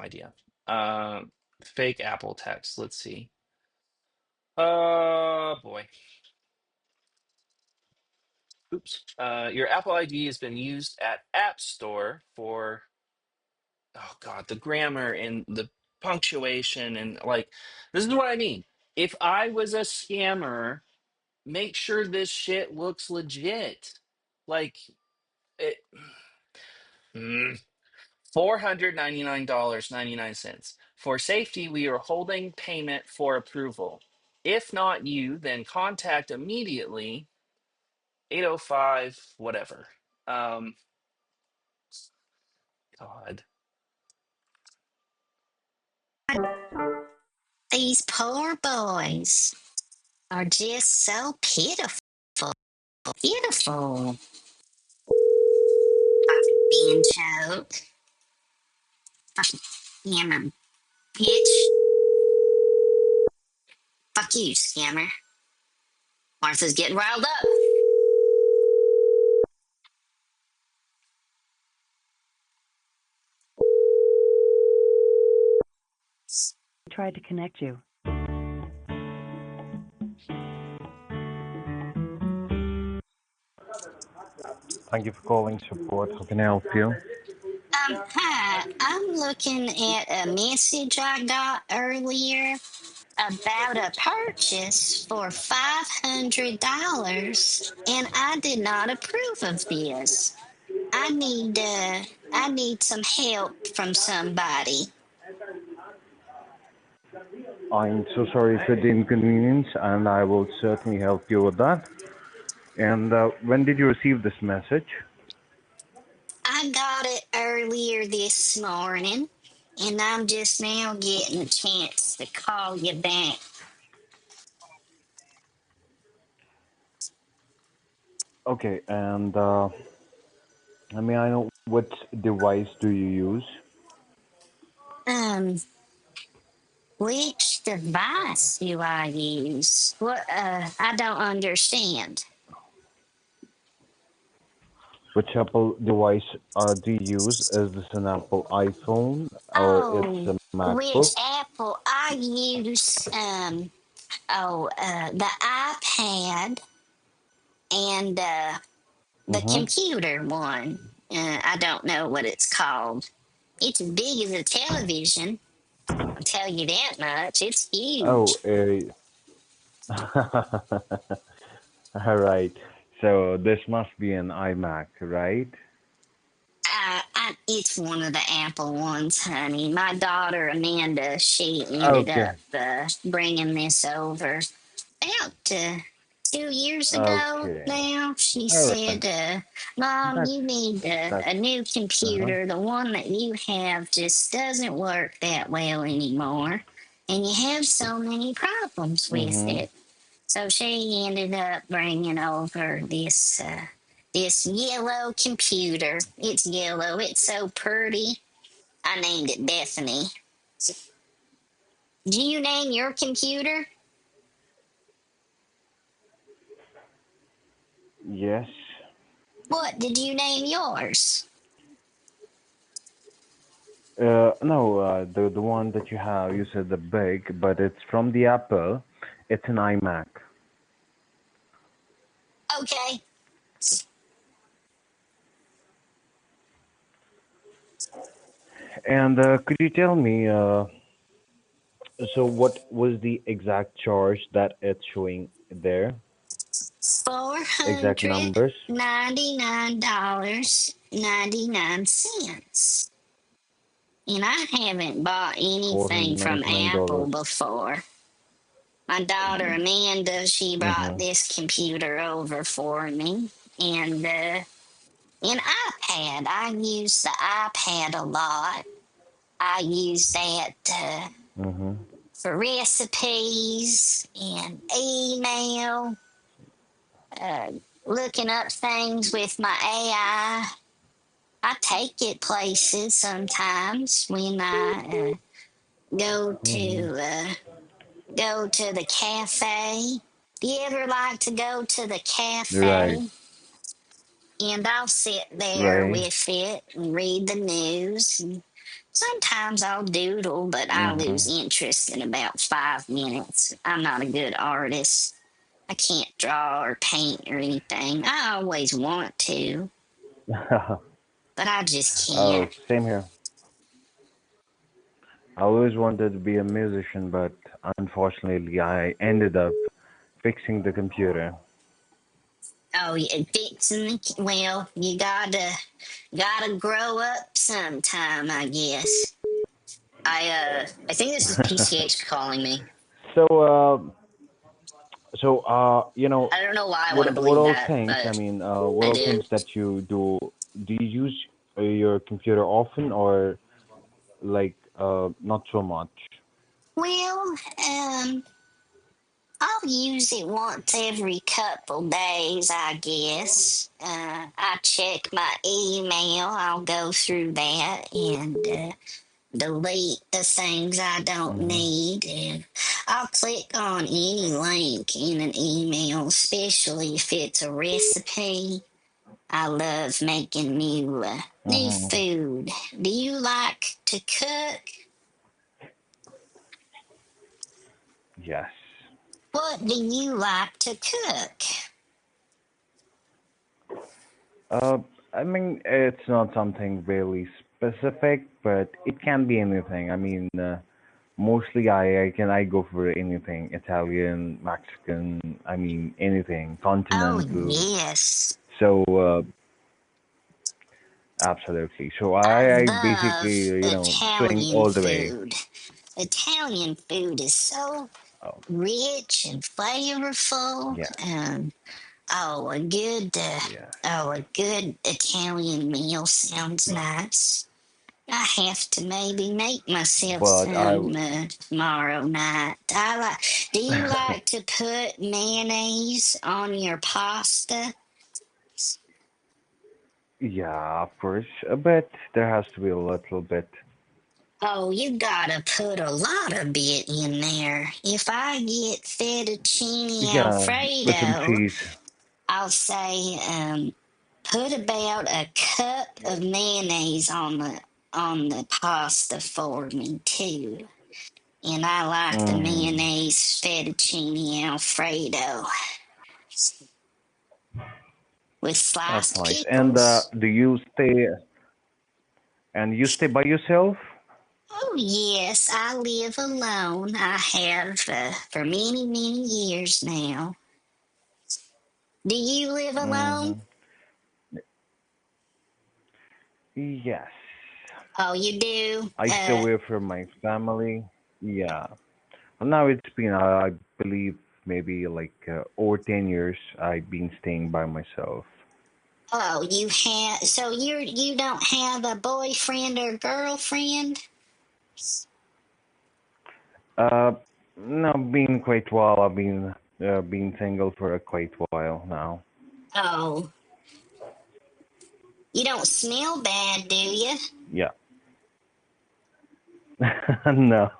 idea. Fake Apple text. Let's see. Oh boy. Oops. Your Apple ID has been used at App Store for, oh God, the grammar and the punctuation and like, this is what I mean. If I was a scammer, make sure this shit looks legit. Like, it, $499.99. For safety, we are holding payment for approval. If not you, then contact immediately 805 whatever. Um, God. These poor boys are just so pitiful. Pitiful. Fucking being choked. Fucking scammer. Bitch. Fuck you, scammer. Martha's getting riled up. Tried to connect you. Thank you for calling support. How can I help you? Hi. I'm looking at a message I got earlier about a purchase for $500, and I did not approve of this. I need some help from somebody. I'm so sorry for the inconvenience, and I will certainly help you with that. And when did you receive this message? I got it earlier this morning, and I'm just now getting a chance to call you back. Okay, and may I know what device do you use? Um, which device do I use? What? I don't understand. Which Apple device do you use? Is this an Apple iPhone or it's Oh, a which MacBook? Apple I use? The iPad and the Mm-hmm. computer one. I don't know what it's called. It's as big as a television. I'll tell you that much. It's Oh, huge. all right. So this must be an iMac, right? It's one of the Apple ones, honey. My daughter Amanda, she ended Okay. up bringing this over about 2 years ago Okay. now. She All right. said, Mom, That's you need that's a new uh-huh. computer. The one that you have just doesn't work that well anymore. And you have so many problems with Mm-hmm. it. So she ended up bringing over this yellow computer. It's yellow. It's so pretty. I named it Bethany. Do you name your computer? Yes. What did you name yours? No, the one that you have, you said the big, but it's from the Apple. It's an iMac. Okay. And could you tell me, so what was the exact charge that it's showing there? Exact numbers? $499.99. And I haven't bought anything from Apple $499. before. My daughter Amanda, she brought Mm-hmm. this computer over for me. And an iPad. I use the iPad a lot. I use that Mm-hmm. for recipes and email, uh, looking up things with my AI. I take it places sometimes when I go Mm-hmm. to go to the cafe. Do you ever like to go to the Right. cafe? And I'll sit there Right. with it and read the news. Sometimes I'll doodle, but I lose Mm-hmm. interest in about 5 minutes. I'm not a good artist. I can't draw or paint or anything. I always want to, but I just Oh, can't. same here. I always wanted to be a musician, but unfortunately, I ended up fixing the computer. Oh, yeah, well, you gotta grow up sometime, I guess. I think this is PCH calling me. So, you know, I don't know why I want to what believe all that, things? I but mean, what I all things do. that you do? Do you use your computer often, or like not so much? Well, I'll use it once every couple days, I guess. I check my email. I'll go through that and delete the things I don't Mm-hmm. need. And I'll click on any link in an email, especially if it's a recipe. I love making new Mm-hmm. food. Do you like to cook? Yes. What do you like to cook? Uh, I mean, it's not something really specific, but it can be anything. I mean, mostly I go for anything Italian, Mexican. I mean, anything Oh, continental. yes. So absolutely. So I I basically love swing Italian all the way. food. Italian food is so Oh, rich and flavorful. yes, Oh, yes. a good Italian meal sounds nice. I have to maybe make myself But some tomorrow night. Do you like to put mayonnaise on your pasta? yeah, of course, a bit. There has to be a little bit. Oh, you gotta put a lot of bit in there. If I get fettuccine Yeah, with some alfredo, cheese. I'll say put about a cup of mayonnaise on the pasta for me too. And I like the Hmm. mayonnaise fettuccine alfredo with That's sliced nice. And pickles. you stay by yourself? Oh yes, I live alone. I have for many, many years now. Do you live alone? Hmm. Yes. Oh, you do? I stay away from my family. Yeah. And now it's been, I believe, maybe like over 10 years I've been staying by myself. Oh, so you don't have a boyfriend or girlfriend? Uh, no, been quite while. I've been single for a quite while now. Oh, you don't smell bad, do you? Yeah. No.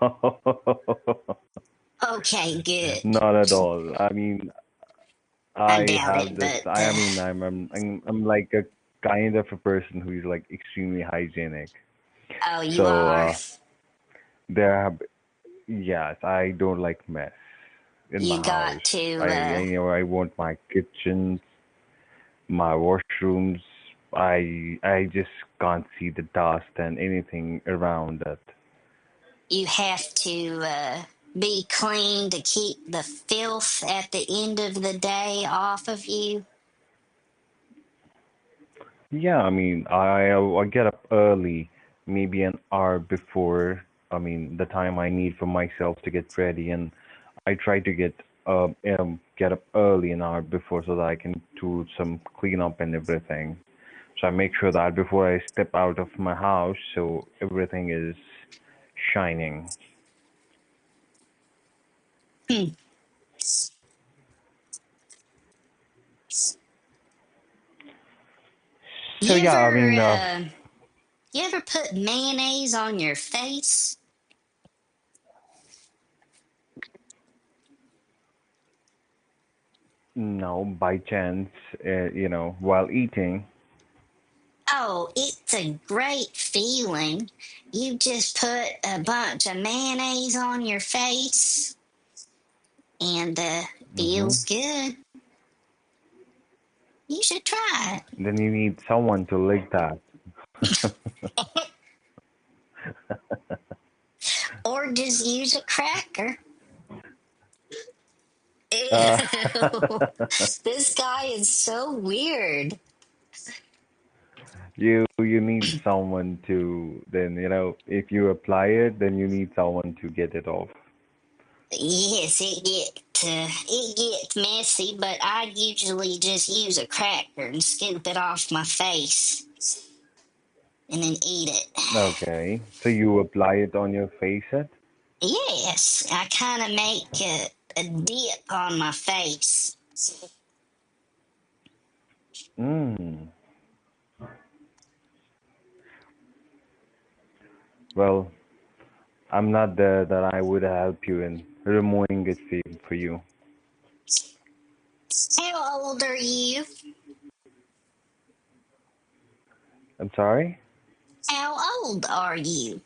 Okay, good. Not at all. I mean, I I doubt have it, this. but I mean, I'm like a kind of a person who's like extremely hygienic. oh, you So are. there have yes, I don't like mess in my You house. got to. I want my kitchen, my washrooms. I just can't see the dust and anything around it. You have to be clean to keep the filth at the end of the day off of you. Yeah, I mean, I get up early, maybe an hour before. I mean, the time I need for myself to get ready, and I try to get up early an hour before so that I can do some cleanup and everything. So I make sure that before I step out of my house, so everything is shining. Hmm. So You yeah, I ever mean, you ever put mayonnaise on your face? no, by chance, while eating. Oh, it's a great feeling. You just put a bunch of mayonnaise on your face and Hmm. feels good. You should try Then you need someone to lick that. it. Or just use a cracker. uh, Ew. This guy is so weird. you need someone to then if you apply it, then you need someone to get it off. Yes, it gets messy, but I usually just use a cracker and scoop it off my face and then eat it. Okay, so you apply it on your face it? Yes, I kind of make a dip on my face. Mm. Well, I'm not there that I would help you in removing it for you. How old are you? I'm sorry? How old are you?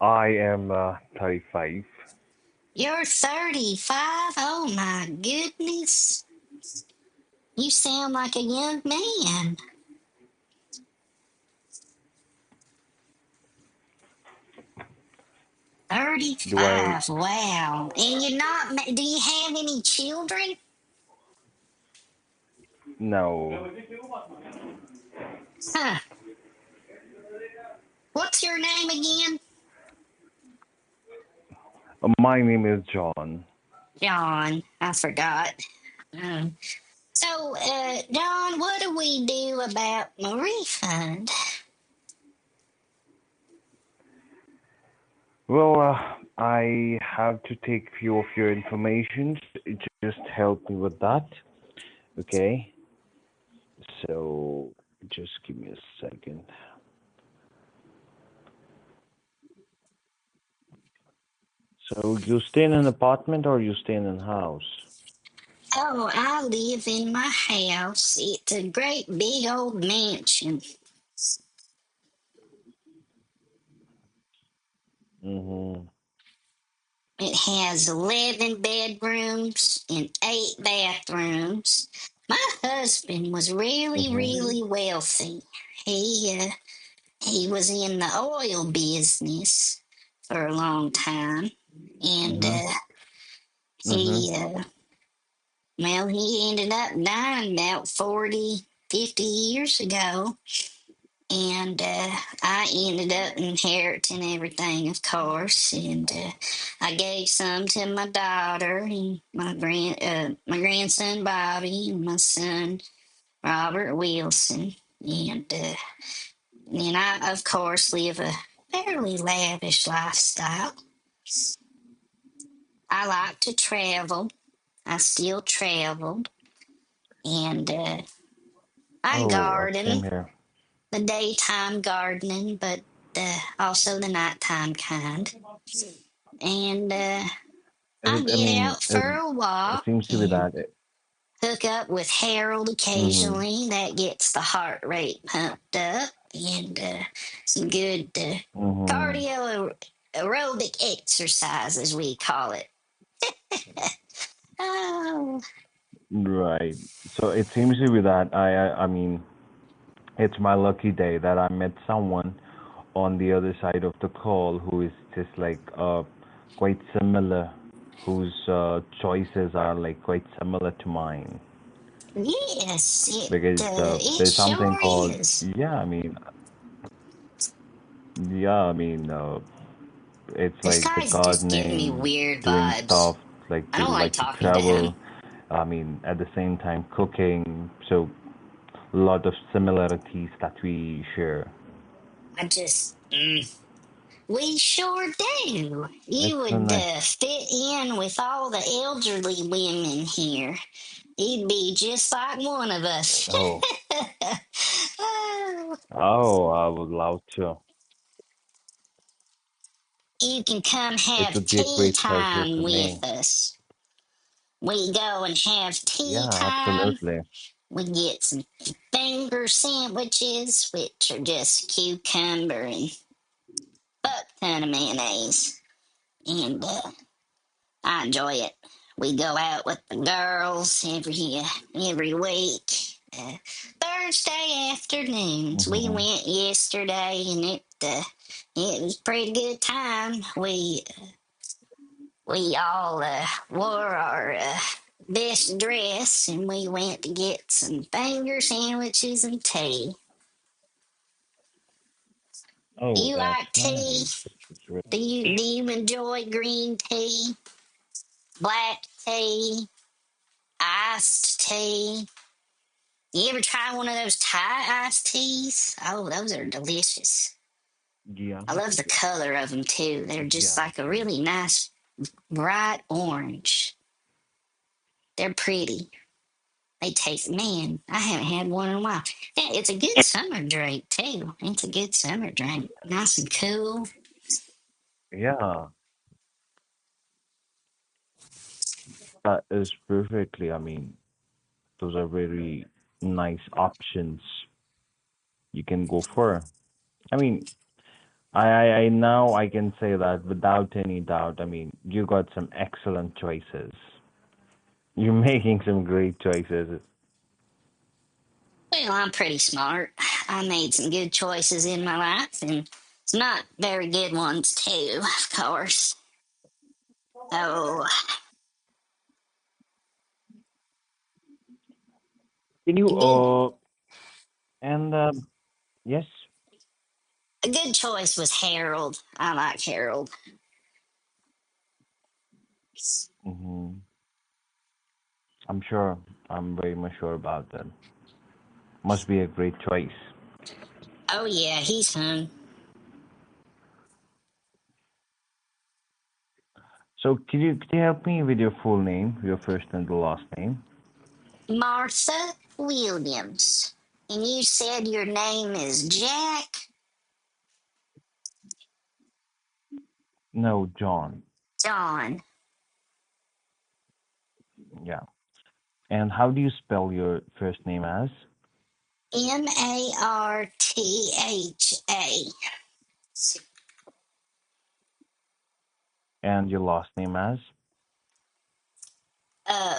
I am 35. You're 35? Oh my goodness. You sound like a young man. Do I? 35, wow. And you're not, do you have any children? No. Huh. What's your name again? My name is John. John. I forgot. Um, John, what do we do about my refund? Well, I have to take few of your information. Just help me with that. Okay. So just give me a second. So you stay in an apartment or you stay in a house? Oh, I live in my house. It's a great big old mansion. Mhm. It has 11 bedrooms and 8 bathrooms. My husband was really, Mhm. really wealthy. He was in the oil business for a long time, and Mhm. Mhm. he well, he ended up dying about 40, 50 years ago. And I ended up inheriting everything, of course. And I gave some to my daughter and my grandson Bobby and my son Robert Wilson. And then I, of course, live a fairly lavish lifestyle. I like to travel. I still travel, and I Oh, garden. same here. The daytime gardening, but also the nighttime kind. And I I get mean, out for a it walk seems to be and that. hook up with Harold Mhm. occasionally. That gets the heart rate pumped up and some good Mhm. cardio aerobic exercise, as we call it. Oh, Right. So it seems to be that I mean, it's my lucky day that I met someone on the other side of the call who is just like quite similar, whose choices are like quite similar to mine. yes, Because it there's something sure called, is. yeah, I mean, it's This like the guy's just giving me gardening, weird doing vibes. stuff like I to don't like like to talking to him. travel. I mean, at the same time cooking. So a lot of similarities that we share. I just, we sure do. It's You so would nice. fit in with all the elderly women here. You'd be just like one of us. Oh, Oh, oh, I would love to. you can come It have would be a tea great pleasure time for with me. us. We go and have tea Yeah, time. absolutely. We get some finger sandwiches, which are just cucumber and fuck ton of mayonnaise. And I enjoy it. We go out with the girls every week. Uh, Thursday afternoons. We Mm-hmm. went yesterday, and it was a pretty good time. We all wore our best dress, and we went to get some finger sandwiches and tea. Do Oh, you that's like tea? nice. It's really Do you enjoy green tea, black tea, iced tea? You ever try one of those Thai iced teas? Oh, those are delicious. yeah, I love the color of them too. They're just yeah. like a really nice bright orange. They're pretty. They taste, man, I haven't had one in a while. Yeah, it's a good summer drink too. It's a good summer drink. Nice and cool. Yeah, that is perfectly. I mean, those are very nice options you can go for. I mean, I now I can say that without any doubt. I mean, you got some excellent choices. You're making some great choices. Well, I'm pretty smart. I made some good choices in my life and some not very good ones too, of course. Oh, Can you a good and yes, a good choice was Harold. I like Harold. hmm, I'm sure. I'm very much sure about that. Must be a great choice. Oh yeah, he's hung. So could you help me with your full name, your first and the last name? Martha Williams. And you said your name is Jack No, John. John. Yeah. And how do you spell your first name as Martha. and your last name as?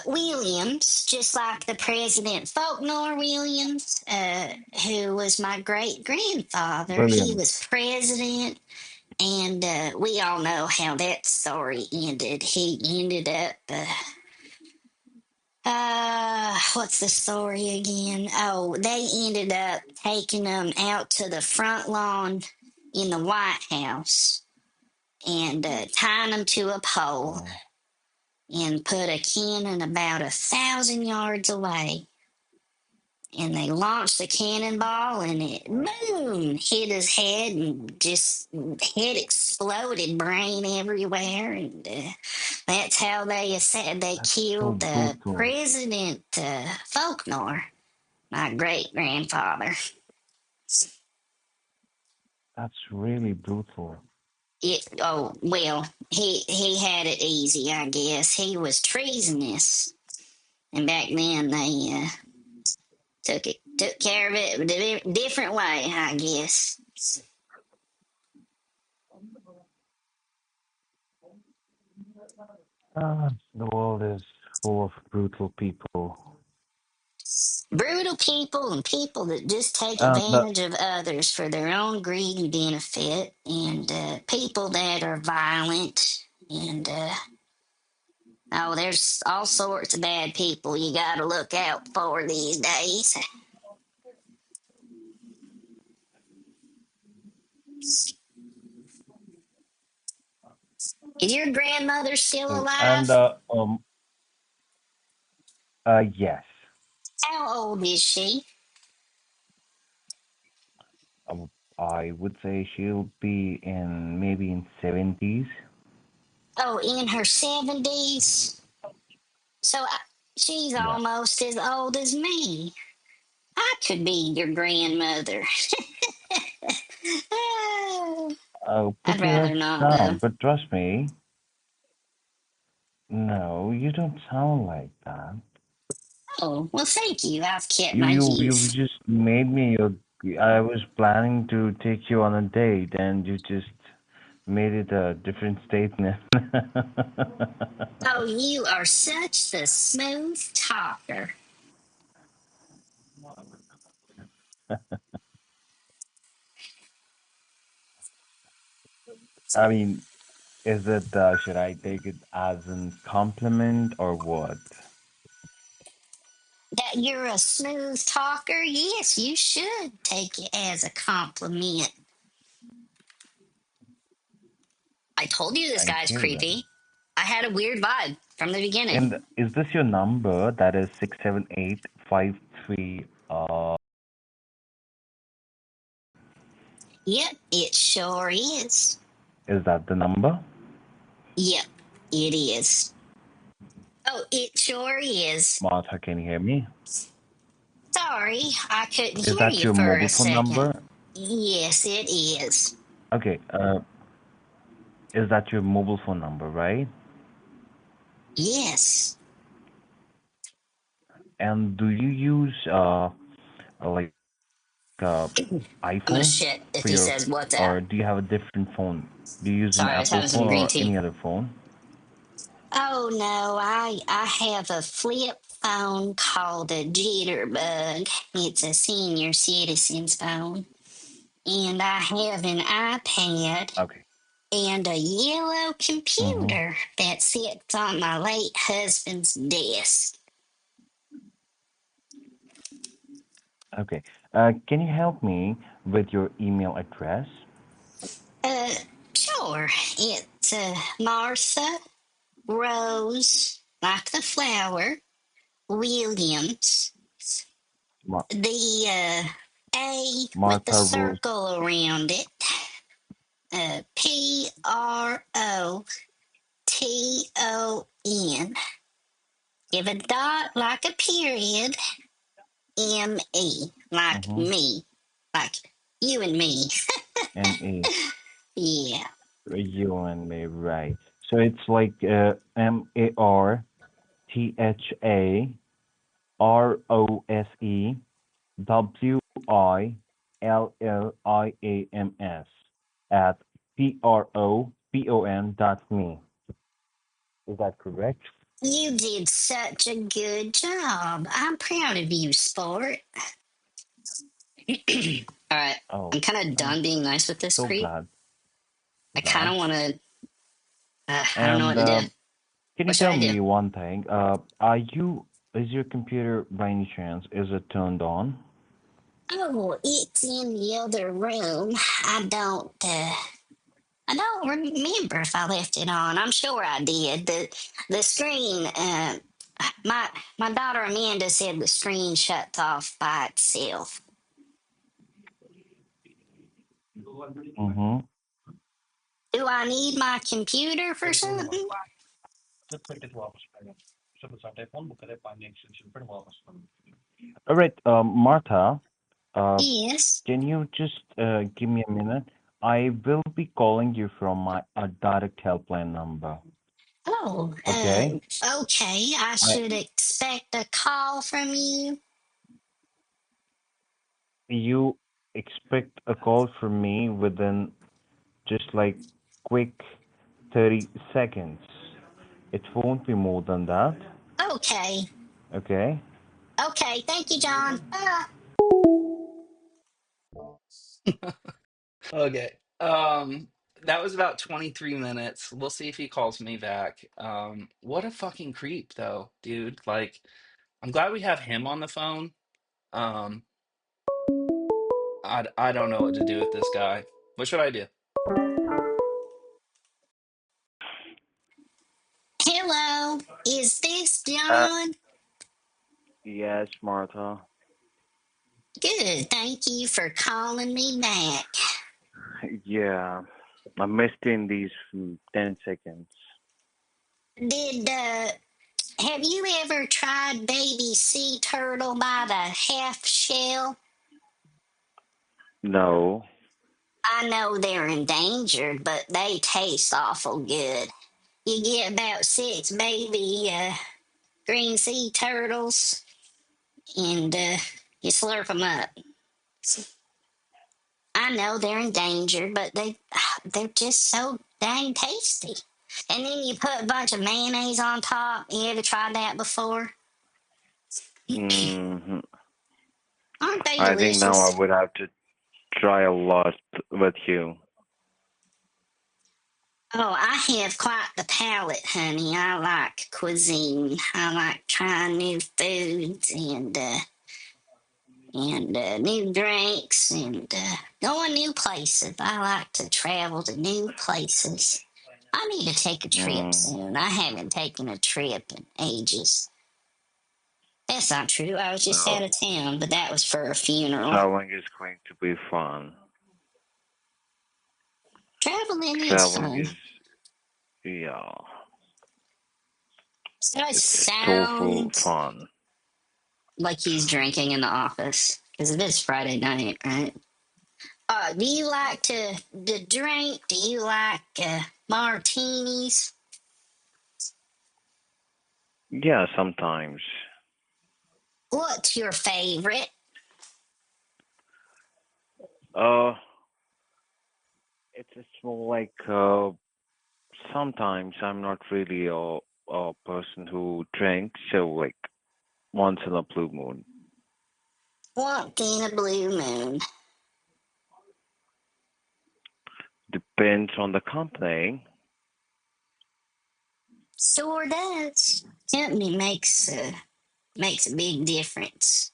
Williams, just like the President Faulkner Williams, who was my great grandfather. He Williams. was president, and we all know how that story ended. He ended up, what's the story again? Oh, they ended up taking him out to the front lawn in the White House and tying him to a pole Oh, and put a cannon about 1,000 yards away. And they launched the cannonball, and it boom hit his head, and just head exploded, brain everywhere, and that's how they said they that's so killed brutal. President Faulkner, my great grandfather. That's really brutal. Oh well, he had it easy, I guess. He was treasonous, and back then they took care of it a different way, I guess. The world is full of brutal people. Brutal people and people that just take The advantage of others for their own greed and benefit, and people that are violent, and oh, there's all sorts of bad people you got to look out for these days. Is your grandmother still so and alive? yes, How old is she? um, I would say she'll be in maybe in 70s. Oh, in her 70s. So she's Yeah. almost as old as me. I could be your grandmother. Oh, I'd Pretty rough rather not though. sound, but trust me, no, you don't sound like that. Oh, well, thank you. I've kept You my you you youth. just made me. I was planning to take you on a date, and you just made it a different statement. Oh, you are such the smooth talker. I mean, is it? Should I take it as a compliment or what? That you're a smooth talker? Yes, you should take it as a compliment. I told you this Thank guy's you then. creepy. I had a weird vibe from the beginning. And is this your number? That is 67853. Yep, it sure is. Is that the number? Yep, it is. Oh, it sure is. Martha, can you hear me? Sorry, I couldn't Is hear that you your for a mobile phone second. number? Yes, it is. Okay. Is that your mobile phone number, right? Yes. And do you use like I'm gonna iPhone shit if for he your, says what's that. or do you have a different phone? Do you use an Sorry, I was Apple having phone some green or tea. any other phone? Oh no, I have a flip phone called a jitterbug. It's a senior citizen's phone. And I have an iPad Okay. and a yellow Mm-hmm. computer that sits on my late husband's desk. Okay. Can you help me with your email address? Uh, sure. It's Martha Rose, like the flower, Williams. Ma- The A with the Martha Rose. circle around it. Proton. Give a dot like a period. Me, like Mm-hmm. me, like you and me. M-A. Yeah. You and me, right. So it's like MarthaRoseWilliams at PROPON.me. Is that correct? You did such a good job. I'm proud of you, sport. All right. Oh, I'm kind of I'm done being nice with this so creep. glad I for kind that. of want to, I don't know what And to do. can you What should tell I do? me one thing? Is your computer by any chance, is it turned on? Oh, it's in the other room. I don't remember if I left it on. I'm sure I did. The screen, my daughter Amanda said the screen shuts off by itself. Mm-hmm. Do I need my computer for something? All right, Martha, uh, Yes. can you just give me a minute? I will be calling you from my direct helpline number. Oh, Okay? okay. I I should expect a call from you. You expect a call from me within just like quick 30 seconds. It won't be more than that. Okay. Okay? Okay. Thank you, John. Bye. Okay. That was about 23 minutes. We'll see if he calls me back. What a fucking creep though, dude. Like, I'm glad we have him on the phone. Um, I don't know what to do with this guy. What should I do? Hello. Is this Uh, John? yes, Martha. Good. Thank you for calling me back. Yeah, I missed in these 10 seconds. Did have you ever tried baby sea turtle by the half shell? No. I know they're endangered, but they taste awful good. You get about six baby green sea turtles. and you slurp them up. I know they're endangered, but they're just so dang tasty. And then you put a bunch of mayonnaise on top. You ever tried that before? Hmm. Aren't they I think now I delicious? would have to try a lot with you. Oh, I have quite the palate, honey. I like cuisine. I like trying new foods and new drinks and going new places. I like to travel to new places. I need to take a trip Mm. soon. I haven't taken a trip in ages. That's not true. I was just out Oh, of town, but that was for a funeral. traveling is going to be fun. Traveling is Traveling fun. is, yeah, So it it's total sounds fun. like he's drinking in the office because it is Friday night, right? Do you like to drink? Do you like martinis? Yeah, sometimes. What's your favorite? Uh, it's more like sometimes I'm not really a person who drinks, so like once in a blue moon. Once in a blue moon. Depends on the company. Sure does. Company makes a big difference,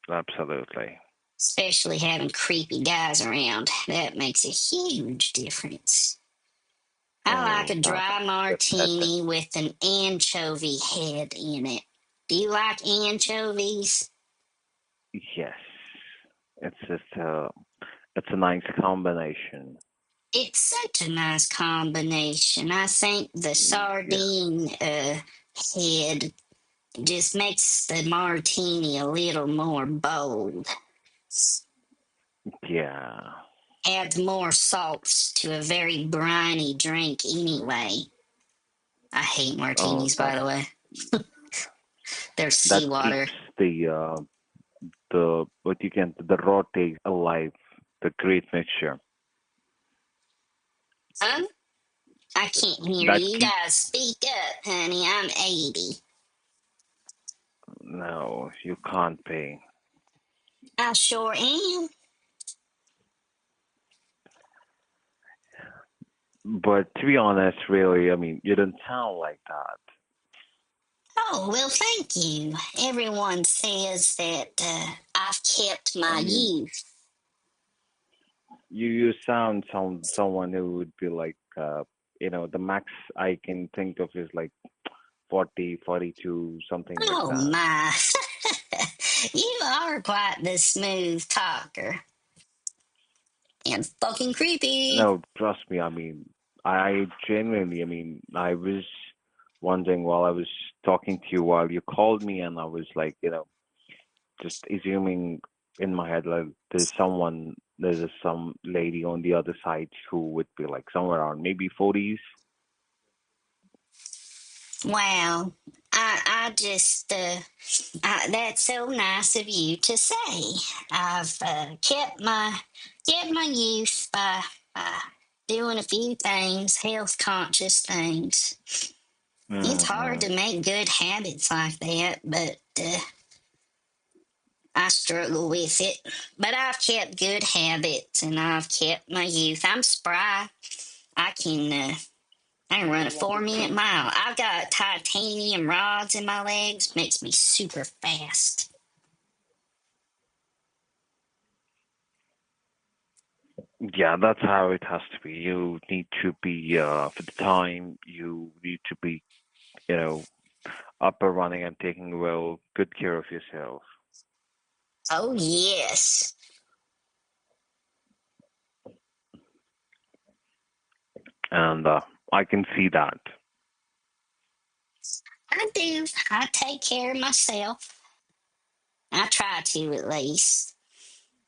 Absolutely. especially having creepy guys around. That makes a huge difference. I like Oh, a that dry that martini with an anchovy head in it. Do you like anchovies? yes. It's just it's a nice combination. It's such a nice combination. I think the Yeah. sardine head just makes the martini a little more bold. Yeah. Adds more salts to a very briny drink anyway. I hate Oh, martinis, by the way. They're that keeps seawater. the what you can the raw taste alive. The great mixture Huh? I can't hear that you. You keeps. gotta speak up, honey. I'm 80. No, you can't pay. I sure am. But to be honest, really, I mean, you don't sound like that. Oh, well, thank you. Everyone says that I've kept I my mean, youth. you sound someone who would be like, the max I can think of is like 40, 42, something like Oh, that. my. You are quite the smooth talker. And fucking creepy. No, trust me. I mean, I genuinely, I mean, I was wondering while I was talking to you while you called me, and I was like, just assuming in my head like there's some lady on the other side who would be like somewhere around maybe 40s. Wow. I just, that's so nice of you to say. I've kept my youth by doing a few things, health conscious things. It's hard Hmm. to make good habits like that, but I struggle with it. But I've kept good habits and I've kept my youth. I'm spry. I can uh, I can run a 4 minute mile. I've got titanium rods in my legs, makes me super fast. Yeah, that's how it has to be. You need to be for the time. You need to be, you know, up and running and taking well good care of yourself. Oh yes. And I can see that. I do. I take care of myself. I try to at least.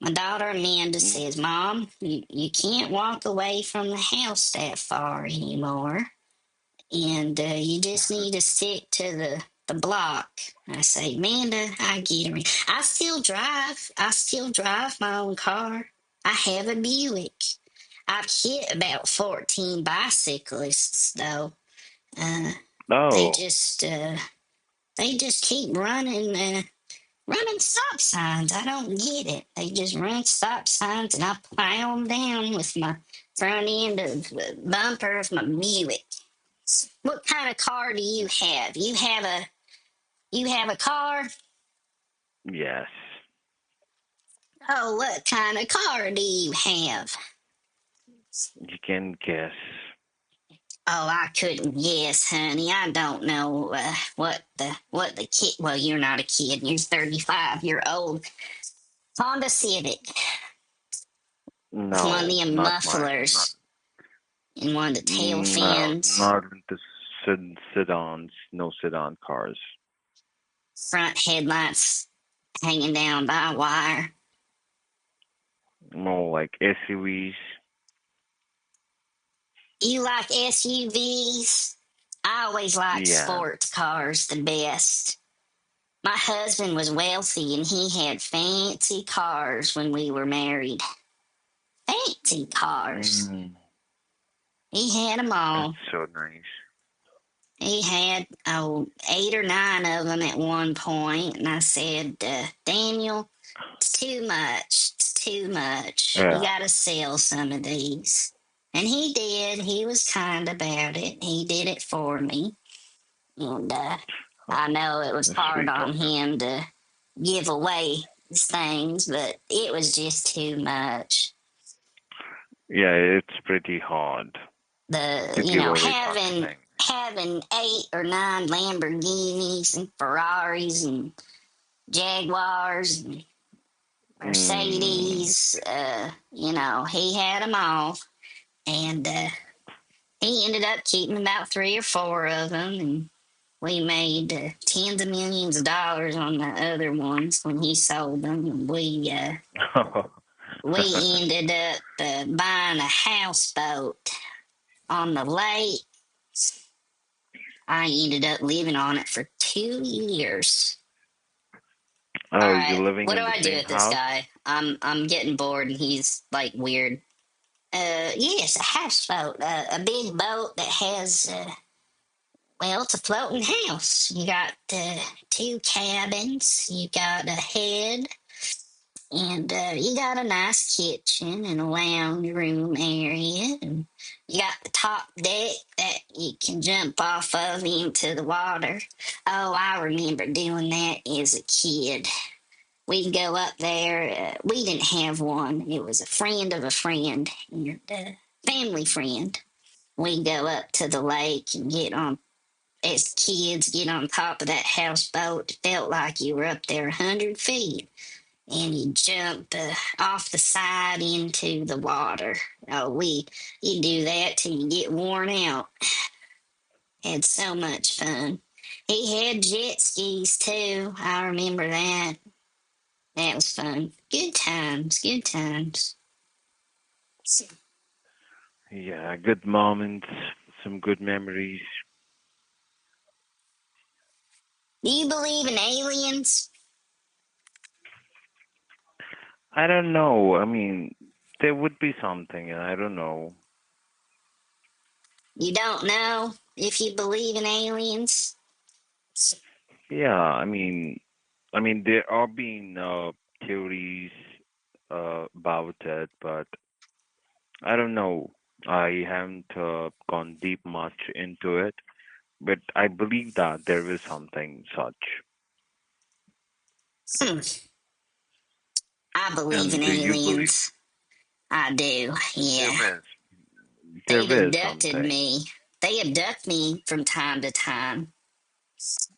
My daughter Amanda Mm. says, Mom, you can't walk away from the house that far anymore. And you just need to stick to the the block. I say, Amanda, I get her. I still drive. I still drive my own car. I have a Buick. I've hit about 14 bicyclists though. Uh, they Oh, just uh, they just keep running stop signs. I don't get it. They just run stop signs, and I plow them down with my front end of the bumper of my Buick. What kind of car do you have? You have a car? yes. Oh, what kind of car do you have? You can guess. Oh, I couldn't guess, honey. I don't know what the kid. Well, you're not a kid. You're 35. You're old. Honda Civic. With one of No, the not mine. mufflers and one of the tail No, fins. not into sedans. No sedan cars. Front headlights hanging down by a wire. More like SUVs. You like SUVs? I always liked Yeah. sports cars the best. My husband was wealthy and he had fancy cars when we were married. Fancy cars. Mm, He had them that's all. so nice. He had, 8 or 9 of them at one point, and I said, Daniel, it's too much. It's too much. You Yeah. got to sell some of these. And he did. He was kind about it. He did it for me. And Oh, I know it was that's hard sweet on of him. him to give away his things, but it was just too much. Yeah, it's pretty hard The to you give know away such having things. having 8 or 9 Lamborghinis and Ferraris and Jaguars and Mm. Mercedes. He had them all, and he ended up keeping about 3 or 4 of them, and we made tens of millions of dollars on the other ones when he sold them. And we ended up buying a houseboat on the lake. I ended up living on it for 2 years. All Oh, you're right, living what do in the I do same with this house? guy? I'm getting bored, and he's like weird. Yes, a houseboat, a big boat that has it's a floating house. You got 2 cabins. You got a head, and you got a nice kitchen and a lounge room area, and you got the top deck that you can jump off of into the water. Oh, I remember doing that as a kid. We'd go up there. We didn't have one. It was a friend of a friend and family friend. We'd go up to the lake and as kids, get on top of that houseboat. It felt like you were up there 100 feet, and you jump off the side into the water. You do that till you get worn out. Had so much fun. He had jet skis too. I remember that. That was fun. Good times, good times. Yeah, good moments, some good memories. Do you believe in aliens? I don't know. I mean, there would be something, and I don't know. You don't know if you believe in aliens? Yeah, I mean, there are being theories about it, but I don't know. I haven't gone deep much into it, but I believe that there is something such. Hmm, I believe in And do you believe aliens. I do, yeah. there is? They've There is abducted something. me. They abduct me from time to time.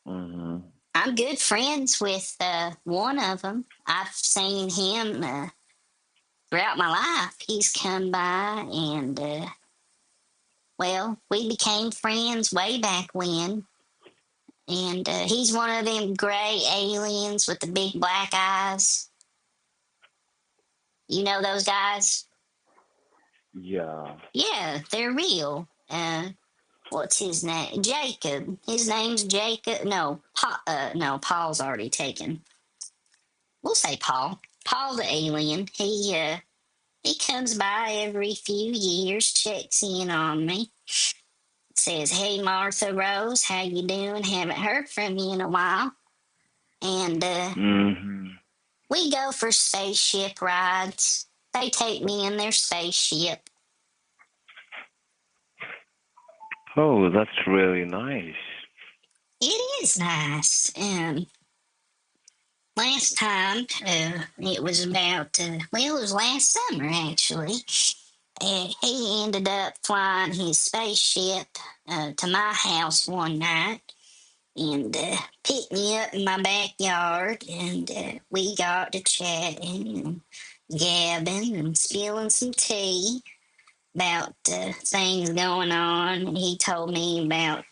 Hmm. I'm good friends with one of them. I've seen him throughout my life. He's come by and, we became friends way back when. And he's one of them gray aliens with the big black eyes. You know those guys? Yeah. Yeah, they're real. what's his name? Jacob. His name's Jacob. No, no, Paul's already taken. We'll say Paul. Paul the alien. He comes by every few years, checks in on me, says, "Hey, Martha Rose, how you doing? Haven't heard from you in a while." And Mm-hmm. we go for spaceship rides. They take me in their spaceship. Oh, that's really nice. It is nice. Last time, it was about, well, it was last summer actually. He ended up flying his spaceship to my house one night and picked me up in my backyard, and we got to chatting and gabbing and spilling some tea about things going on. And he told me about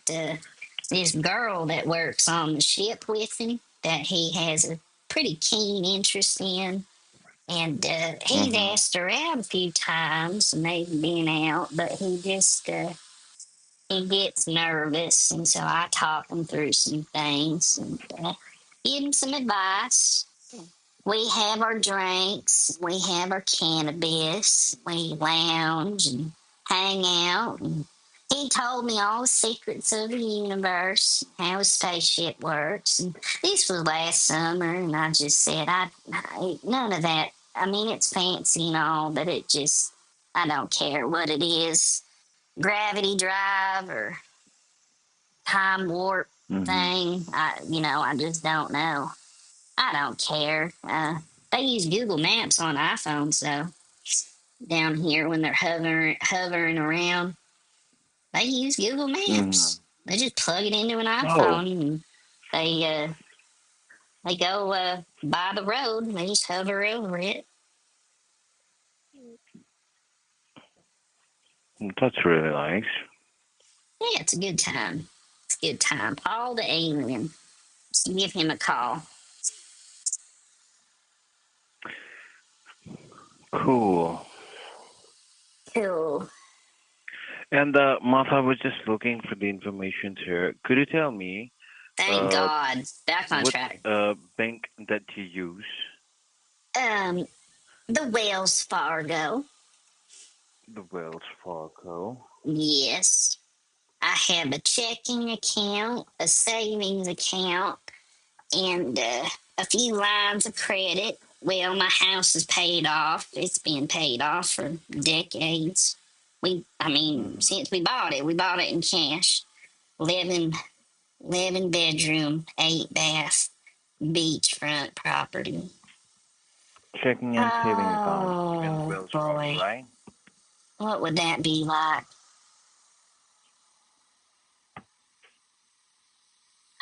this girl that works on the ship with him that he has a pretty keen interest in. And he's Mm-hmm. asked her out a few times, and they've been out, but he gets nervous, and so I talk him through some things and give him some advice. We have our drinks, we have our cannabis, we lounge and hang out. And he told me all the secrets of the universe, how a spaceship works. And this was last summer, and I just said, none of that. I mean, it's fancy and all, but I don't care what it is, gravity drive or time warp Mm-hmm. thing. I just don't know. I don't care. They use Google Maps on iPhones, so down here when they're hovering around, they use Google Mm-hmm. Maps. They just plug it into an Oh, iPhone and they uh, they go by the road. And they just hover over it. that's really nice. Yeah, it's a good time. It's a good time. Paul the alien. Just give him a call. Cool. Cool. And Martha, I was just looking for the information here. Could you tell me Thank uh God. Back on what track. bank that you use? Um, the Wells Fargo. The Wells Fargo. Yes. I have a checking account, a savings account, and a few lines of credit. Well, my house is paid off. It's been paid off for decades. Mm-hmm. Since we bought it in cash. 11, 11 bedroom, 8 bath, beachfront property. Checking and saving account in Oh Wells Fargo, boy, right? what would that be like?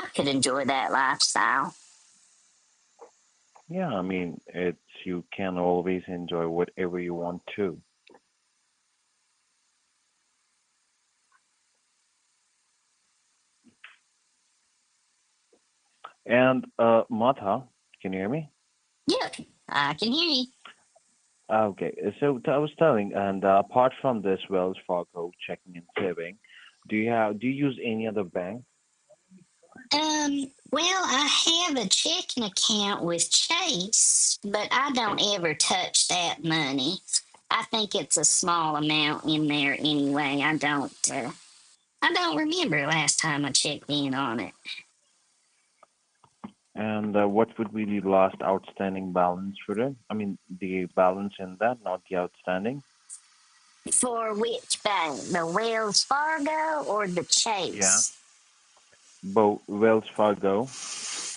I could enjoy that lifestyle. Yeah, I mean, it's you can always enjoy whatever you want to. And Martha, can you hear me? Yep, I can hear you. Okay, so I was telling, and apart from this Wells Fargo checking and saving, do you use any other bank? Well, I have a checking account with Chase, but I don't ever touch that money. I think it's a small amount in there anyway. I don't remember last time I checked in on it. And what would be the last outstanding balance for it? I mean, the balance in that, not the outstanding. For which bank? The Wells Fargo or the Yeah, Chase? both Wells Fargo.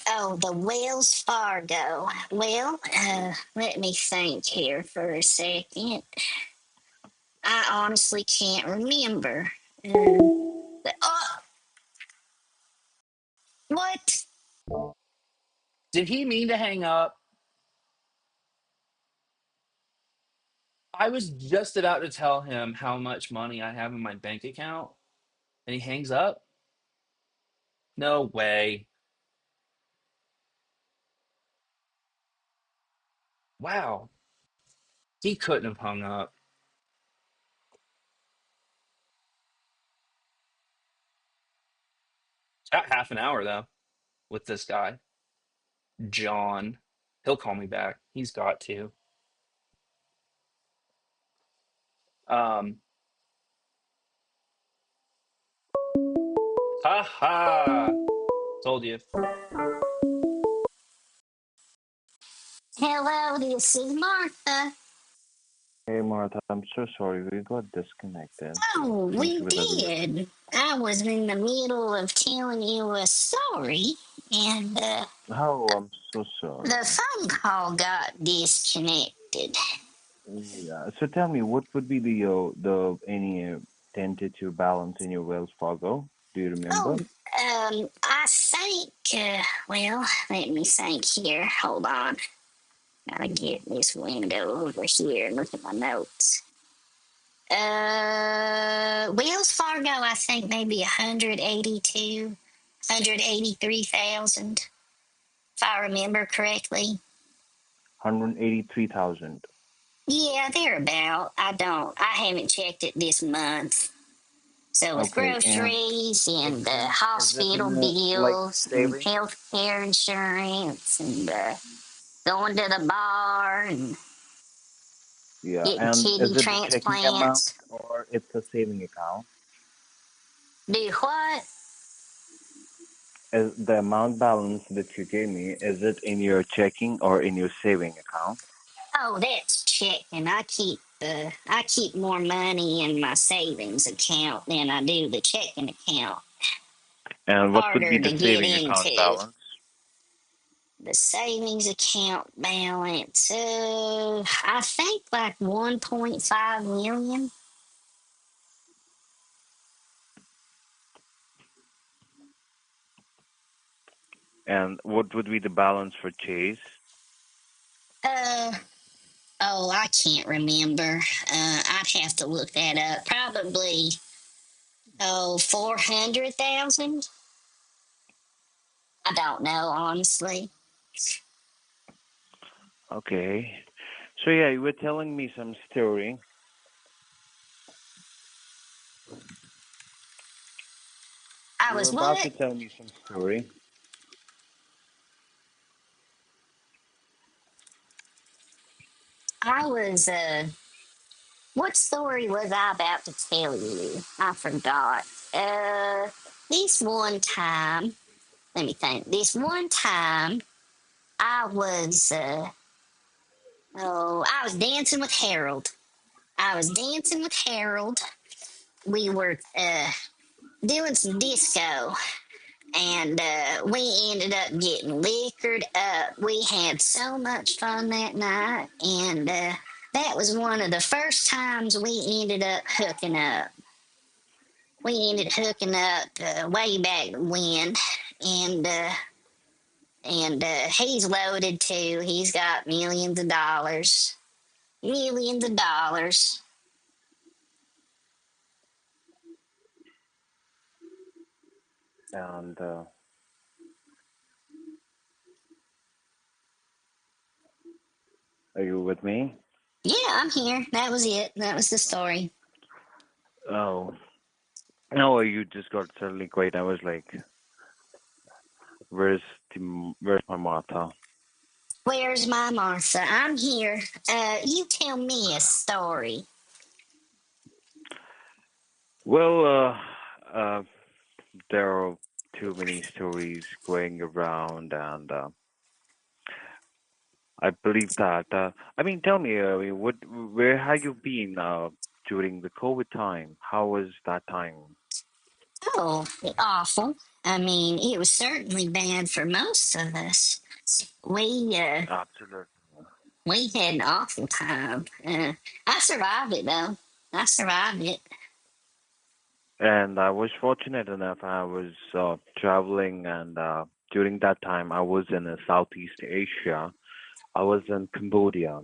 Oh, the Wells Fargo. Well, let me think here for a second. I honestly can't remember. Oh, what? Did he mean to hang up? I was just about to tell him how much money I have in my bank account, and he hangs up? No way. Wow. He couldn't have hung up. About half an hour though with this guy, John. He'll call me back. He's got to. Um, ha ha. Told you. Hello, this is Martha. Hey Martha, I'm so sorry we got disconnected. Oh, Seems to we be that we were. did. I was in the middle of telling you a story, and Oh, I'm so sorry. the phone call got disconnected. Yeah. So tell me, what would be the any tentative balance in your Wells Fargo? Do you Oh, remember? I think, well, let me think here. Hold on. Gotta get this window over here and look at my notes. Wells Fargo, I think maybe 182, 183,000, if I remember correctly. 183,000. Yeah, they're about. I haven't checked it this month. So with Okay, and groceries is and it hospital in like bills and saving health care insurance and going to the bar and Yeah, getting and kidney is it the checking amount transplants. or it's a saving account? Do what? Is the amount balance that you gave me, is it in your checking or in your saving account? Oh, that's checking. I keep more money in my savings account than I do the checking account. And what would be Harder the to get saving account into. balance? The savings account balance, I think like 1.5 million. And what would be the balance for Chase? Uh, oh, I can't remember. I'd have to look that up. Probably, 400,000. I don't know, honestly. Okay. So yeah, you were telling me some story. I You were was about to what? tell me some story. I was, what story was I about to tell you? I forgot. Uh, this one time, let me think. This one time, I was, I was dancing with Harold. I was dancing with Harold. We were, doing some disco, and we ended up getting liquored up. We had so much fun that night, and that was one of the first times we ended up hooking up. We ended hooking up way back when, and he's loaded too. He's got millions of dollars, millions of dollars. And are you with me? Yeah, I'm here. That was it. That was the story. Oh. No, you just got suddenly quiet. I was like, where's my Martha? Where's my Martha? I'm here. You tell me a story. Well, there are too many stories going around, and I believe that. I mean, tell me, where have you been during the COVID time? How was that time? Oh, awful. I mean, it was certainly bad for most of us. We uh, Absolutely. we had an awful time. I survived it though. I survived it. And I was fortunate enough. I was traveling, and during that time, I was in Southeast Asia. I was in Cambodia.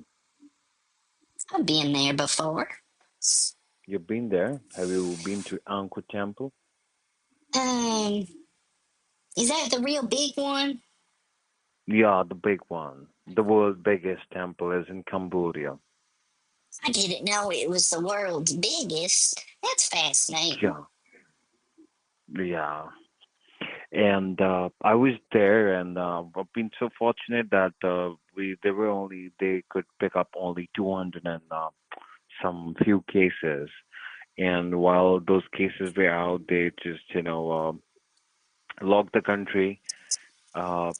I've been there before. You've been there? Have you been to Angkor Temple? Um, is that the real big one? Yeah, the big one. The world's biggest temple is in Cambodia. I didn't know it was the world's biggest. That's fascinating. Yeah, yeah. And I was there, and I've been so fortunate that we they were only they could pick up only 200 and some few cases. And while those cases were out, they just locked the country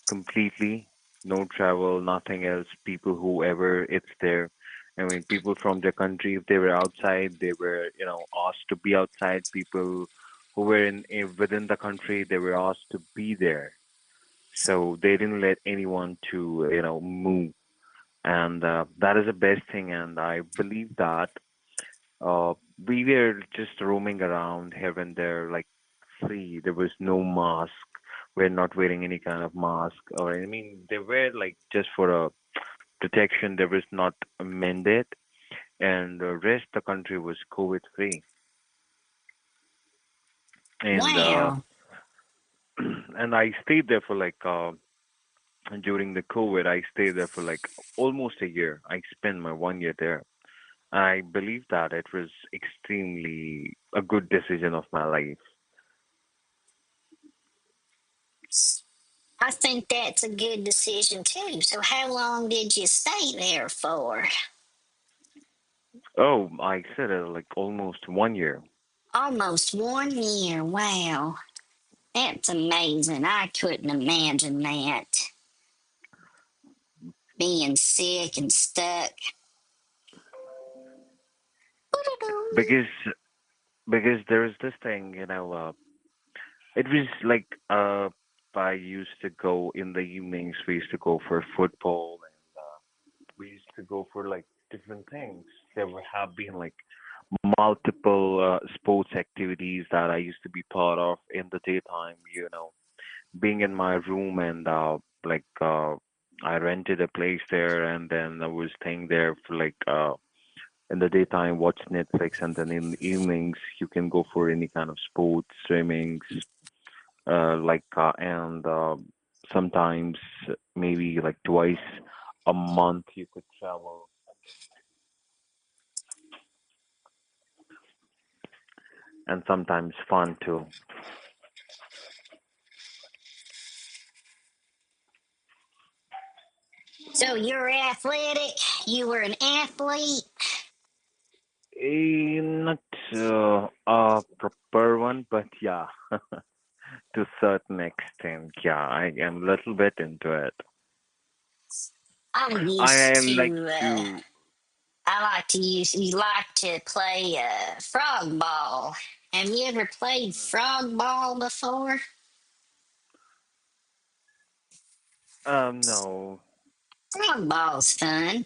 completely. No travel, nothing else. People, whoever it's there. I mean, people from their country, if they were outside, they were, asked to be outside. People who were within the country, they were asked to be there. So they didn't let anyone to, move. And that is the best thing. And I believe that uh, we were just roaming around here and there, like free. There was no mask. We're not wearing any kind of mask, or I mean, they were like just for a protection. There was not a mandate, and the rest the country was COVID free. And Wow. and I stayed there for like during the COVID. I stayed there for like almost a year. I spent my 1 year there. I believe that it was extremely a good decision of my life. I think that's a good decision too. So, how long did you stay there for? Oh, I said it like almost 1 year. Almost 1 year. Wow. That's amazing. I couldn't imagine that. Being sick and stuck. because because there is this thing, it was like I used to go in the evenings. We used to go for football, and we used to go for like different things. There have been like multiple sports activities that I used to be part of in the daytime. Being in my room, and I rented a place there, and then I was staying there for like in the daytime watch Netflix, and then in the evenings you can go for any kind of sports, swimmings, and sometimes maybe like twice a month you could travel, and sometimes fun too. So, you're athletic. You were an athlete. Not a proper one, but yeah, to a certain extent, yeah, I am a little bit into it. I used I like to. to. I like to use. You like to play frog ball. Have you ever played frog ball before? No, Frog ball's fun.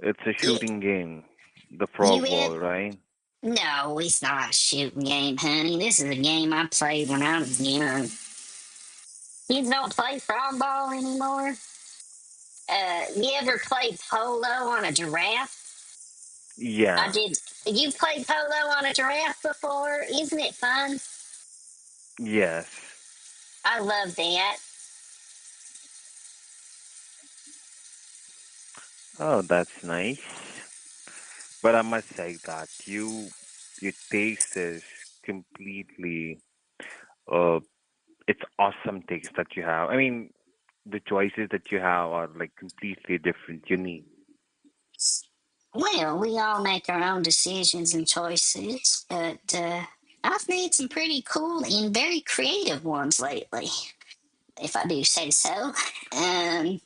it's a You, shooting game, the you frog ever? ball, right? No, it's not a shooting game, honey. This is a game I played when I was young. You don't play frog ball anymore? You ever played polo on a giraffe? I Yeah. did. You played polo on a giraffe before? Isn't it fun? Yes. I love that. Oh, that's nice. But I must say that your taste is completely uh it's awesome taste that you have. I mean, the choices that you have are like completely different, unique. Well, we all make our own decisions and choices, but I've made some pretty cool and very creative ones lately, if I do say so. Um,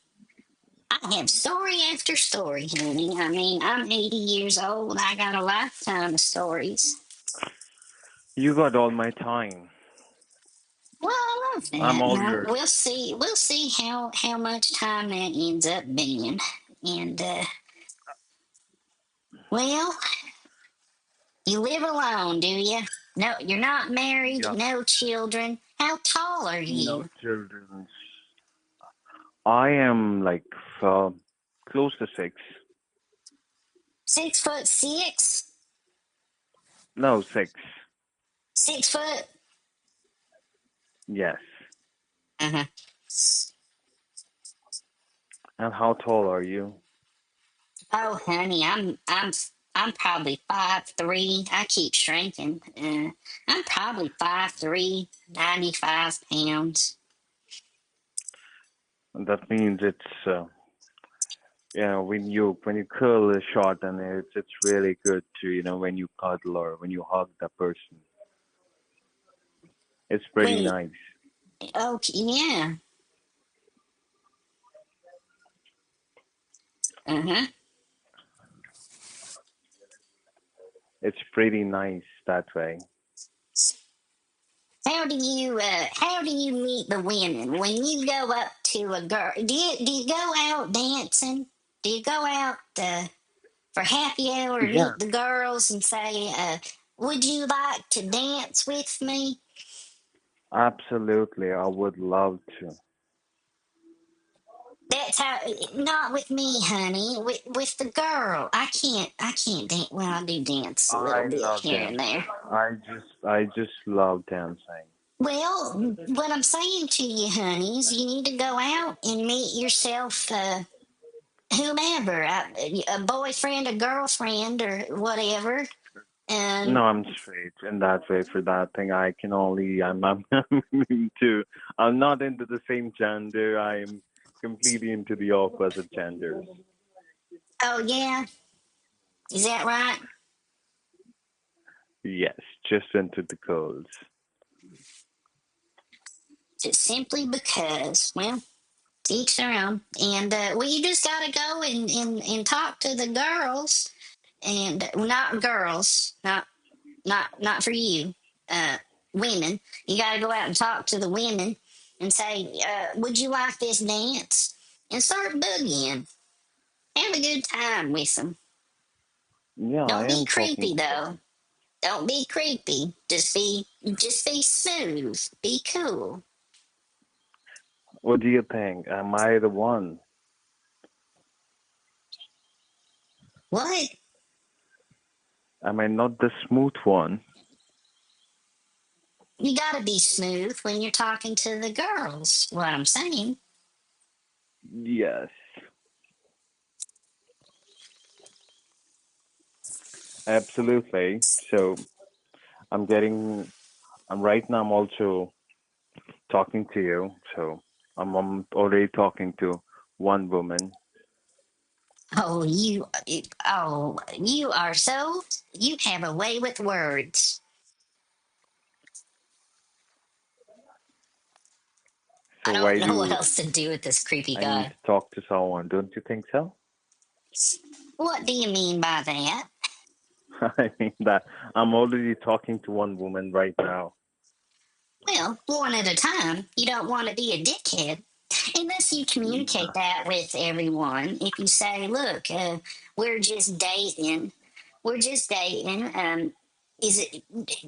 I have story after story, honey. I mean, I'm 80 years old. I got a lifetime of stories. You got all my time. Well, I love I'm that. all Now yours. we'll see. We'll see how much time that ends up being. And well, you live alone, do you? No, you're not married. Yeah. No children. How tall are No you? children. I am like uh, close to 6. 6'6". No, 6. 6 foot. Yes. Uh-huh. And how tall are you? Oh, honey, I'm probably 5'3". I keep shrinking. I'm probably 5'3", 95 pounds. And that means it's when you curl a shot, and it's really good to when you cuddle or when you hug that person. It's pretty Wait, nice. okay, yeah. Uh-huh. It's pretty nice that way. How do you meet the women when you go up to a girl? Do you go out dancing? Do you go out for happy hour and Yeah, meet the girls and say, would you like to dance with me? absolutely. I would love to. That's how. Not with me, honey. With the girl. I can't dance. Well, I do dance a little I bit love here and there. dancing. I just love dancing. Well, what I'm saying to you, honey, is you need to go out and meet yourself, whomever, a boyfriend, a girlfriend, or whatever. No, And I'm straight in that way. For that thing, I can only I'm into. I'm not into the same gender. I'm completely into the opposite genders. oh yeah, is that right? Yes, just into the girls. Just simply because, well, to each their own. And well, you just gotta go and talk to the girls, and well, not girls, not for you, uh, women. You got to go out and talk to the women and say, "Would you like this dance?" And start boogieing. Have a good time with them. Yeah, I Don't be am talking creepy to though. them. Don't be creepy. Just be smooth. Be cool. What do you think? Am I the one? What? Am I not the smooth one? You got to be smooth when you're talking to the girls. What I'm saying. Yes, absolutely. So I'm getting. I'm right now. I'm also talking to you. So I'm already talking to one woman. Oh, you are so, you have a way with words. I So why don't know what do else to do with this creepy I need guy. to talk to someone? Don't you think so? What do you mean by that? I mean that I'm already talking to one woman right now. Well, one at a time. You don't want to be a dickhead. Unless you communicate that with everyone. If you say, look, we're just dating. We're just dating. Is it,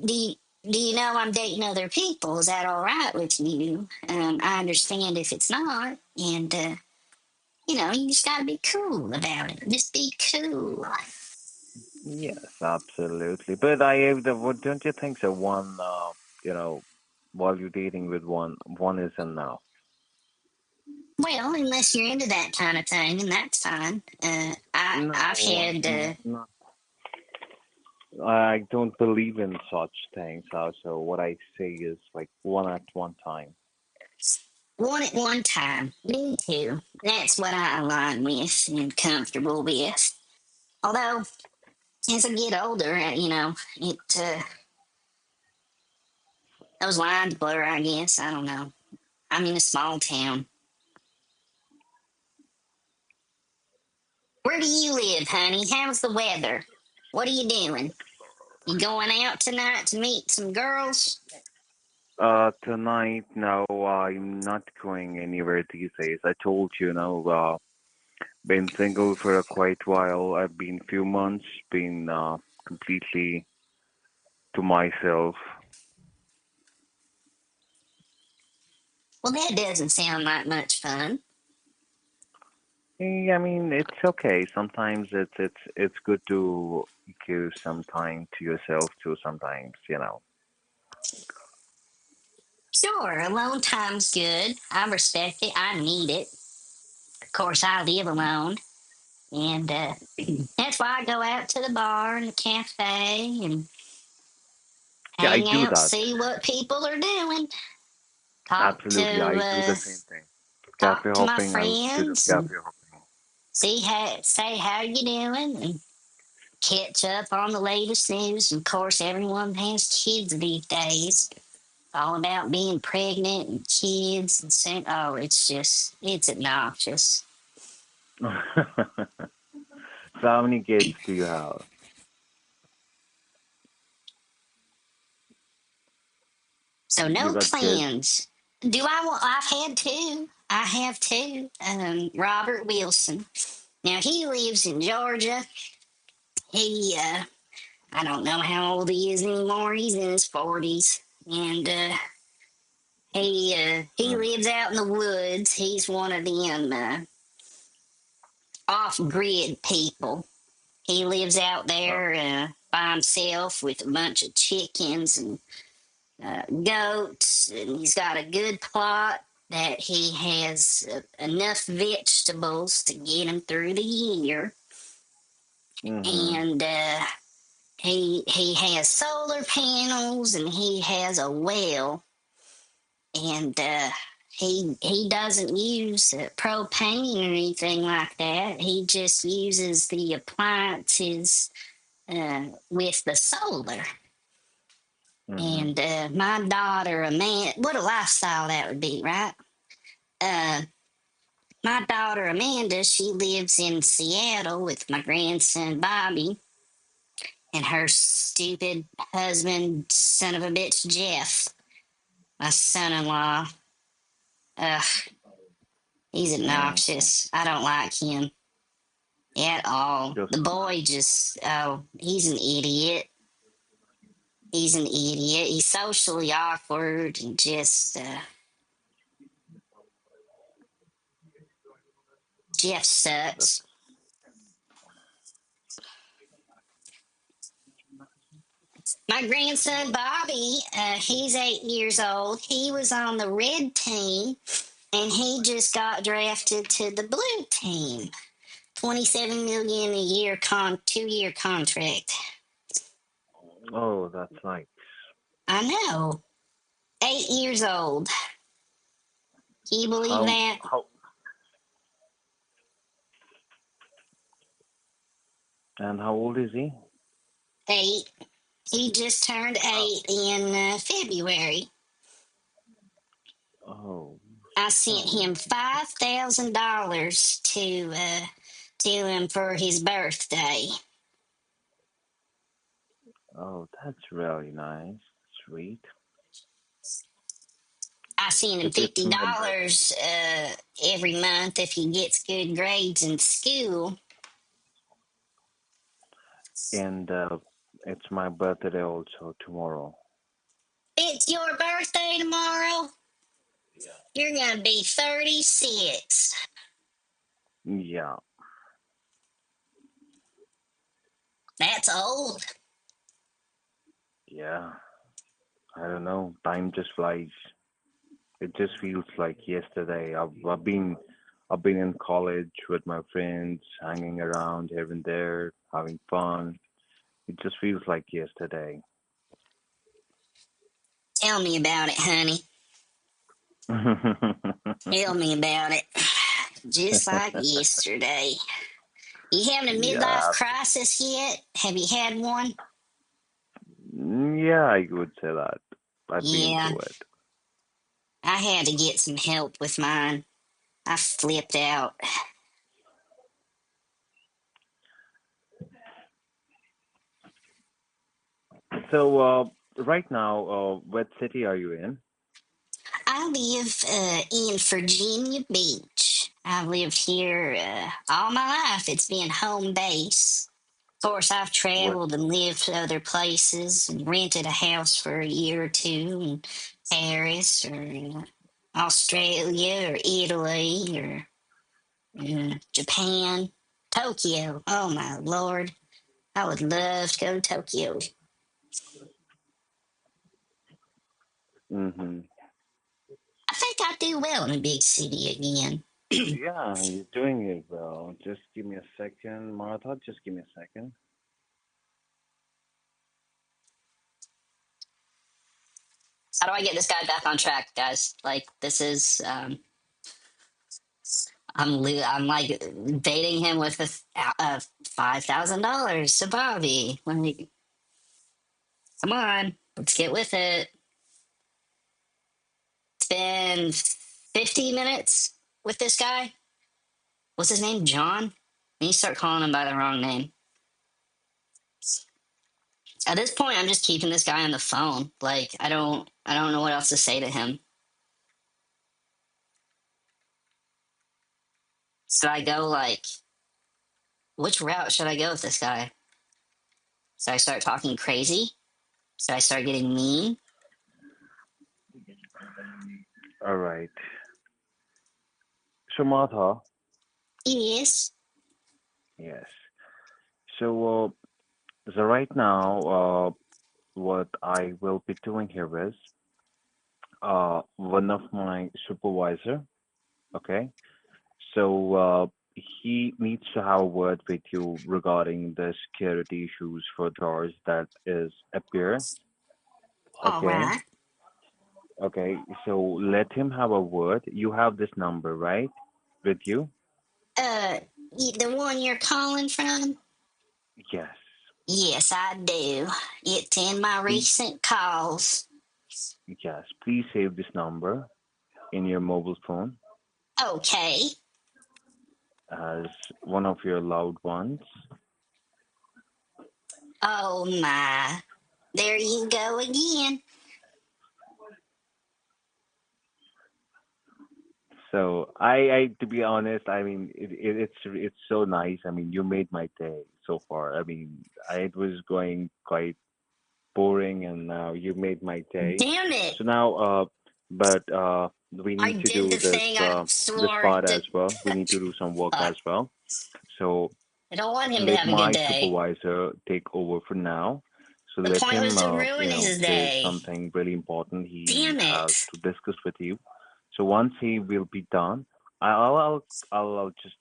do you know I'm dating other people? Is that all right with you? I understand if it's not. And, you just got to be cool about it. Just be cool. Yes, absolutely. But I have the. What don't you think so? One, you know, while you're dating with one is enough. Well, unless you're into that kind of thing, and that's fine. I've No, had not. I don't believe in such things. Also, what I say is like one at one time. one at one time. Me too. That's what I align with and comfortable with. Although, as I get older, it those lines blur. I guess I don't know. I'm in a small town. Where do you live, honey? How's the weather? What are you doing? You going out tonight to meet some girls? Tonight, no, I'm not going anywhere these days. I told you, been single for a quite while. I've been few months, been completely to myself. Well, that doesn't sound like much fun. I mean, it's okay. Sometimes it's good to give some time to yourself too. Sometimes. Sure, alone time's good. I respect it. I need it. Of course, I live alone. And that's why I go out to the bar and the cafe and Yeah, I hang do out, that. see what people are doing, talk to Absolutely, I do the same thing. Cafe talk to my hopping, I do the friends and cafe hopping. say how you doing and catch up on the latest news. And of course, everyone has kids these days. All about being pregnant and kids and saying, oh, it's obnoxious. So how many kids do you have? So You no got kids? plans. Do I want? I've had two. I have two. Robert Wilson. Now he lives in Georgia. He, I don't know how old he is anymore. He's in his 40s, and he Mm, lives out in the woods. He's one of them off grid people. He lives out oh, there by himself with a bunch of chickens and goats, and he's got a good plot that he has enough vegetables to get him through the year. mhm, And he has solar panels and he has a well, and he doesn't use propane or anything like that. He just uses the appliances with the solar. mhm. And my daughter, Amanda, what a lifestyle that would be, right? Uh, my daughter, Amanda, she lives in Seattle with my grandson, Bobby, and her stupid husband, son of a bitch, Jeff, my son in law. Ugh, he's Mhm. obnoxious. I don't like him at all. Just The not. boy just, oh, he's an idiot. He's an idiot. He's socially awkward and just, Jeff sucks. My grandson Bobby, he's 8 years old. He was on the red team, and he just got drafted to the blue team. 27 million a year 2 year contract. Oh, that's nice. I know. 8 years old. Can you believe How that? how and how old is he? 8. He just turned Oh, 8 in February. oh, I sent oh, him $5,000 to him for his birthday. oh, that's really nice, sweet. I send him It's fifty my birthday, dollars every month if he gets good grades in school. and it's my birthday also tomorrow. It's your birthday tomorrow. You're gonna be 36. Yeah, That's old. yeah. I don't know. Time just flies. It just feels like yesterday. I've been in college with my friends, hanging around here and there, having fun. It just feels like yesterday. Tell me about it, honey. Tell me about it. Just like yesterday. You having a midlife Yeah, crisis yet? Have you had one? yeah, I would say that. I've been Yeah, through it. I had to get some help with mine. I flipped out. So, right now, what city are you in? I live in Virginia Beach. I've lived here all my life. It's been home base. Of course, I've What? traveled and lived other places and rented a house for a year or two in Paris or Australia or Italy or Japan, Tokyo. Oh my lord, I would love to go to Tokyo. Mm-hmm. I think I'd do well in a big city again. Yeah, you're doing it well. Just give me a second, Martha. Just give me a second. How do I get this guy back on track, guys? Like, this is I'm like baiting him with a $5,000 to Bobby. Like, come on, let's get with it. It's been 50 minutes with this guy. What's his name? John? And you start calling him by the wrong name. At this point, I'm just keeping this guy on the phone. Like, I don't know what else to say to him. Should I go like, which route should I go with this guy? Should I start talking crazy? Should I start getting mean? All right. So, Martha, Yes. yes. So right now, what I will be doing here is, one of my supervisor, okay? So, he needs to have a word with you regarding the security issues for doors that is appear, All okay? right. Okay, so let him have a word. You have this number, right? With you? Uh, the one you're calling from? Yes. Yes, I do. It's in my Please, recent calls. yes, please save this number in your mobile phone Okay. as one of your loved ones. Oh my. There you go again. So to be honest, I mean, it's so nice. I mean, you made my day so far. I mean, it was going quite boring, and now you made my day. Damn it. So now, but we I need to did do the thing I this swore part as to. well. We need to do some work Fuck. as well. So I don't want him to let have a good my day. supervisor take over for now. So The let point was him, to ruin his say day. something really important he Damn has it. to discuss with you. So once he will be done, I'll just,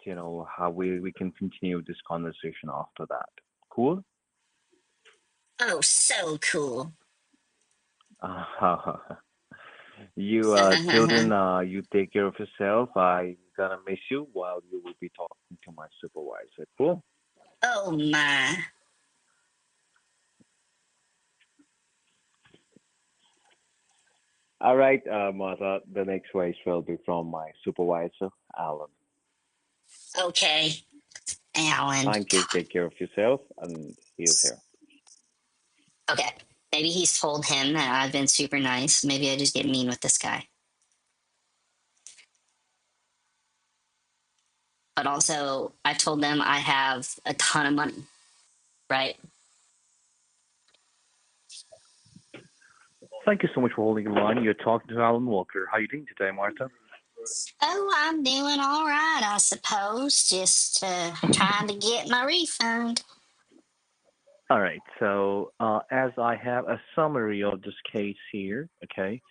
how we can continue this conversation after that. Cool? Oh, so cool. You children, you take care of yourself. I gonna miss you while you will be talking to my supervisor. Cool? Oh my. All right, Martha. The next voice will be from my supervisor, Alan. Okay, Alan. Thank you. Take care of yourself, and he is here. Okay. Maybe he's told him that I've been super nice. Maybe I just get mean with this guy. But also, I told them I have a ton of money, right? Thank you so much for holding the line. You're talking to Alan Walker. How are you doing today, Martha? Oh, I'm doing all right, I suppose. Just trying to get my refund. All right. So, as I have a summary of this case here, okay,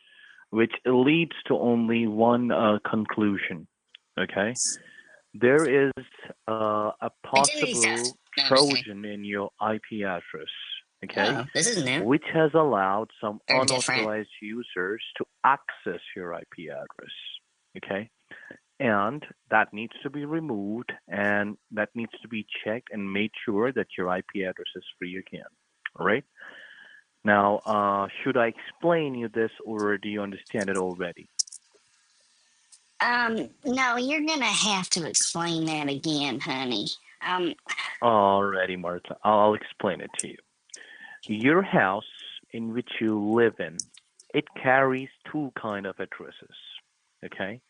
which leads to only one conclusion, okay, there is a Identity theft. possible No, I'm just kidding. Trojan in your IP address, okay, Oh, this is new which has allowed some or different. unauthorized users to access your IP address, okay. And that needs to be removed and that needs to be checked and made sure that your IP address is free again. All right. Now, should I explain you this or do you understand it already? No, you're gonna have to explain that again, honey. Um, Alrighty, Martha. I'll explain it to you. Your house in which you live in, it carries two kind of addresses. Okay.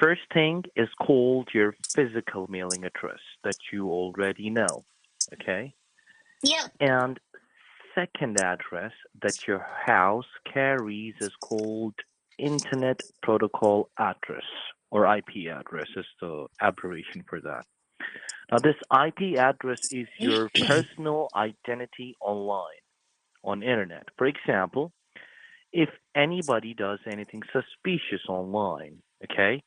First thing is called your physical mailing address that you already know. Okay. yep. And second address that your house carries is called Internet Protocol Address, or IP address is the abbreviation for that. Now, this IP address is your personal identity online, on internet. For example, if anybody does anything suspicious online, okay,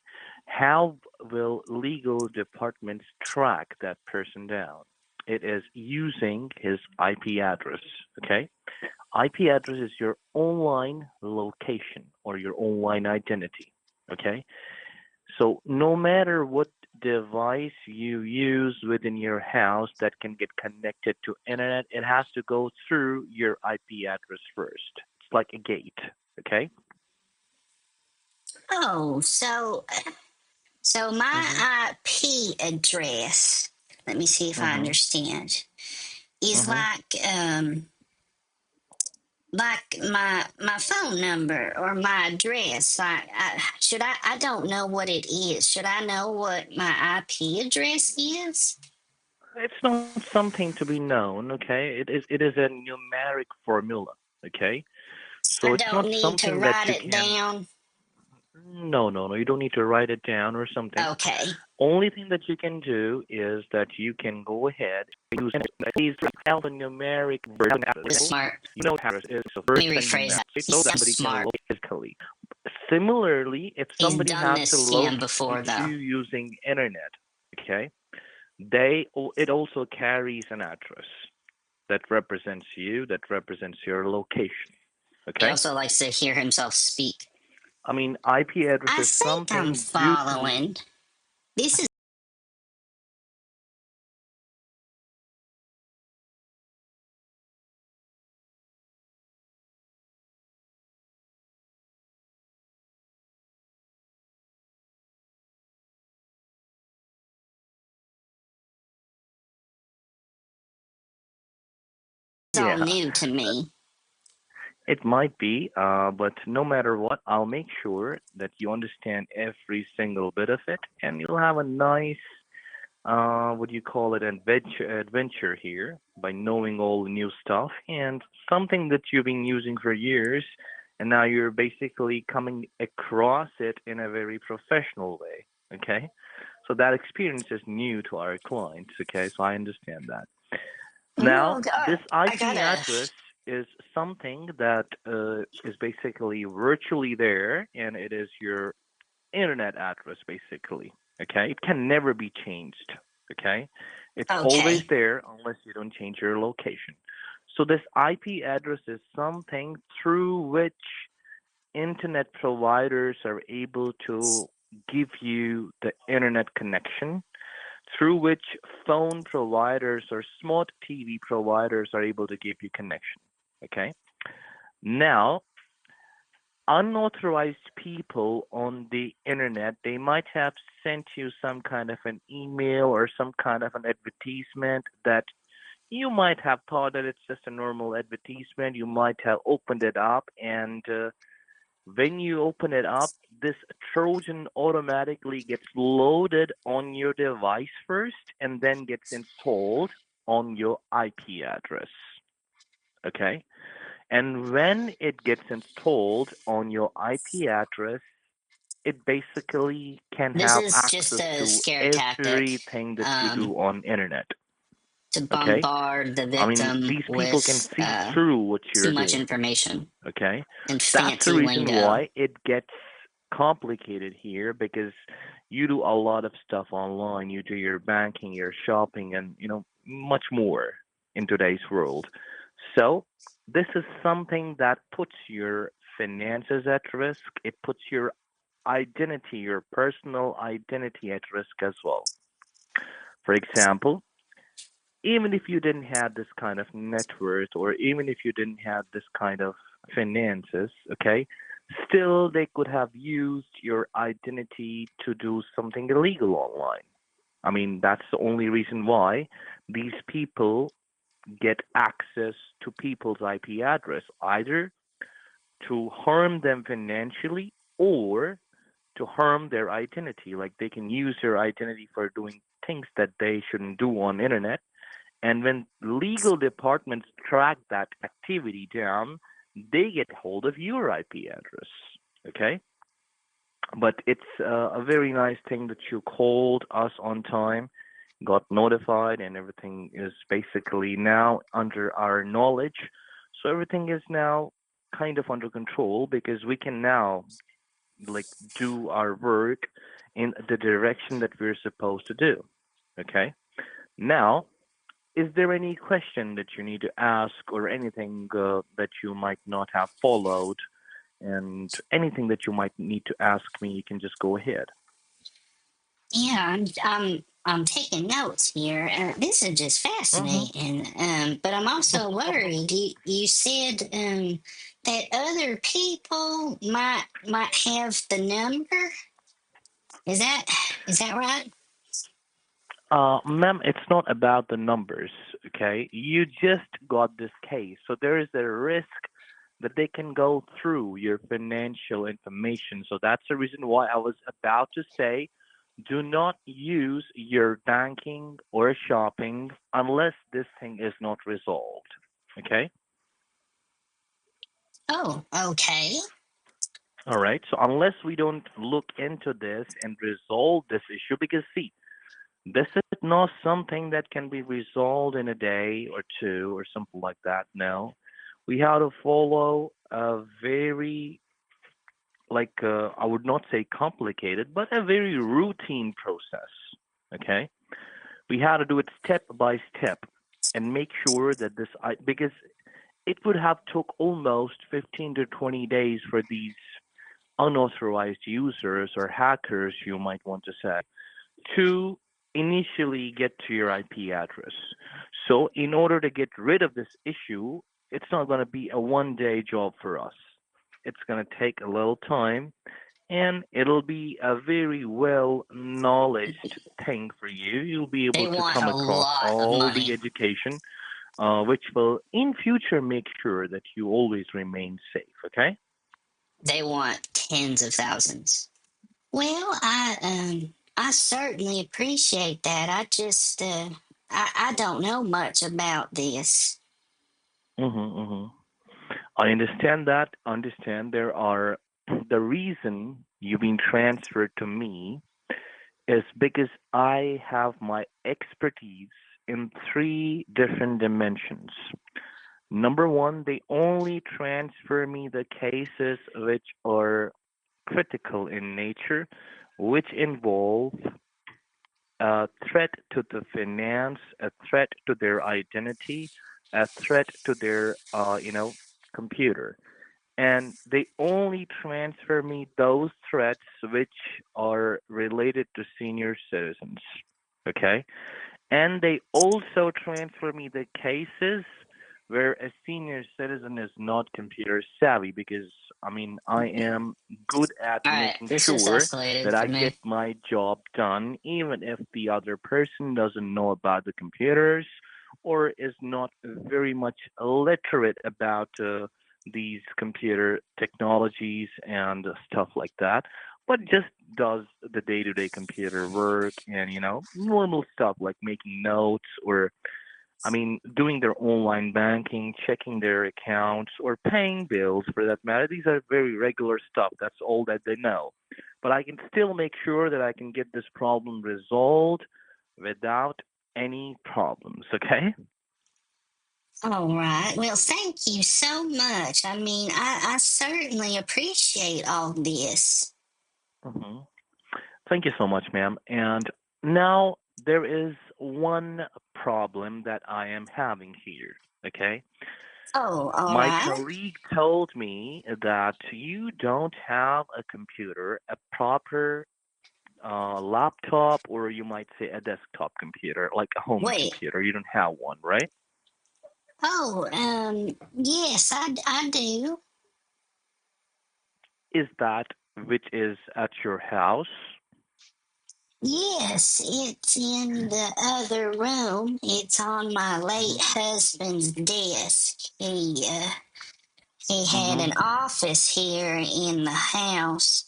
how will legal departments track that person down? It is using his IP address. Okay, IP address is your online location or your online identity. Okay, so no matter what device you use within your house that can get connected to internet, it has to go through your IP address first. It's like a gate. Okay. Oh, so my Mhm. IP address, let me see if I Mhm. understand, is Mhm. like my phone number or my address. I don't know what it is. Should I know what my IP address is? It's not something to be known, okay? It is a numeric formula, okay? So I it's don't not need to something that write you it can. down. No, no, no. You don't need to write it down or something. Okay. Only thing that you can do is that you can go ahead and use these alphanumeric version. Smart. You know how it is. So Let first me and rephrase that. numeric, You so sound somebody can smart. locate physically. Similarly, if He's somebody done has to this scam locate before, you though. using internet, okay, it also carries an address that represents you, that represents your location. He Okay? also likes to hear himself speak. I mean, IP address I is think I'm something due to. following. This is all Yeah, new to me. it might be, but no matter what, I'll make sure that you understand every single bit of it, and you'll have a nice, what do you call it, adventure here by knowing all the new stuff and something that you've been using for years, and now you're basically coming across it in a very professional way. Okay? So that experience is new to our clients, okay? So I understand that. Oh, Now, God. this I IP gotta. address is something that is basically virtually there, and it is your internet address, basically. Okay? It can never be changed. Okay? It's always Okay. there unless you don't change your location. So, this IP address is something through which internet providers are able to give you the internet connection, through which phone providers or smart TV providers are able to give you connection. Okay. Now, unauthorized people on the internet, they might have sent you some kind of an email or some kind of an advertisement that you might have thought that it's just a normal advertisement. You might have opened it up, and when you open it up, this Trojan automatically gets loaded on your device first and then gets installed on your IP address. Okay? And when it gets installed on your IP address, it basically can This have is just access a to scare tactic everything that you um, do on internet. to Okay? bombard the I mean, victim these people can with see through what too you're much doing. information Okay? and That's the fancy reason lingo. why it gets complicated here, because you do a lot of stuff online. You do your banking, your shopping, and much more in today's world. So this is something that puts your finances at risk. It puts your identity, your personal identity at risk as well. For example, even if you didn't have this kind of net worth, or even if you didn't have this kind of finances, okay, still they could have used your identity to do something illegal online. I mean, that's the only reason why these people get access to people's IP address, either to harm them financially or to harm their identity. Like, they can use their identity for doing things that they shouldn't do on internet, and when legal departments track that activity down, they get hold of your IP address. Okay? But it's a very nice thing that you called us on time, got notified, and everything is basically now under our knowledge. So everything is now kind of under control, because we can now like do our work in the direction that we're supposed to do. Okay. Now, is there any question that you need to ask or anything that you might not have followed and anything that you might need to ask me, you can just go ahead. Yeah, I'm taking notes here. This is just Mm-hmm. fascinating. But I'm also worried. You said that other people might have the number. Is that is that right? Ma'am, it's not about the numbers, okay? You just got this case. So there is a risk that they can go through your financial information. So that's the reason why I was about to say do not use your banking or shopping unless this thing is not resolved, okay? Oh, okay. All right. So unless we don't look into this and resolve this issue, because see, this is not something that can be resolved in a day or two or something like that. No, we have to follow a very, like, I would not say complicated, but a very routine process. Okay, we had to do it step by step and make sure that because it would have took almost 15 to 20 days for these unauthorized users or hackers, you might want to say, to initially get to your IP address. So, in order to get rid of this issue, it's not going to be a 1 day job for us. It's going to take a little time and it'll be a very well knowledged thing for you. You'll be They able to want come a across lot of all the money. education, which will in future make sure that you always remain safe. Okay? They want tens of thousands. Well, I certainly appreciate that. I just I don't know much about this. Mm-hmm, mm-hmm. I understand that. Understand there are the reason you've been transferred to me is because I have my expertise in three different dimensions. Number one, they only transfer me the cases which are critical in nature, which involve a threat to the finance, a threat to their identity, a threat to their, computer. And they only transfer me those threats which are related to senior citizens. Okay? And they also transfer me the cases where a senior citizen is not computer savvy because I am good at All right, making this is sure escalated that for I get me. my job done even if the other person doesn't know about the computers or is not very much literate about these computer technologies and stuff like that, but just does the day-to-day computer work and normal stuff like making notes or doing their online banking, checking their accounts, or paying bills for that matter. These are very regular stuff. That's all that they know. But I can still make sure that I can get this problem resolved without any problems, okay? All right. Well, thank you so much. I mean, I certainly appreciate all this. hmm Thank you so much, ma'am. And now there is one problem that I am having here, okay? Oh, all My right. colleague told me that you don't have a computer, a proper laptop, or you might say a desktop computer, like a home Wait. computer. You don't have one, right? Oh, yes, I do. Is that which is at your house? Yes, it's in the other room. It's on my late Mm-hmm. husband's desk. He had an Mm-hmm. office here in the house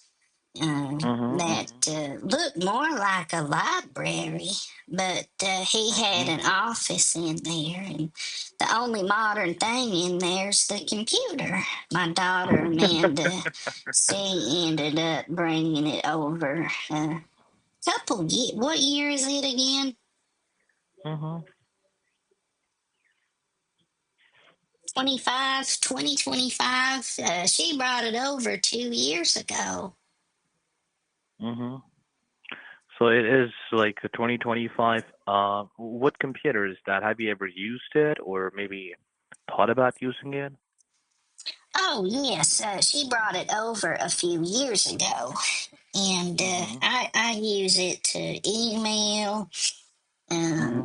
that Mm-hmm. looked more like a library, but he had Mm-hmm. an office in there, and the only modern thing in there's the computer. My daughter Amanda, she ended up bringing it over. What year is it again? Mm-hmm. 25, 2025. She brought it over 2 years ago. Mm-hmm. So it is like a 2025. What computer is that? Have you ever used it or maybe thought about using it? Oh, yes. She brought it over a few years ago, and Mhm. I use it to email, um,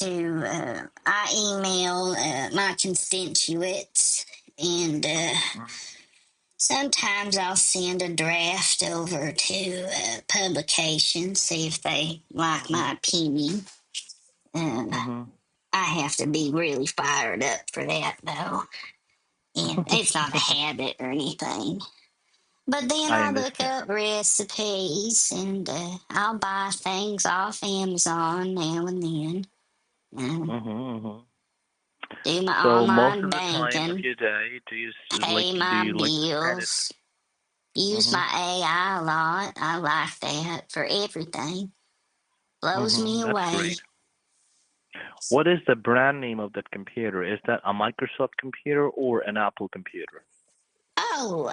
Mhm. I email my constituents, and sometimes I'll send a draft over to publication, see if they like my Mhm. opinion. And Mhm. I have to be really fired up for that, though. And it's not a habit or anything. But then I I look understand. up recipes and I'll buy things off Amazon now and then. Uh, Mhm. Mhm. do my So most online of the time of banking, your day, pay do my you like to spend it? bills, use Mhm. my AI a lot. I like that for everything. Blows me Mhm. That's away. great. What is the brand name of that computer? Is that a Microsoft computer or an Apple computer? Oh,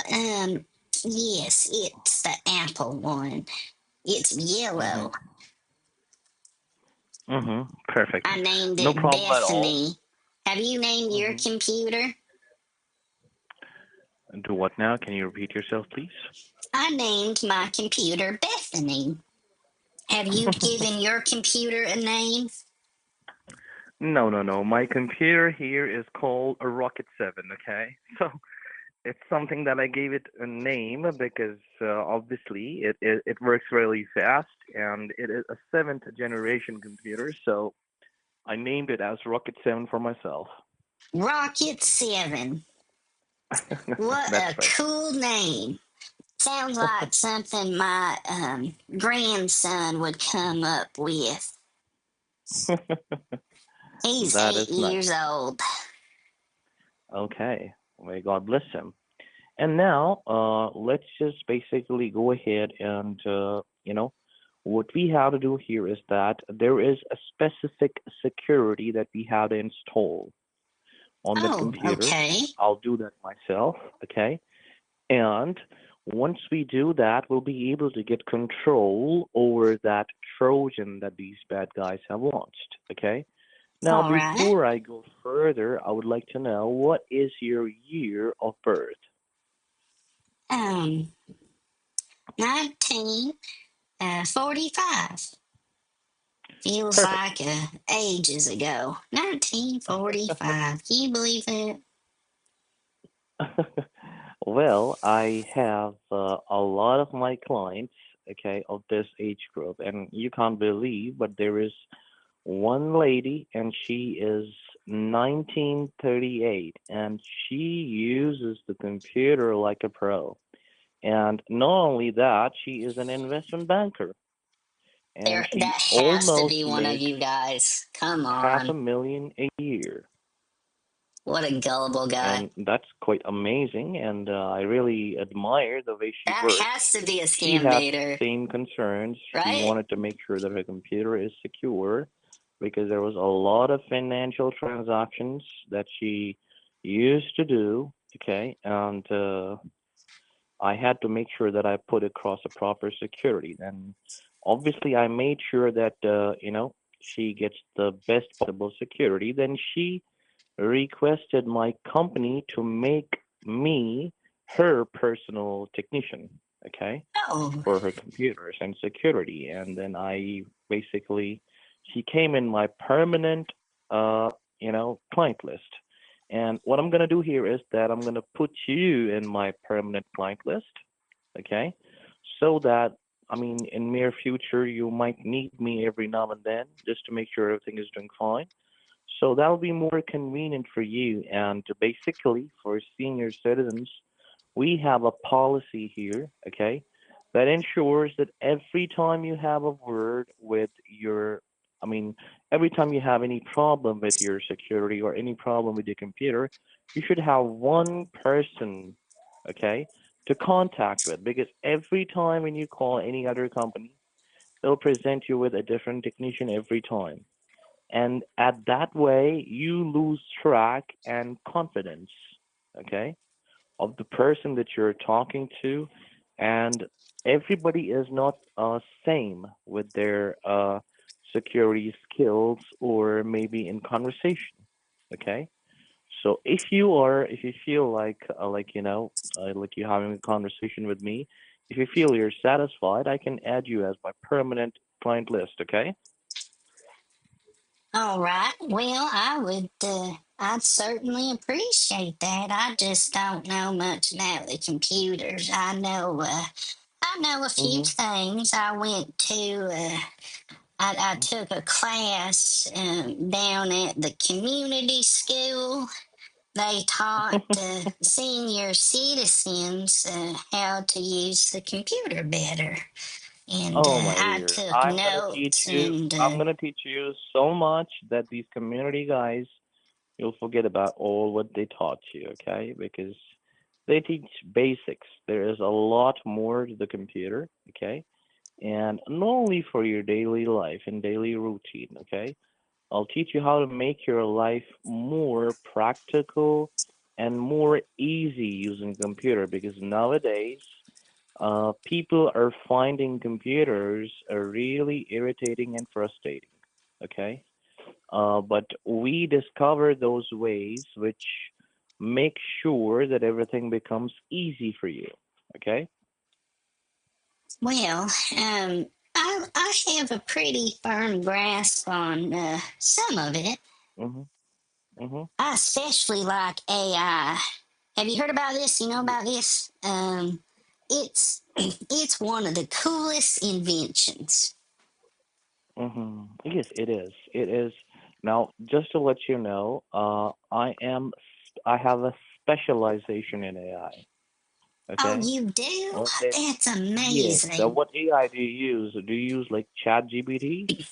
yes, it's the Apple one. It's yellow. Mhm. Mhm. Perfect. I named No it problem at all. Bethany. Have you named your Mhm. computer? Do what now? Can you repeat yourself, please? I named my computer Bethany. Have you given your computer a name? No, no, no. My computer here is called a Rocket 7, okay? So it's something that I gave it a name because obviously it works really fast and it is a seventh generation computer. So I named it as Rocket 7 for myself. Rocket 7. What That's a right. cool name. Sounds like something my grandson would come up with. He's That is eight nice. years old. Okay. May God bless him. And now, let's just basically go ahead and, what we have to do here is that there is a specific security that we have to install on that Oh, computer. okay. I'll do that myself, okay? And once we do that, we'll be able to get control over that Trojan that these bad guys have launched, okay? Now, All right. before I go further, I would like to know what is your year of birth? Um, 1945. Feels Perfect. like ages ago. 1945. Can you believe it? Well, I have a lot of my clients, okay, of this age group, and you can't believe, but there is one lady, and she is 1938, and she uses the computer like a pro. And not only that, she is an investment banker, and There, she that has to almost be one of makes you guys. Come half a on. million a year. What a gullible guy. And that's quite amazing. And I really admire the way she That works. has to be a She scam has baiter, same concerns. She right? wanted to make sure that her computer is secure because there was a lot of financial transactions that she used to do. Okay, and I had to make sure that I put across a proper security. And obviously, I made sure that she gets the best possible security. Then she requested my company to make me her personal technician, okay, Oh, for her computers and security. And then she came in my permanent, client list. And what I'm going to do here is that I'm going to put you in my permanent client list, okay, so that in near future, you might need me every now and then just to make sure everything is doing fine. So that'll be more convenient for you. And basically, for senior citizens, we have a policy here, okay, that ensures that every time you have a word with I mean, every time you have any problem with your security or any problem with your computer, you should have one person, okay, to contact with because every time when you call any other company, they'll present you with a different technician every time. And at that way, you lose track and confidence, okay, of the person that you're talking to. And everybody is not same with their security skills or maybe in conversation. Okay, so if you feel like like you're having a conversation with me, if you feel you're satisfied, I can add you as my permanent client list. Okay. All right. Well, I'd certainly appreciate that. I just don't know much about the computers. I know a few Mhm. things. I took a class down at the community school. They taught senior citizens how to use the computer better. And Oh my I dear, took notes and I'm gonna teach you so much that these community guys, you'll forget about all what they taught you, okay? Because they teach basics. There is a lot more to the computer, okay? And not only for your daily life and daily routine, okay? I'll teach you how to make your life more practical and more easy using computer because nowadays people are finding computers are really irritating and frustrating. Okay, but we discover those ways which make sure that everything becomes easy for you. Okay. well, I have a pretty firm grasp on some of it. Mhm. Mhm. I especially like AI. Have you heard about this? You know about this? It's it's one of the coolest inventions. Mhm. Yes, it is. It is. Now, just to let you know, I have a specialization in AI. Oh, Okay. you do? When they That's Yes. So amazing. what AI do you use? Do you use like ChatGPT?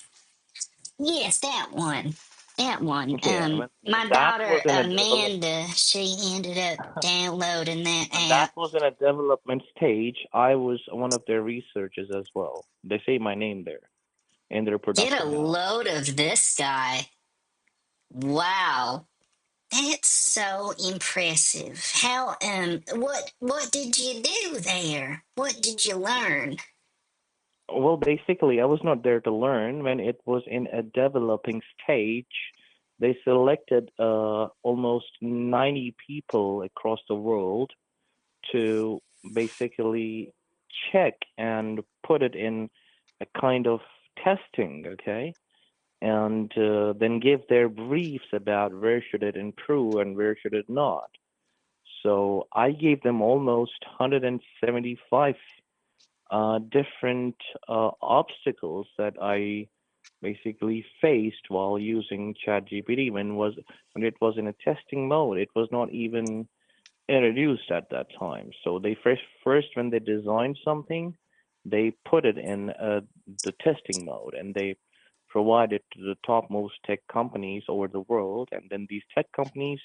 Yes, that one. That one. Okay. When My that daughter was in a Amanda, she ended up downloading that when that app. was in a development stage, I was one of their researchers as well. They say my name there in their Get a production house. load of this guy. Wow. That's so impressive. What did you do there? What did you learn? Well, basically, I was not there to learn. When it was in a developing stage, they selected almost 90 people across the world to basically check and put it in a kind of testing, okay? And then give their briefs about where should it improve and where should it not. So I gave them almost 175 different obstacles that I basically faced while using ChatGPT when it was in a testing mode. It was not even introduced at that time. So they first when they designed something, they put it in the testing mode and they provide it to the topmost tech companies over the world. And then these tech companies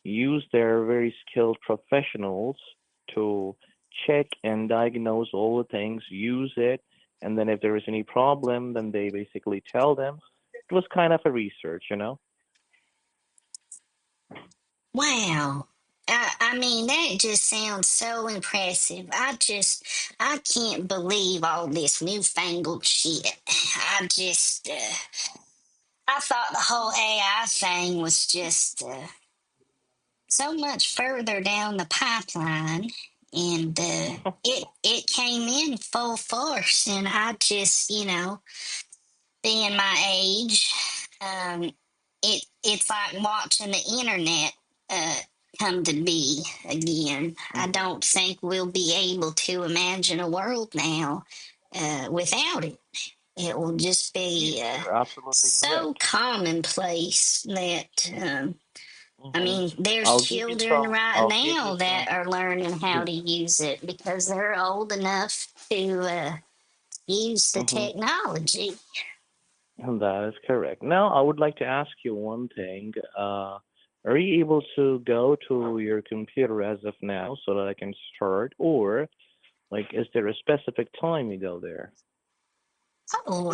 use their very skilled professionals to check and diagnose all the things, use it, and then if there is any problem, then they basically tell them. It was kind of a research, you know. Wow. I mean, that just sounds so impressive. I can't believe all this newfangled shit. I thought the whole AI thing was just so much further down the pipeline, and it came in full force, and I just, being my age, um, it's like watching the internet uh, come to be again. I Hmm. don't think we'll be able to imagine a world now without it. It will just Yes, be you're absolutely so correct. commonplace that. I Hmm. mean, there's I'll give you children some. right I'll give you now that some. are learning how Yes. to use it because they're old enough to use the Hmm. technology. That is correct. Now, I would like to ask you one thing. Are you able to go to your computer as of now so that I can start, or like, is there a specific time you go there? Oh,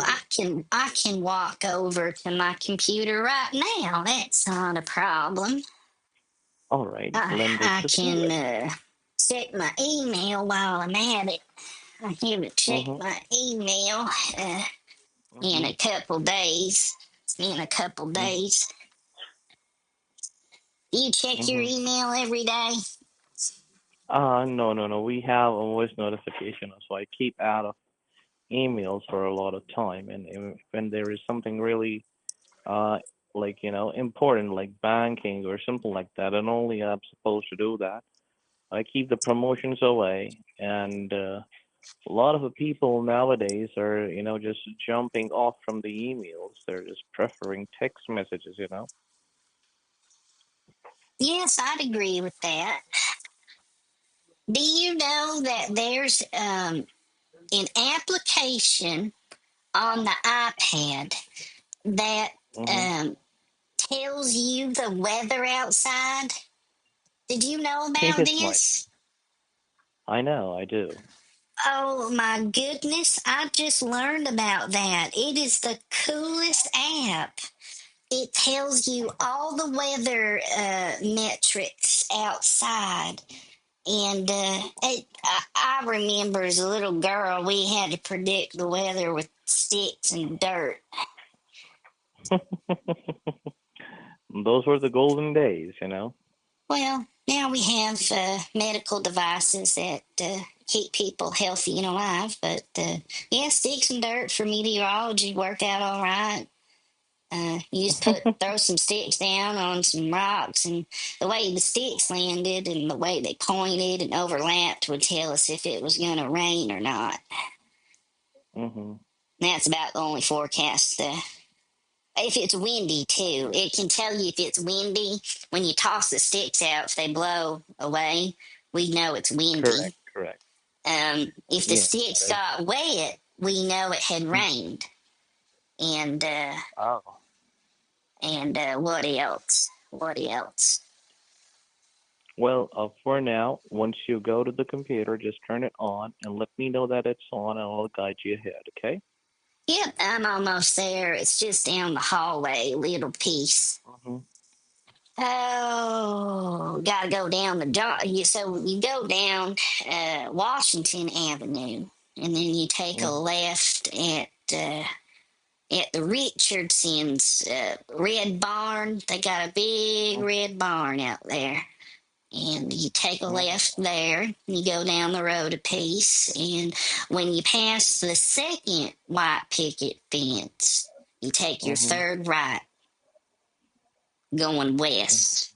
I can walk over to my computer right now. That's not a problem. All right, I then let's I just do can it. check my email while I'm at it. I haven't checked Mhm. my email in a Mhm. couple days. In a couple Mhm. days. Do you check your Mhm. email every day? No, no, no. We have a voice notification, so I keep out of emails for a lot of time, and when there is something really uh like important like banking or something like that, and only I'm supposed to do that. I keep the promotions away, and a lot of the people nowadays are just jumping off from the emails. They're just preferring text messages. Yes, I'd agree with that. Do you know that there's an application on the iPad that Mhm. um, tells you the weather outside? Did you know about Yes, my dear. this? I know, I do. Oh my goodness, I just learned about that. It is the coolest app. It tells you all the weather metrics outside. And I remember as a little girl, we had to predict the weather with sticks and dirt. Those were the golden days. Well, now we have medical devices that keep people healthy and alive. But yeah, sticks and dirt for meteorology work out all right. You just throw some sticks down on some rocks, and the way the sticks landed and the way they pointed and overlapped would tell us if it was going to rain or not. Mhm. That's about the only forecast. If it's windy too, it can tell you if it's windy when you toss the sticks out. If they blow away, we know it's windy. Correct, correct. If the Yeah, sticks that is. got wet, we know it had Mhm. rained. And Oh. what else? What else? Well, for now, once you go to the computer, just turn it on and let me know that it's on, and I'll guide you ahead. Okay? Yep, I'm almost there. It's just down the hallway, little piece. Mhm. Oh, gotta go down the so you go down Washington Avenue, and then you take a Mhm. left at the Richardson's red barn. They got a big Mhm. red barn out there. And you take a Mhm. left there, you go down the road a piece, and when you pass the second white picket fence, you take your Mhm. third right going Mhm. west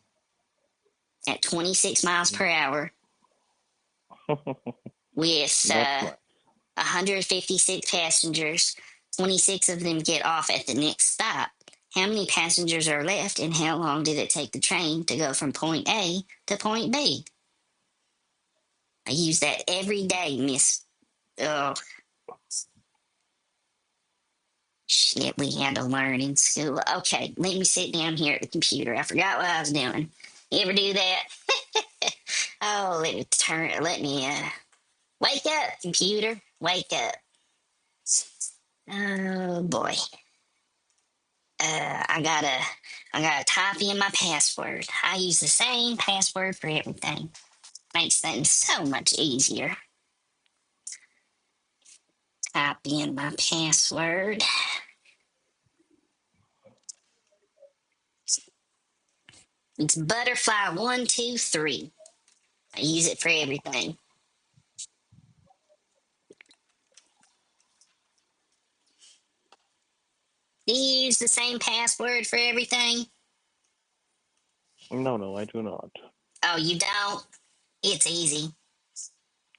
at 26 miles per hour with That's nice. 156 passengers. 26 of them get off at the next stop. How many passengers are left, and how long did it take the train to go from point A to point B? I use that every day, Miss. Oh, shit, we had to learn in school. Okay, let me sit down here at the computer. I forgot what I was doing. You ever do that? Oh, let me, wake up, computer. Wake up. Oh, boy. I gotta type in my password. I use the same password for everything. Makes things so much easier. Type in my password. It's butterfly123. I use it for everything. Do you use the same password for everything? No, no, I do not. Oh, you don't? It's easy.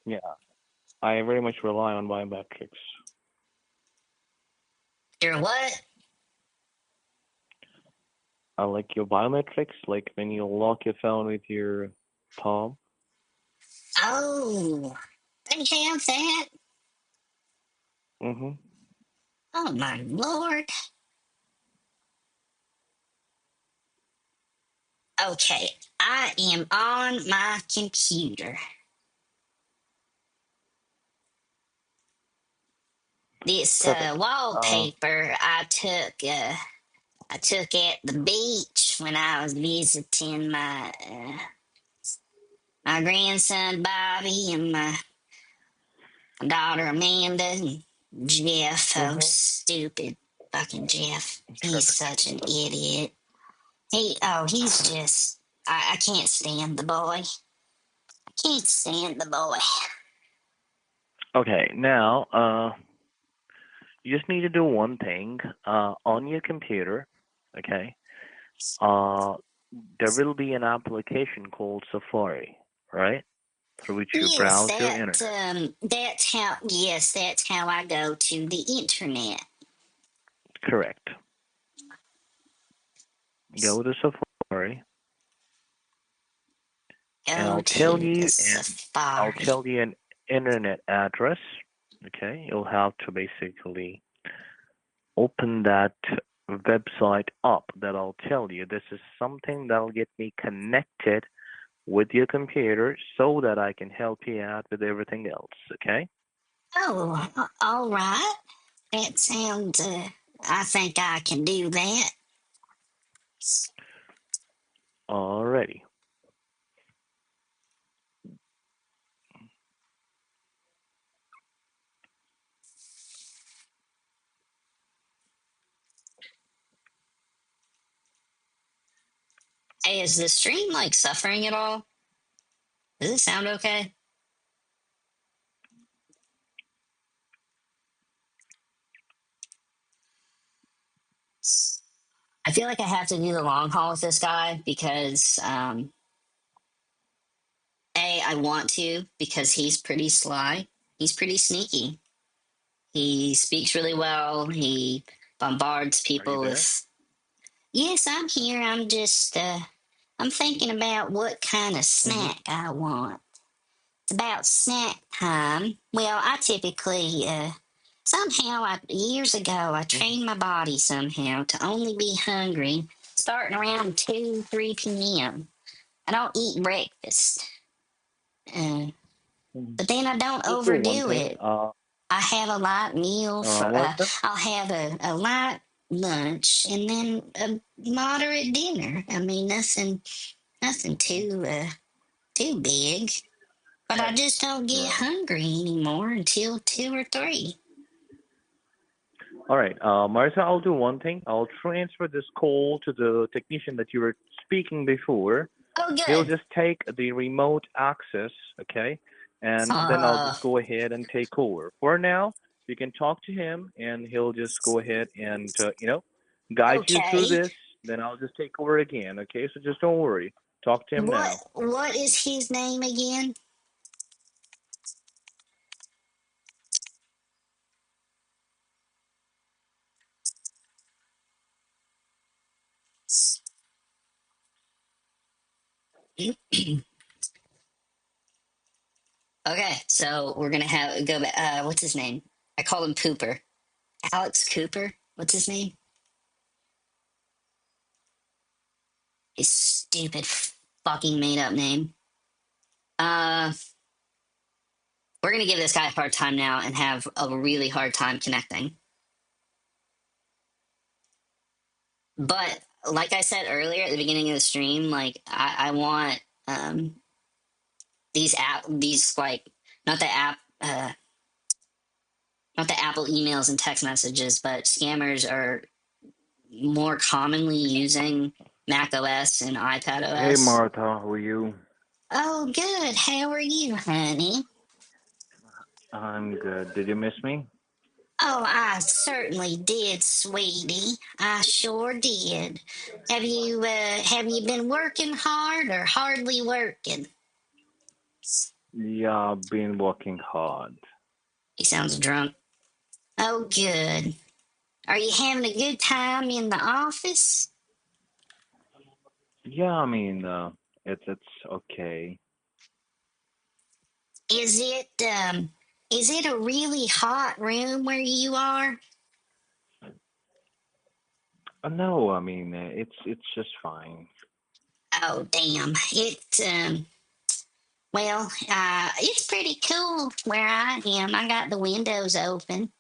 Yeah, I very much rely on biometrics. You're what? I like your biometrics, like when you lock your phone with your palm. Oh, they have that? Mhm. Oh, my Lord. Okay, I am on my computer. This Perfect. Uh. wallpaper I took at the beach when I was visiting my grandson Bobby and My daughter Amanda, and Jeff. Oh, Mm-hmm. stupid fucking Jeff. He's Perfect. such an idiot. He's just. I can't stand the boy. Can't stand the boy. Okay, now you just need to do one thing on your computer. Okay, uh, there will be an application called Safari, right? Through which you Yes, browse your internet. that's how I go to the internet. Correct. Go to Safari, and Go to the I'll Safari. tell you an internet address. Okay, you'll have to basically open that website up that I'll tell you. This is something that'll get me connected with your computer so that I can help you out with everything else. Okay? Oh, all right. That sounds. I think I can do that. Alrighty. Hey, is the stream like suffering at all? Does it sound okay? I feel like I have to do the long haul with this guy because I want to because he's pretty sly. He's pretty sneaky. He speaks really well. He bombards Are you people there? with, yes, I'm here. I'm thinking about what kind of Mm-hmm. snack I want. It's about snack time. Well, I typically, years ago, I Mm-hmm. trained my body somehow to only be hungry starting around 2, 3 p.m. I don't eat breakfast. Uh, Mm-hmm. but then I don't Just do one overdo thing. it. I have a light meal for, Martha. I'll have a light lunch and then a moderate dinner. I mean, nothing too big. But I just don't get Right. hungry anymore until 2 or 3. All right, Martha. I'll do one thing. I'll transfer this call to the technician that you were speaking before. Oh, He'll good. just take the remote access, okay, and then I'll Uh, just go ahead and take over. For now, you can talk to him, and he'll just go ahead and guide you through okay. this. Then I'll just take over again, okay? So just don't worry. Talk to him now. What is his name again? Okay, so we're gonna have go back. What's his name? I call him Cooper. Alex Cooper. What's his name? His stupid fucking made up name. Uh, we're gonna give this guy a hard time now and have a really hard time connecting. But like I said earlier at the beginning of the stream, like I want these like not the app not the Apple emails and text messages, but scammers are more commonly using Mac OS and iPad Hey OS. Martha, how are you? Oh, good. How are you, honey? I'm good. Did you miss me? Oh, I certainly did, sweetie. I sure did. Have you been working hard or hardly working? Yeah, I've been working hard. He sounds drunk. Oh, good. Are you having a good time in the office? Yeah, I mean, it's okay. Is it is it a really hot room where you are? No, I mean, it's just fine. Oh, damn. It's pretty cool where I am. I got the windows open.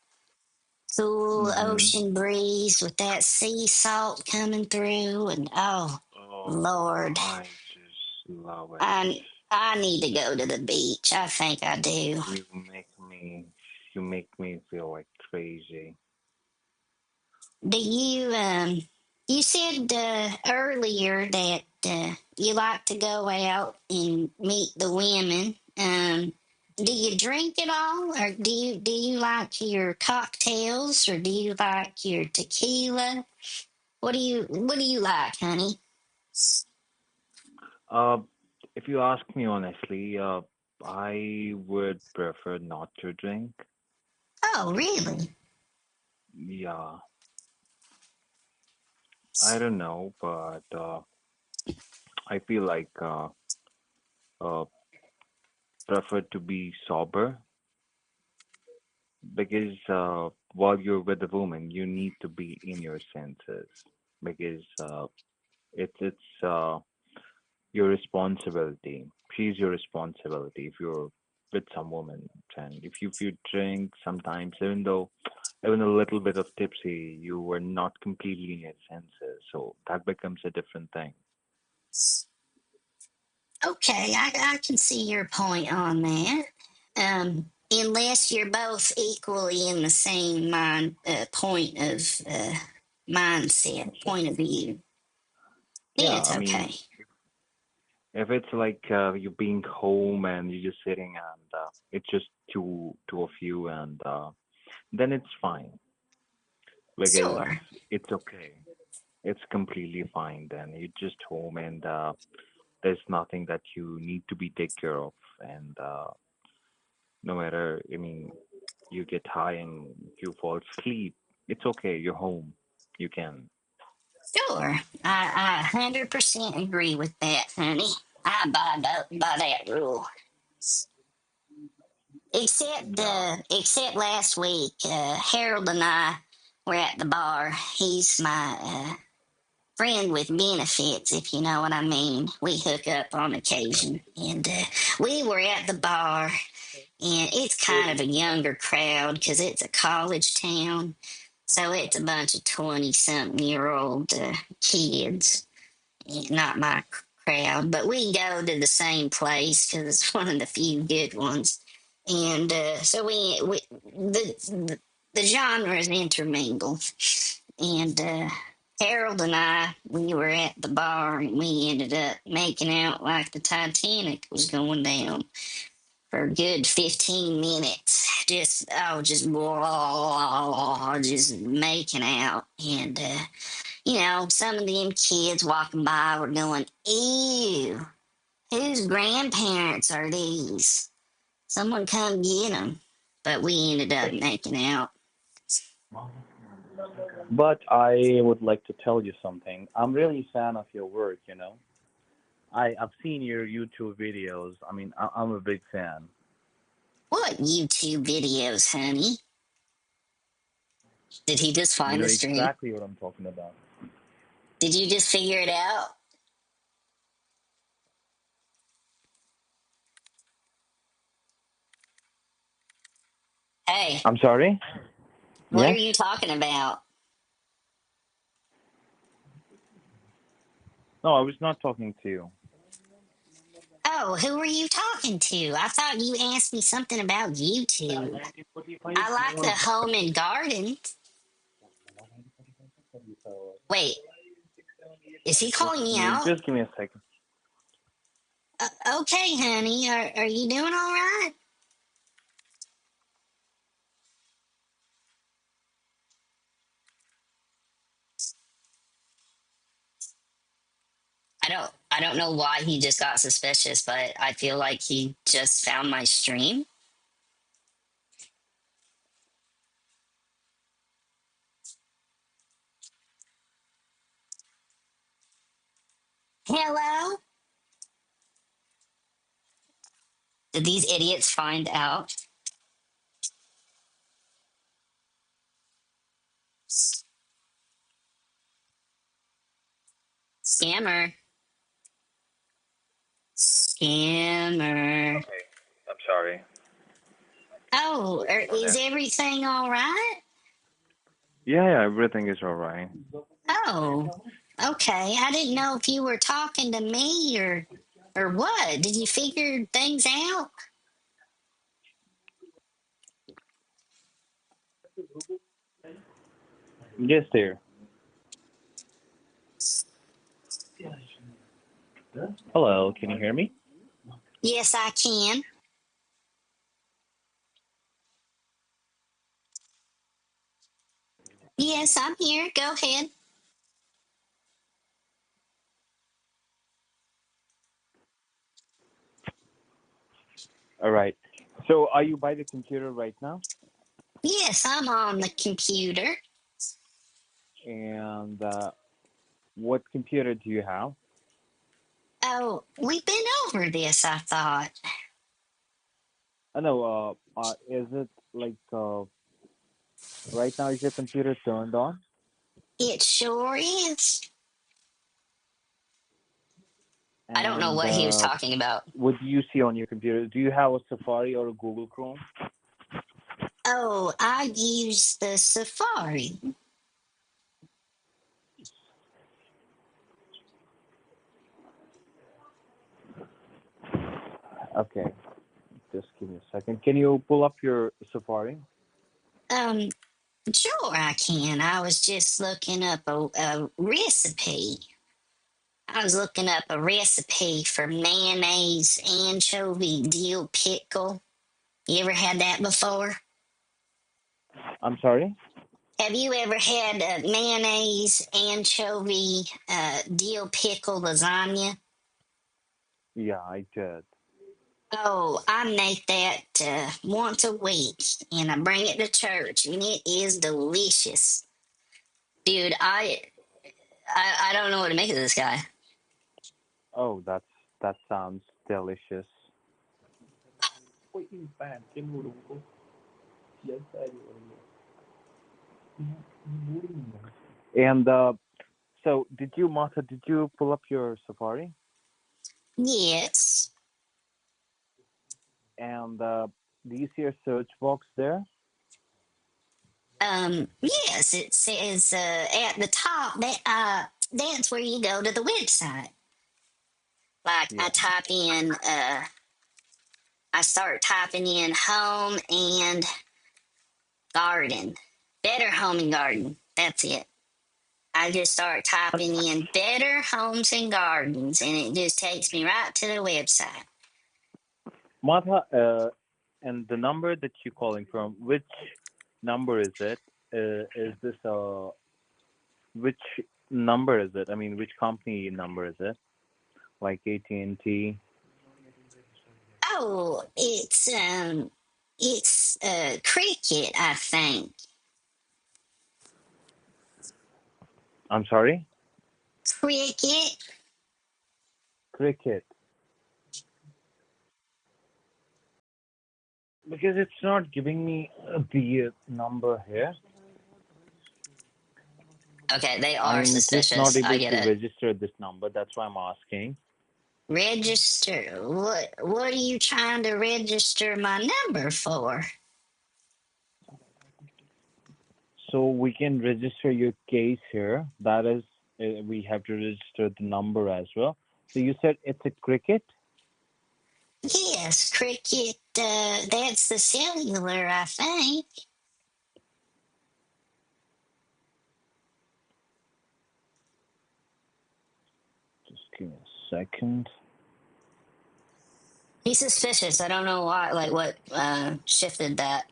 Cool Mm-hmm. ocean breeze with that sea salt coming through, and oh, Oh, Lord, I just love it. I I need to go to the beach. I think I do. You make me You make me feel like crazy. Do you said earlier that you like to go out and meet the women. Do you drink at all, or do you like your cocktails, or do you like your tequila? What do you like, honey? Uh, if you ask me honestly, I would prefer not to drink. Oh, really? Yeah, I don't know, but I feel like uh, prefer to be sober because while you're with a woman, you need to be in your senses because it's your responsibility. She's your responsibility if you're with some woman. And if you drink sometimes, even a little bit of tipsy, you were not completely in your senses. So that becomes a different thing. Okay, I can see your point on that. Unless you're both equally in the same point of mindset, point of view, then Yeah, it's I okay. mean, if it's like you being home and you're just sitting and it's just two of you, and then it's fine because Sure, it's okay. It's completely fine. Then you're just home and there's nothing that you need to be take care of, and no matter, I mean, you get high and you fall asleep, it's okay, you're home, you can. sure. I 100% agree with that, honey. I by that rule. Yeah. Except last week, Harold and I were at the bar. He's my friend with benefits, if you know what I mean. We hook up on occasion, and we were at the bar, and it's kind of a younger crowd because it's a college town, so it's a bunch of 20-something-year-old kids. Not my crowd, but we go to the same place because it's one of the few good ones. And so we the genres intermingle. And Harold and we were at the bar and we ended up making out like the Titanic was going down for a good 15 minutes. Just blah, just making out. And, some of them kids walking by were going, ew, whose grandparents are these? Someone come get them. But we ended up making out. But I would like to tell you something. I'm really a fan of your work, you know. I've seen your YouTube videos. I mean, I'm a big fan. What YouTube videos, honey? Did he just You find know the stream? exactly what I'm talking about. Did you just figure it out? Hey, I'm sorry? what are Yes? you talking about? No, I was not talking to you. Oh, who were you talking to? I thought you asked me something about YouTube. I like the home and garden. Wait, is he calling me out? Just give me a second. Okay, honey, are you doing all right? I don't know why he just got suspicious, but I feel like he just found my stream. Hello? Did these idiots find out? Scammer. Scammer. Okay, I'm sorry. Oh, Sorry for is that. everything all right? Yeah, yeah, everything is alright. Oh, okay. I didn't know if you were talking to me or what. Did you figure things out? Yes, dear. Hello, can you hear me? Yes, I can. Yes, I'm here. Go ahead. All right. So, are you by the computer right now? Yes, I'm on the computer. And what computer do you have? Oh, we've been over this, I thought. I know. Is it like right now? Is your computer turned on? It sure is. I don't know And what he was talking about. what do you see on your computer? Do you have a Safari or a Google Chrome? Oh, I use the Safari. Okay, just give me a second. Can you pull up your Safari? Um, sure I can. I was just looking up a recipe. I was looking up a recipe for mayonnaise anchovy dill pickle. You ever had that before? I'm sorry. Have you ever had mayonnaise anchovy dill pickle lasagna? Yeah, I did. Oh, I make that once a week, and I bring it to church, and it is delicious, dude. I don't know what to make of this guy. Oh, that sounds delicious. And so, did you, Martha? Did you pull up your Safari? Yes. And do you see a search box there? Yes, it says at the top that that's where you go to the website. Like Yeah. I start typing in home and garden, better home and garden. That's it. I just start typing in better homes and gardens, and it just takes me right to the website. Martha, and the number that you're calling from, which number is it? Is this which number is it? I mean, which company number is it? Like AT&T? Oh, it's cricket, I think. I'm sorry? Cricket. Cricket. Because it's not giving me the number here. Okay, they are I'm just not suspicious. I able get to it. register this number. That's why I'm asking. Register. What are you trying to register my number for? So we can register your case here. That is, we have to register the number as well. So you said it's a cricket? Yes, cricket. That's the cellular, I think. Just give me a second. He's suspicious. I don't know why. Like what shifted that.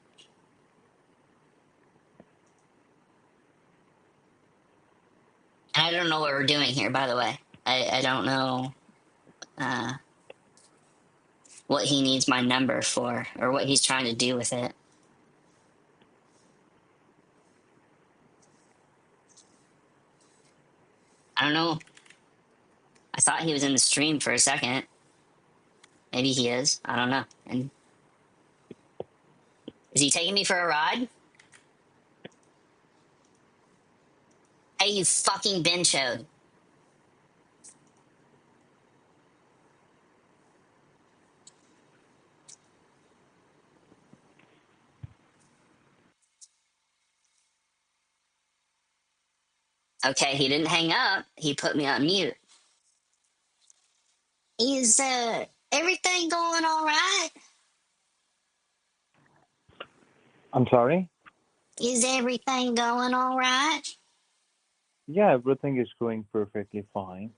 And I don't know what we're doing here, by the way. I don't know uh, what he needs my number for or what he's trying to do with it. I don't know. I thought he was in the stream for a second. Maybe he is. I don't know. And is he taking me for a ride? Hey, you fucking bencho. Okay, he didn't hang up. He put me on mute. Is everything going all right? I'm sorry? Is everything going all right? Yeah, everything is going perfectly fine.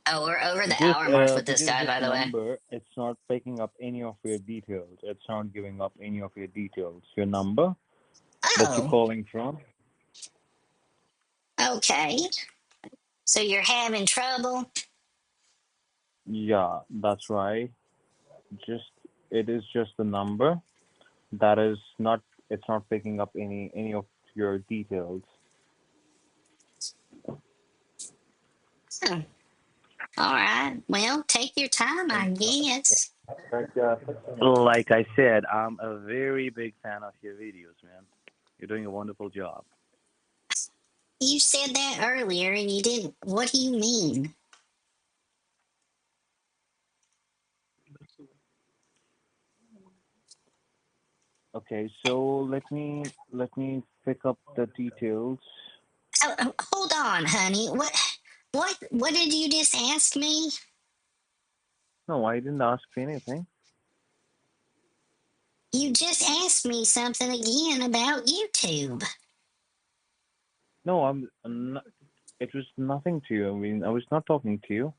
Oh, we're over the hour mark with this Because guy, this by the way. number, it's not picking up any of your details. It's not giving up any of your details. Your number that you're Oh, calling from. okay. So you're having trouble? Yeah, that's right. Just it is just the number that is not. It's not picking up any of your details. Hmm. All right. Well, take your time, I guess. Like I said, I'm a very big fan of your videos, man. You're doing a wonderful job. You said that earlier and you didn't. What do you mean? Okay, so let me pick up the details. Hold on, honey. What did you just ask me? No, I didn't ask for anything. You just asked me something again about YouTube. No, I'm not, it was nothing to you. I mean, I was not talking to you.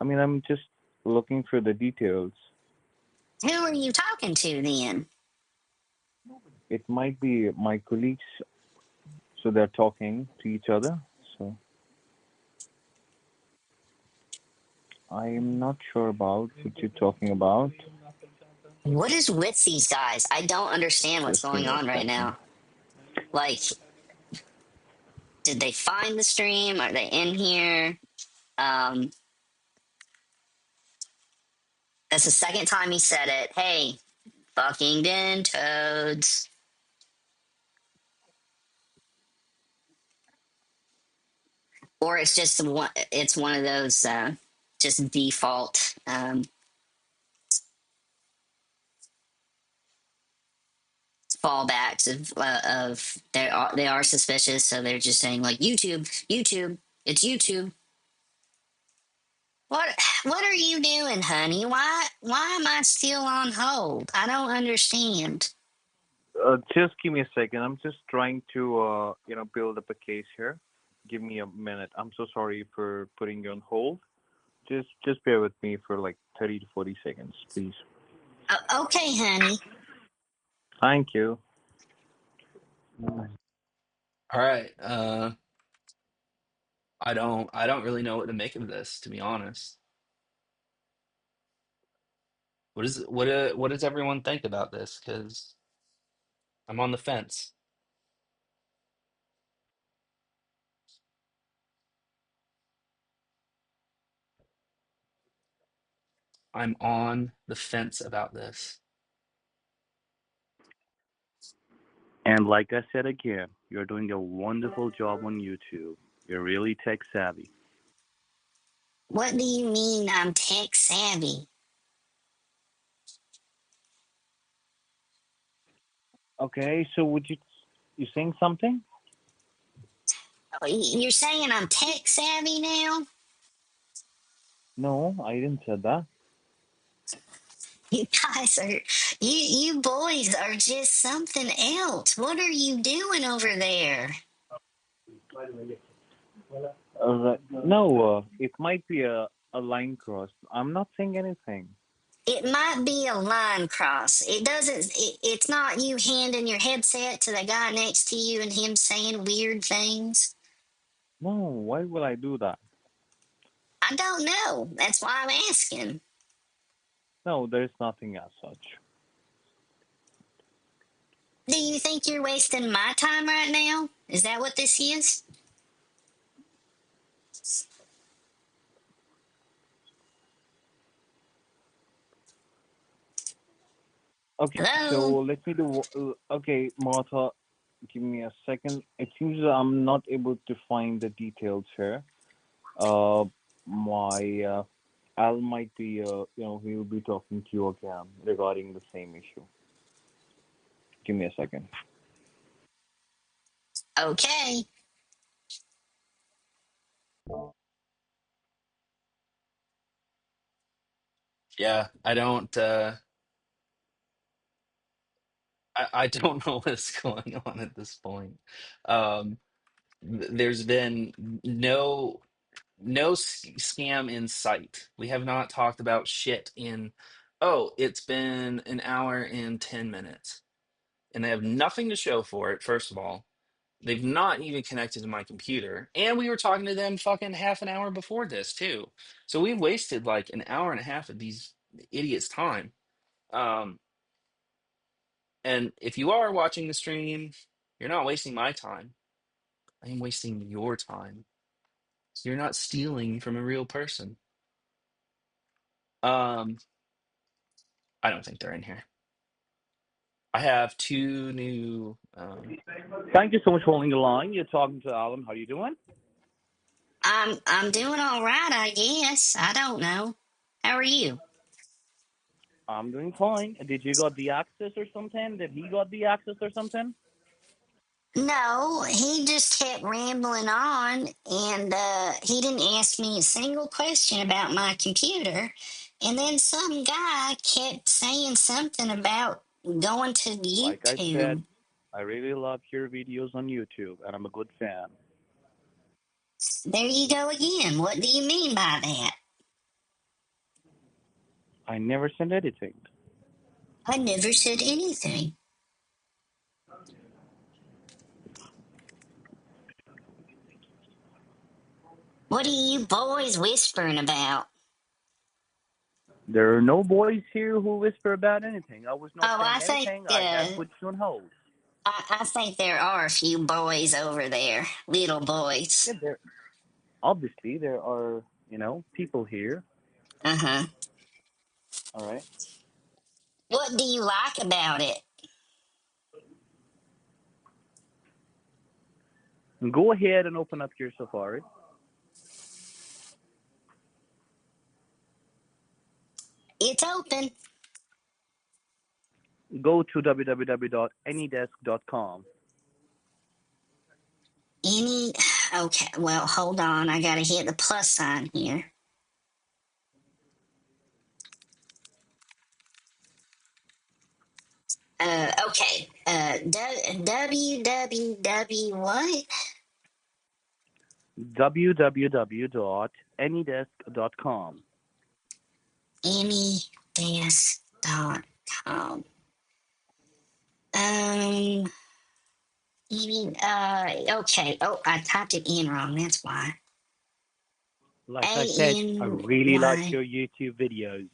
I mean, I'm just looking for the details. Who are you talking to then? It might be my colleagues, so they're talking to each other. So I am not sure about what you're talking about. What is with these guys? I don't understand what's Just give going me a on right second. now. Like, did they find the stream? Are they in here? Um, that's the second time he said it. Hey, fucking den toads. Or it's just one. It's one of those just default fallbacks of they are suspicious, so they're just saying like YouTube, YouTube, it's YouTube. What what are you doing, honey? Why am I still on hold? I don't understand. Just give me a second. I'm just trying to, build up a case here. Give me a minute. I'm so sorry for putting you on hold. Just bear with me for like 30 to 40 seconds, please. Okay, honey. Thank you. All right. I don't really know what to make of this, to be honest. What does everyone think about this? Because I'm on the fence. I'm on the fence about this. And like I said again, you're doing a wonderful job on YouTube. You're really tech savvy. What do you mean I'm tech savvy? Okay, so would you saying something? You're saying I'm tech savvy now? No, I didn't say that. You guys are you boys are just something else. What are you doing over there? No, it might be a line cross. I'm not saying anything. It might be a line cross. It doesn't. It's not you handing your headset to the guy next to you and him saying weird things. No, why would I do that? I don't know. That's why I'm asking. No, there's nothing as such. Do you think you're wasting my time right now? Is that what this is? Okay, so Hello. let me do. Okay, Martha, give me a second. It seems that I'm not able to find the details here. Uh, my Al might be, he will be talking to you again regarding the same issue. Give me a second. Okay. Yeah, I don't know what's going on at this point. Um, there's been no scam in sight. We have not talked about shit in, oh, it's been an hour and 10 minutes. And they have nothing to show for it, first of all. They've not even connected to my computer. And we were talking to them fucking half an hour before this, too. So we wasted like an hour and a half of these idiots' time. Um, and if you are watching the stream, you're not wasting my time. I am wasting your time. So you're not stealing from a real person. Um, I don't think they're in here. I have two new. Thank you so much for holding the line. You're talking to Alan. How are you doing? I'm doing all right, I guess. I don't know. How are you? I'm doing fine. Did you got the access or something? Did he got the access or something? No, he just kept rambling on, and he didn't ask me a single question about my computer. And then some guy kept saying something about going to Like I said, YouTube. I really love your videos on YouTube, and I'm a good fan. There you go again. What do you mean by that? I never send anything. I never said anything. What are you boys whispering about? There are no boys here who whisper about anything. I was not Oh, saying anything. I had put you on hold. I think there are a few boys over there, little boys. Yeah, obviously there are, people here. Uh huh. All right. What do you like about it? Go ahead and open up your Safari. It's open. Go to www.anydesk.com. Any. Okay, well, hold on. I gotta hit the plus sign here. Okay. www what? www.anydesk.com. Anydesk.com. Um, okay. Oh, I typed it in wrong. That's why. Like I said, I really like ANY. your YouTube videos.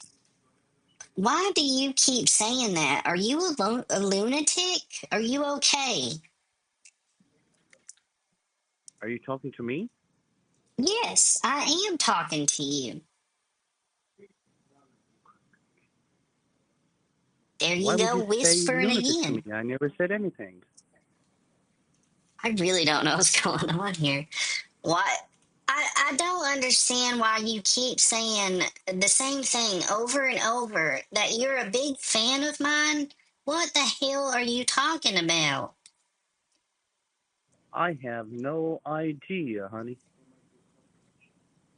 Why do you keep saying that? Are you a lunatic? Are you okay? Are you talking to me? Yes, I am talking to you. There Why you would go, you say whispering lunatic to again. me? I never said anything. I really don't know what's going on here. Why? I don't understand why you keep saying the same thing over and over that you're a big fan of mine. What the hell are you talking about? I have no idea, honey.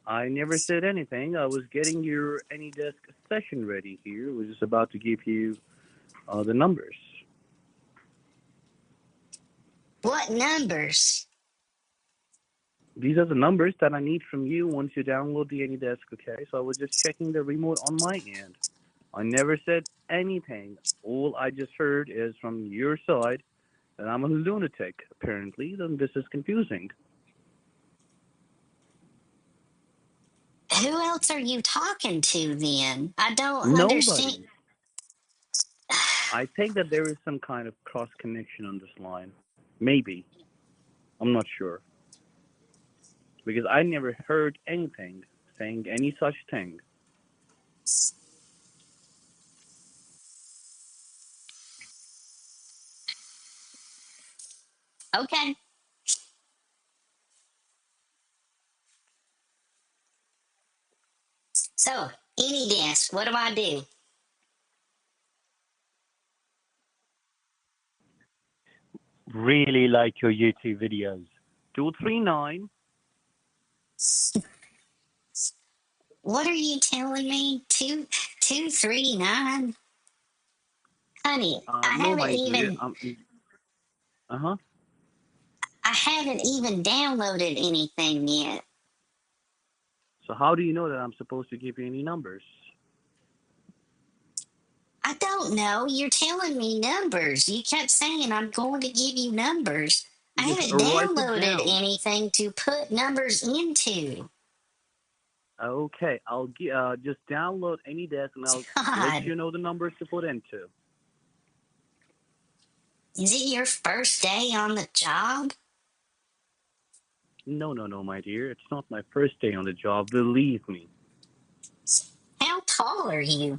I never said anything. I was getting your AnyDesk session ready here. I was just about to give you the numbers. What numbers? These are the numbers that I need from you once you download the AnyDesk, okay? So I was just checking the remote on my end. I never said anything. All I just heard is from your side that I'm a lunatic. Apparently, then this is confusing. Who else are you talking to then? I don't understand. Nobody. I think that there is some kind of cross connection on this line. Maybe. I'm not sure. Because I never heard anything saying any such thing. Okay. So, any desk, what do I do? Really like your YouTube videos. 239. What are you telling me? 239? Honey, No, my dear. Uh-huh. I haven't even downloaded anything yet. So how do you know that I'm supposed to give you any numbers? I don't know. You're telling me numbers. You kept saying I'm going to give you numbers. I Just haven't write it downloaded down. anything to put numbers into. Okay, just download any desk and I'll let God, you know the numbers to put into. is it your first day on the job? No, no, no, my dear. It's not my first day on the job. Believe me. How tall are you?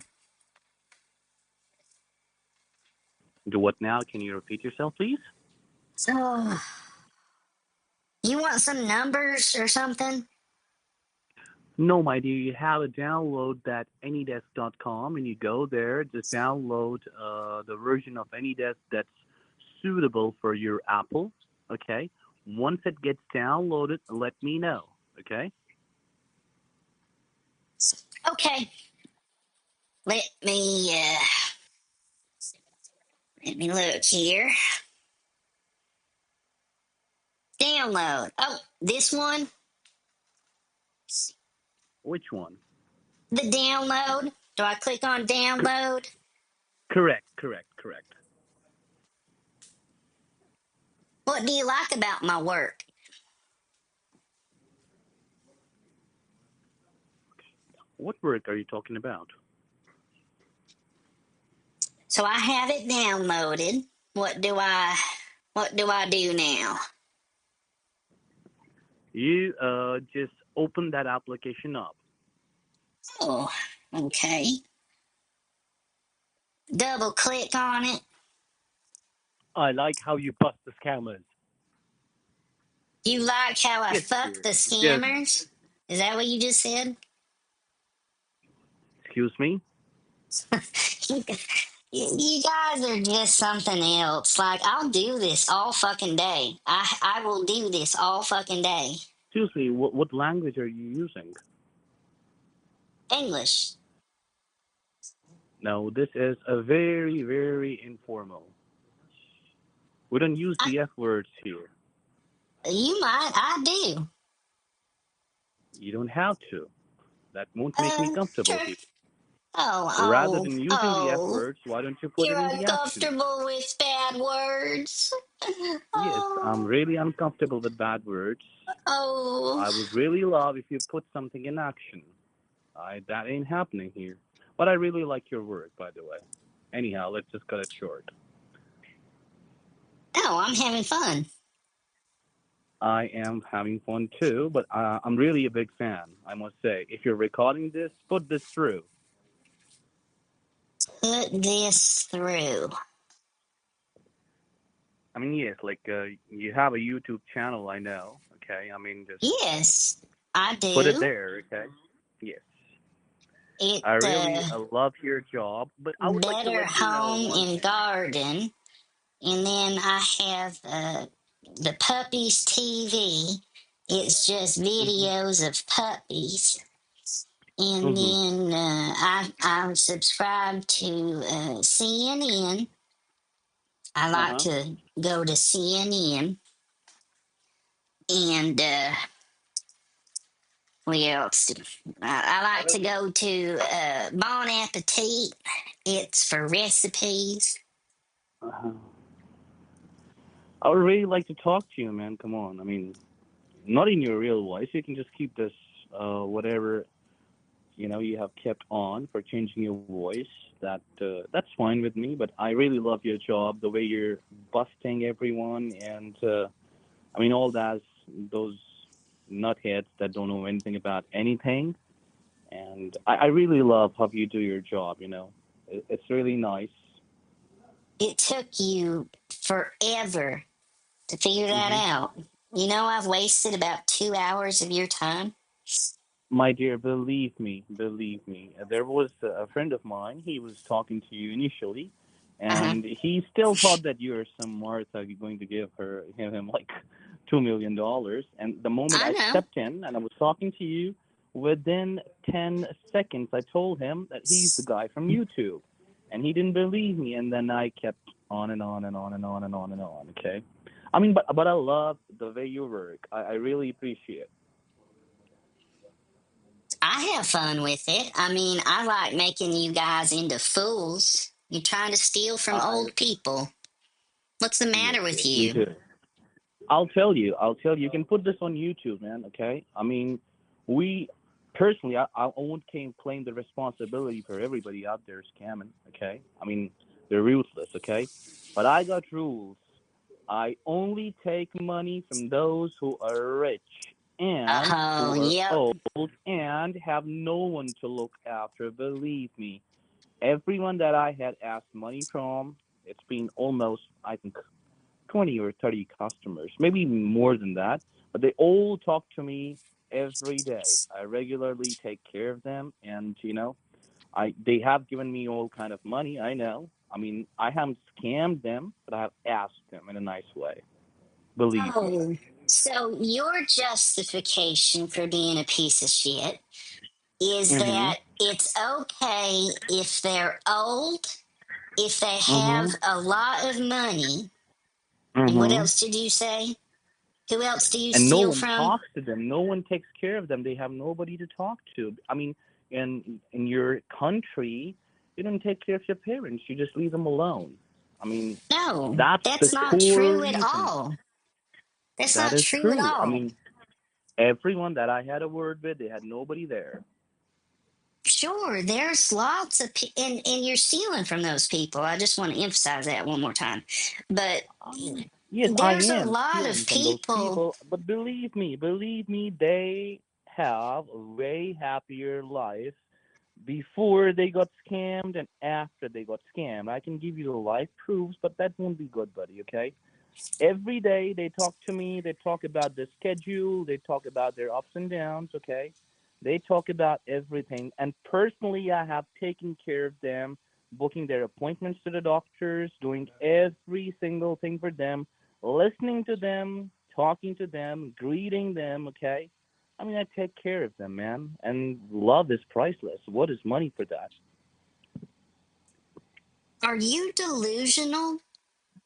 Do what now? Can you repeat yourself, please? So, you want some numbers or something? No, my dear. You have to download that anydesk.com and you go there. Just download the version of AnyDesk that's suitable for your Apple. Okay. Once it gets downloaded, let me know. Okay. Okay, let me uh, let me look here. Download. Oh, this one, Which one? the download. Do I click on C- download? correct. Correct. Correct. What do you like about my work? What work are you talking about? So I have it downloaded. What do I do now? You just open that application up. Oh, okay. Double click on it. I like how you bust the scammers. You like how I Yes, fuck dear. the Yes. scammers? Is that what you just said? Excuse me. you, you guys are just something else. Like I'll do this all fucking day. I will do this all fucking day. Excuse me. What language are you using? English. No, this is a very, very informal. We don't use I, the F words here. you might. I do. You don't have to. That won't make me comfortable Sure. here. Oh, Rather oh, than using the F oh. words, why don't you put it You're in the actions? uncomfortable with bad words. Yes, I'm Oh, really uncomfortable with bad words. oh. I would really love if you put something in action. That ain't happening here. But I really like your work, by the way. Anyhow, let's just cut it short. Oh, I'm having fun. I am having fun too, but I'm really a big fan, I must say. If you're recording this, put this through. Put this through. I mean, yes, like you have a YouTube channel, I know. Okay, I mean, just Yes, I put it do. there. Okay, yes. It I really love your job, but I would like to better let you know home one and thing. garden, and then I have the puppies TV. It's just Mhm. videos of puppies, and Mhm. then I'm subscribed to CNN. I Uh like huh. to go to CNN, and what else? I like to go to Bon Appetit. It's for recipes. Uh-huh. I would really like to talk to you, man. Come on. I mean, not in your real voice. You can just keep this, whatever you have kept on for changing your voice. That's fine with me. But I really love your job, the way you're busting everyone, and I mean all that those nutheads that don't know anything about anything. And I really love how you do your job. It's really nice. It took you forever to figure that Hmm. out. You know, I've wasted about 2 hours of your time. My dear, believe me. There was a friend of mine. He was talking to you initially, Uh huh. and he still thought that you are some Martha going to give him like $2 million. And the moment I I know. stepped in and I was talking to you, within 10 seconds, I told him that he's the guy from YouTube. and he didn't believe me, and then I kept on and on and on and on and on and on. Okay, I mean, but I love the way you work. I really appreciate. I have fun with it. I mean, I like making you guys into fools. You're trying to steal from I old people. What's the Yes, matter with yes, me you? too. I'll tell you. I'll tell you. You can put this on YouTube, man. Okay. I mean, we personally, I won't claim the responsibility for everybody out there scamming. Okay. I mean, they're ruthless. Okay. But I got rules. I only take money from those who are rich and Oh, who are yep. old and have no one to look after. Believe me, everyone that I had asked money from, it's been almost, I think, 20 or 30 customers, maybe more than that, but they all talk to me every day. I regularly take care of them, and I they have given me all kind of money. I know. I mean, I haven't scammed them, but I have asked them in a nice way. Believe me. Oh, so your justification for being a piece of shit is Mhm. that it's okay if they're old, if they have Mhm. a lot of money, and what Mhm. else did you say? Who else do you And no steal one from? talks to them. No one takes care of them. They have nobody to talk to. I mean, in your country, you don't take care of your parents. You just leave them alone. I mean, No, that's the that's not core true at reason. all. That's That not is true at true. I all. mean, everyone that I had a word with, they had nobody there. Sure, there's lots of and you're stealing from those people. I just want to emphasize that one more time. But Yes, I there's a am lot of stealing from those people. people, but believe me, they have a way happier life before they got scammed and after they got scammed. I can give you the life proofs, but that won't be good, buddy, okay? Every day they talk to me, they talk about their schedule, they talk about their ups and downs, okay? They talk about everything. And personally, I have taken care of them, booking their appointments to the doctors, doing every single thing for them, listening to them, talking to them, greeting them, okay? I mean, I take care of them, man. And love is priceless. What is money for that? Are you delusional?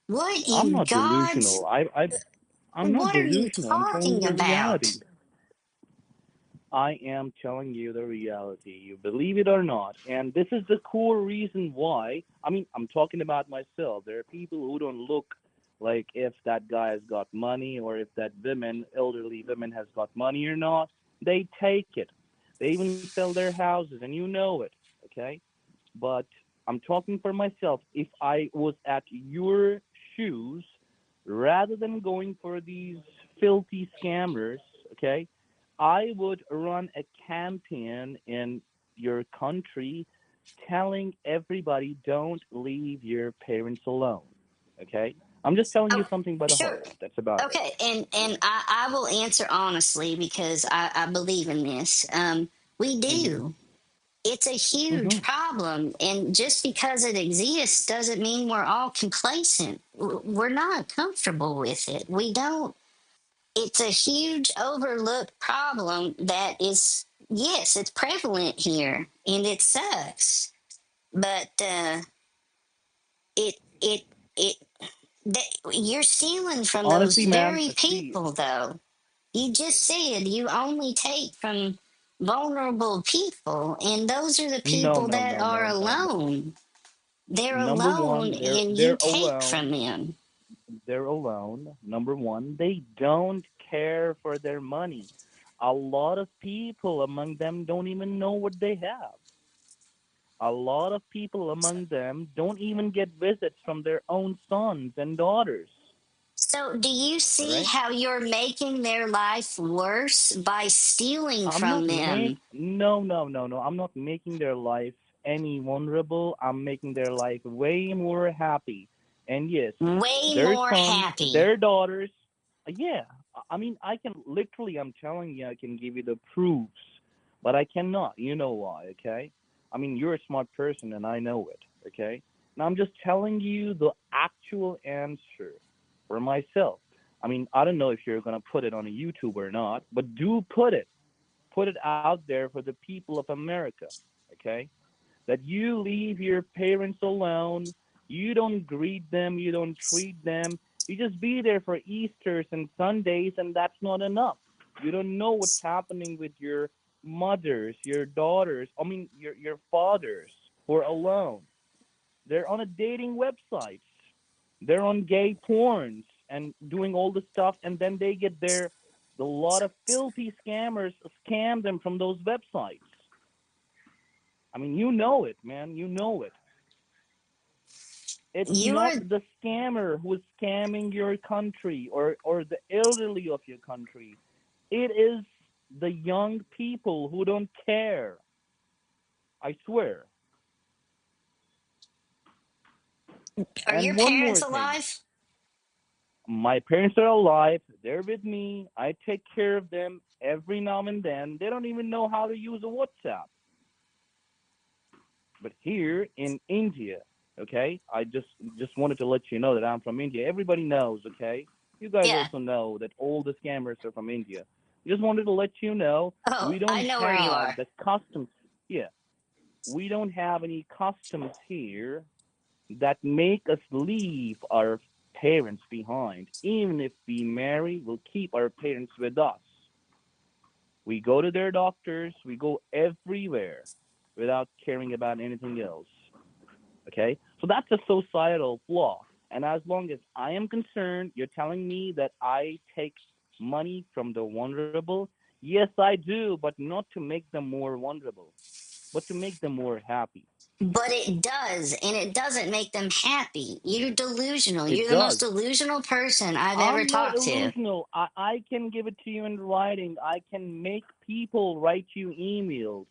What I'm in not God's delusional. I'm not what are you delusional. I'm telling you talking the reality. about? I am telling you the reality. You believe it or not. And this is the core reason why. I mean, I'm talking about myself. There are people who don't look like if that guy has got money or if that elderly woman has got money or not. They take it. They even sell their houses, and you know it. Okay? But I'm talking for myself. If I was at your shoes, rather than going for these filthy scammers, okay, I would run a campaign in your country telling everybody don't leave your parents alone. Okay? I'm just telling you Oh, something by the sure. heart. That's about it. Okay, and I will answer honestly because I believe in this. We Mhm. do. It's a huge Mhm. problem, and just because it exists doesn't mean we're all complacent. We're not comfortable with it. We don't. It's a huge overlooked problem that is, yes, it's prevalent here, and it sucks. But it it it that you're stealing from those Honestly, man, very see, people, though. You just said you only take from vulnerable people, and those are the no, people no, that no, are no, no, no. alone. They're Number alone, one, and you they're take from alone. them. They're alone. Number one, they don't care for their money. A lot of people among them don't even know what they have. A lot of people among them don't even get visits from their own sons and daughters. So, do you All see right? how you're making their life worse by stealing I'm from not make them? no no no no. I'm not making their life any vulnerable. I'm making their life way more happy. And yes, Way their more sons, happy. their daughters. Yeah, I mean, I can literally. I'm telling you, I can give you the proofs, but I cannot. You know why? Okay. I mean, you're a smart person, and I know it. Okay. Now I'm just telling you the actual answer for myself. I mean, I don't know if you're gonna put it on a YouTube or not, but do put it out there for the people of America. Okay, that you leave your parents alone. You don't greet them, you don't treat them. You just be there for Easters and Sundays, and that's not enough. You don't know what's happening with your mothers, your daughters, your fathers who are alone. They're on a dating websites. They're on gay porns and doing all the stuff, and then they get there. A lot of filthy scammers scam them from those websites. I mean, you know it, man. You know it. It's You not are the scammer who is scamming your country or the elderly of your country. It is the young people who don't care. I swear. are your And one parents more thing. alive? My parents are alive. They're with me. I take care of them every now and then. They don't even know how to use a WhatsApp. But here in India, okay, I just wanted to let you know that I'm from India. Everybody knows, okay? You guys Yeah. also know that all the scammers are from India. Just wanted to let you know Oh, we don't I know where you have are. the customs. Yeah, we don't have any customs here that make us leave our parents behind. Even if we marry, we'll keep our parents with us. We go to their doctors, we go everywhere without caring about anything else. Okay? So that's a societal flaw. And as long as I am concerned, you're telling me that I take money from the vulnerable. Yes, I do, but not to make them more vulnerable, but to make them more happy. But it does, and it doesn't make them happy. You're delusional. It You're the most does. delusional person I've ever I'm not talked to. illusional. I can give it to you in writing. I can make people write you emails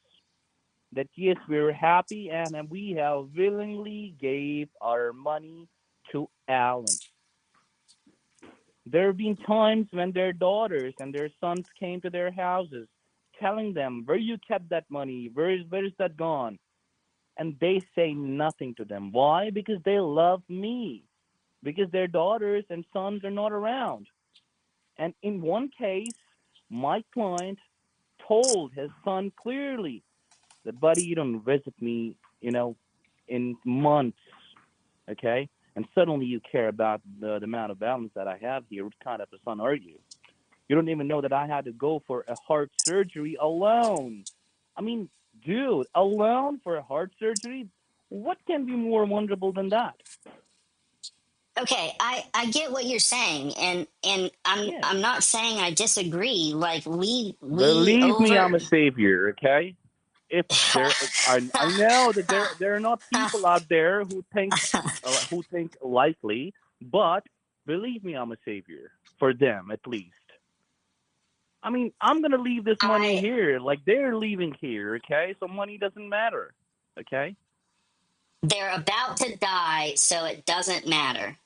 that yes, we're happy and we have willingly gave our money to Alan. There have been times when their daughters and their sons came to their houses telling them where you kept that money, where is that gone? And they say nothing to them. Why? Because they love me. Because their daughters and sons are not around. And in one case, my client told his son clearly that, buddy, you don't visit me, in months, okay? And suddenly you care about the amount of balance that I have here. What kind of a son are you? You don't even know that I had to go for a heart surgery alone. I mean, dude, alone for a heart surgery? What can be more wonderful than that? Okay, I get what you're saying, and Yeah. I'm not saying I disagree. Like we Believe me, over. I'm a savior, okay? If there, I know that there are not people out there who think lightly, but believe me, I'm a savior for them at least. I mean, I'm gonna leave this money I here, like they're leaving here, okay? So money doesn't matter, okay? They're about to die, so it doesn't matter.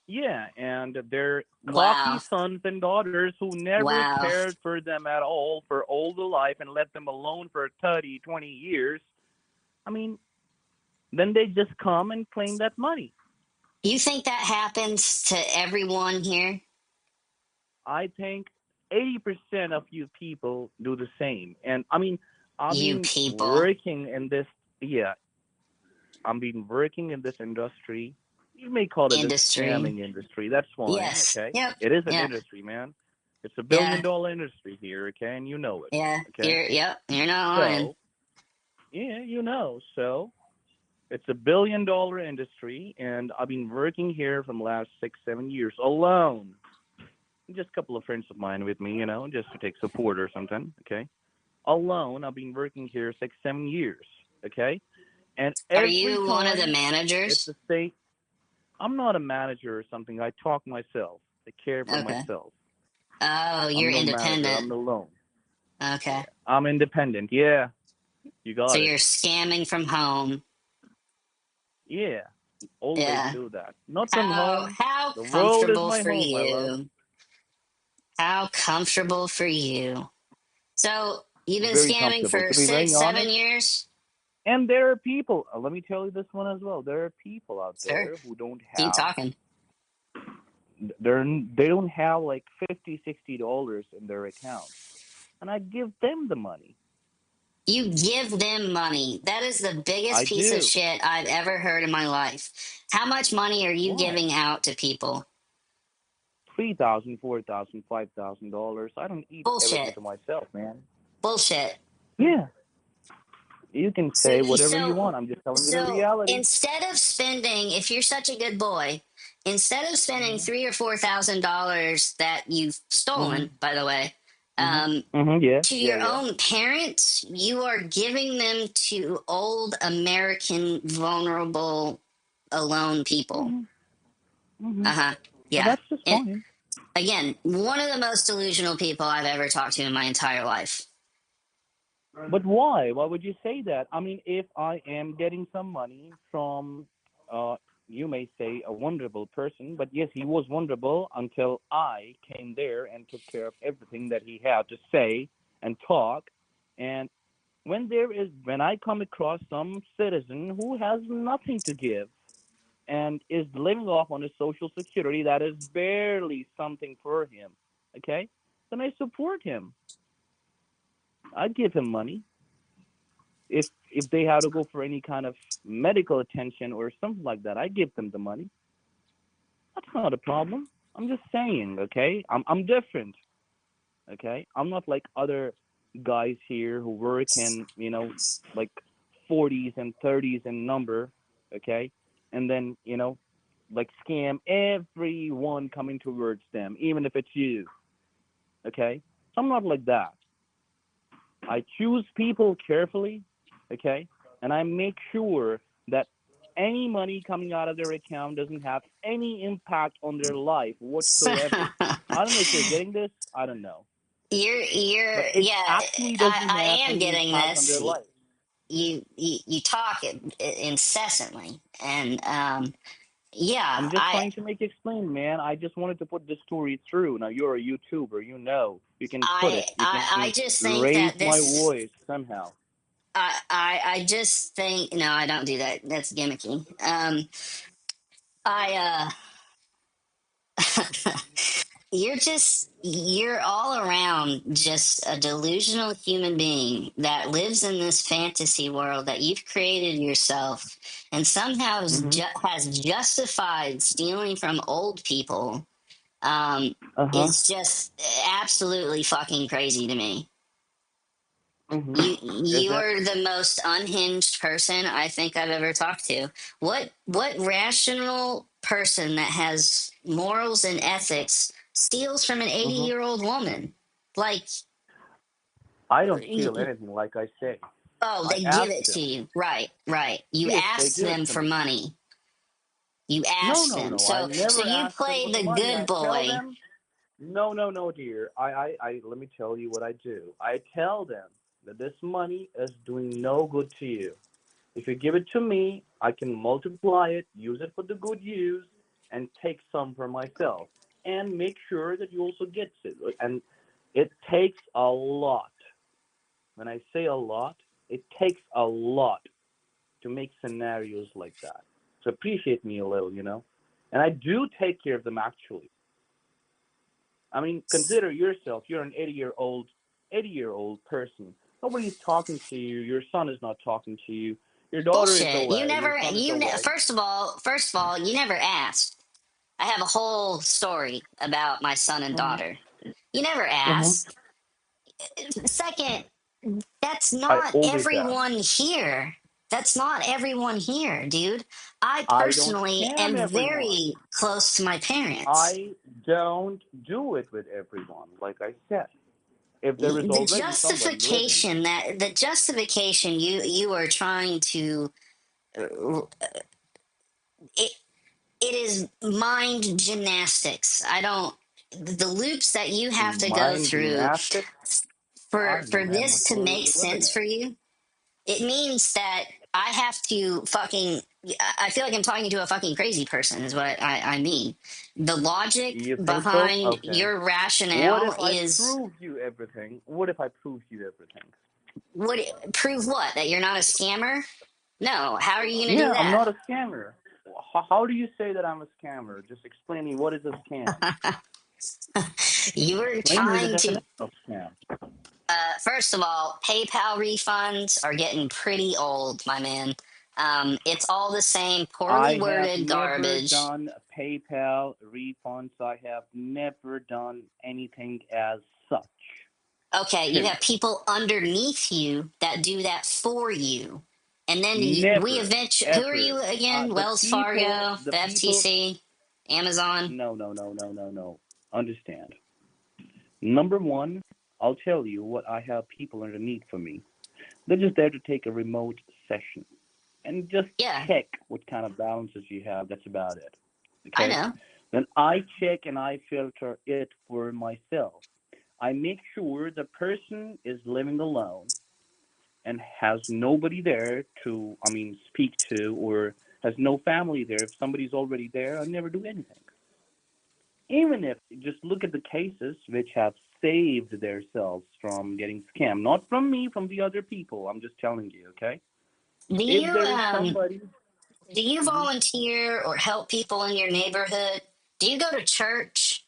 Yeah, and they're cocky Wow, sons and daughters who never wow. cared for them at all for all the life and let them alone for 30, 20 years. I mean, then they just come and claim that money. You think that happens to everyone here? I think 80% of you people do the same. And I mean, I've You been people, working in this, yeah, I've been working in this industry. You may call it a industry. scamming industry. That's fine, Yes. okay? Yep. It is an Yep. industry, man. It's a billion Yeah. dollar industry here, okay? And you know it, Yeah. okay? Yep. You're not lying. So, yeah, you know. So, it's a billion dollar industry, and I've been working here from the last 6, 7 years alone. Just a couple of friends of mine with me, just to take support or something, okay? Alone, I've been working here 6, 7 years, okay? And Are every you one of the time it's managers? the same. I'm not a manager or something. I talk myself. I care for Okay. myself. Oh, you're I'm no manager. independent. I'm alone. Okay. Yeah, I'm independent. Yeah, you So got it. you're scamming from home. Yeah, always Yeah. do that. Not from How home. how The world is comfortable my for home, my love. you. How comfortable for you. So you've been Very scamming comfortable. for To be six, very 7 honest, years? and there are people. Let me tell you this one as well. There are people out Sure. there who don't Keep have. talking. They don't have like 50, $60 in their account, and I give them the money. You give them money. That is the biggest I piece of do. shit I've ever heard in my life. How much money are you Why? giving out to people? $3,000, $4,000, $5,000. I don't eat everything Bullshit. to myself, man. Bullshit. Yeah. You can So, say whatever you so, want. I'm just telling you the so reality. instead of spending, if you're such a good boy, instead of spending Mhm. $3,000 or $4,000 that you've Mhm. stolen, by the way, Mhm. um, Mhm. Yeah. to Yeah. your Yeah. own parents, you are giving them to old American, vulnerable, alone people. Mhm. Mhm. Uh-huh. But Yeah. that's just And fine. again, one of the most delusional people I've ever talked to in my entire life. But why? Why would you say that? I mean, if I am getting some money from, uh, you may say a vulnerable person, but yes, he was vulnerable until I came there and took care of everything that he had to say and talk. And when I come across some citizen who has nothing to give and is living off on his social security that is barely something for him, okay, then I support him. I give him money if they have to go for any kind of medical attention or something like that. I give them the money. That's not a problem. I'm just saying, okay? I'm different, okay? I'm not like other guys here who work in, like 40s and 30s in number, okay? And then, like scam everyone coming towards them, even if it's you, okay? I'm not like that. I choose people carefully, okay? And I make sure that any money coming out of their account doesn't have any impact on their life whatsoever. I don't know if you're getting this. I don't know. You're But it yeah, actually doesn't have I am any getting impact on this. their life. You talk incessantly, and yeah, I'm just trying to make it explain, man. I just wanted to put this story through. Now you're a YouTuber, you can put it. You I can just think raise that my this voice somehow. I just think no, I don't do that. That's gimmicky. I you're all around just a delusional human being that lives in this fantasy world that you've created yourself and somehow Mhm. has justified stealing from old people. Uh huh. Is just absolutely fucking crazy to me. Mhm. Is You it? are the most unhinged person I think I've ever talked to. What rational person that has morals and ethics steals from an 80 Mhm. year old woman? Like, I don't steal anything, like I say. oh, I they give ask it to them. you. Right, right. You Yes, they ask give it them to for me. money. You No, ask no, them. no. I So never you ask them play for the the money. good I tell boy. them, no, no, no, dear. Let me tell you what I do. I tell them that this money is doing no good to you. If you give it to me, I can multiply it, use it for the good use, and take some for myself, and make sure that you also get it. And it takes a lot. When I say a lot, it takes a lot to make scenarios like that. So appreciate me a little. And I do take care of them actually. I mean, consider yourself. You're an 80-year-old person. Nobody's talking to you. Your son is not talking to you. Your daughter is Bullshit. away. Your son is away. First of all, you never asked. I have a whole story about my son and Mhm. daughter. You never Mhm. asked. Second, that's I not always ask. everyone here. That's not everyone here, dude. I I don't personally scam am everyone. very close to my parents. I don't do it with everyone. Like I said, if there is The already somebody living. justification you are trying to it it is mind gymnastics. I don't the loops that you have to go Mind through gymnastics. I don't know, for man, what this to world are make we living sense in? for you. It means that I have to fucking. I feel like I'm talking to a fucking crazy person, is what I mean. The logic You think so? behind Okay. your What rationale if I is prove you everything? What if I prove you everything? what prove what? That you're not a scammer? No. How are you going to do Yeah, I'm that? not a scammer. How do you say that I'm a scammer? Just explain me what is a scam. You were Explain me the trying to. definition of scam. First of all, PayPal refunds are getting pretty old, my man. It's all the same poorly I have worded never garbage. done PayPal refunds. I have never done anything as such. Okay, you have Period. people underneath you that do that for you. And then we Never, eventually, who are ever. you again? The Wells people, Fargo, the the people. FTC, Amazon? No, no, no, no, no, no. Understand. Number one, I'll tell you what I have people underneath for me. They're just there to take a remote session and just Yeah, check what kind of balances you have. That's about it. I Okay? know. Then I check and I filter it for myself. I make sure the person is living alone and has nobody there to, speak to, or has no family there. If somebody's already there, I never do anything. Even if, just look at the cases which have saved themselves from getting scammed, not from me, from the other people. I'm just telling you, okay? Do If you there is um somebody, do you mhm, volunteer or help people in your neighborhood? Do you go to church?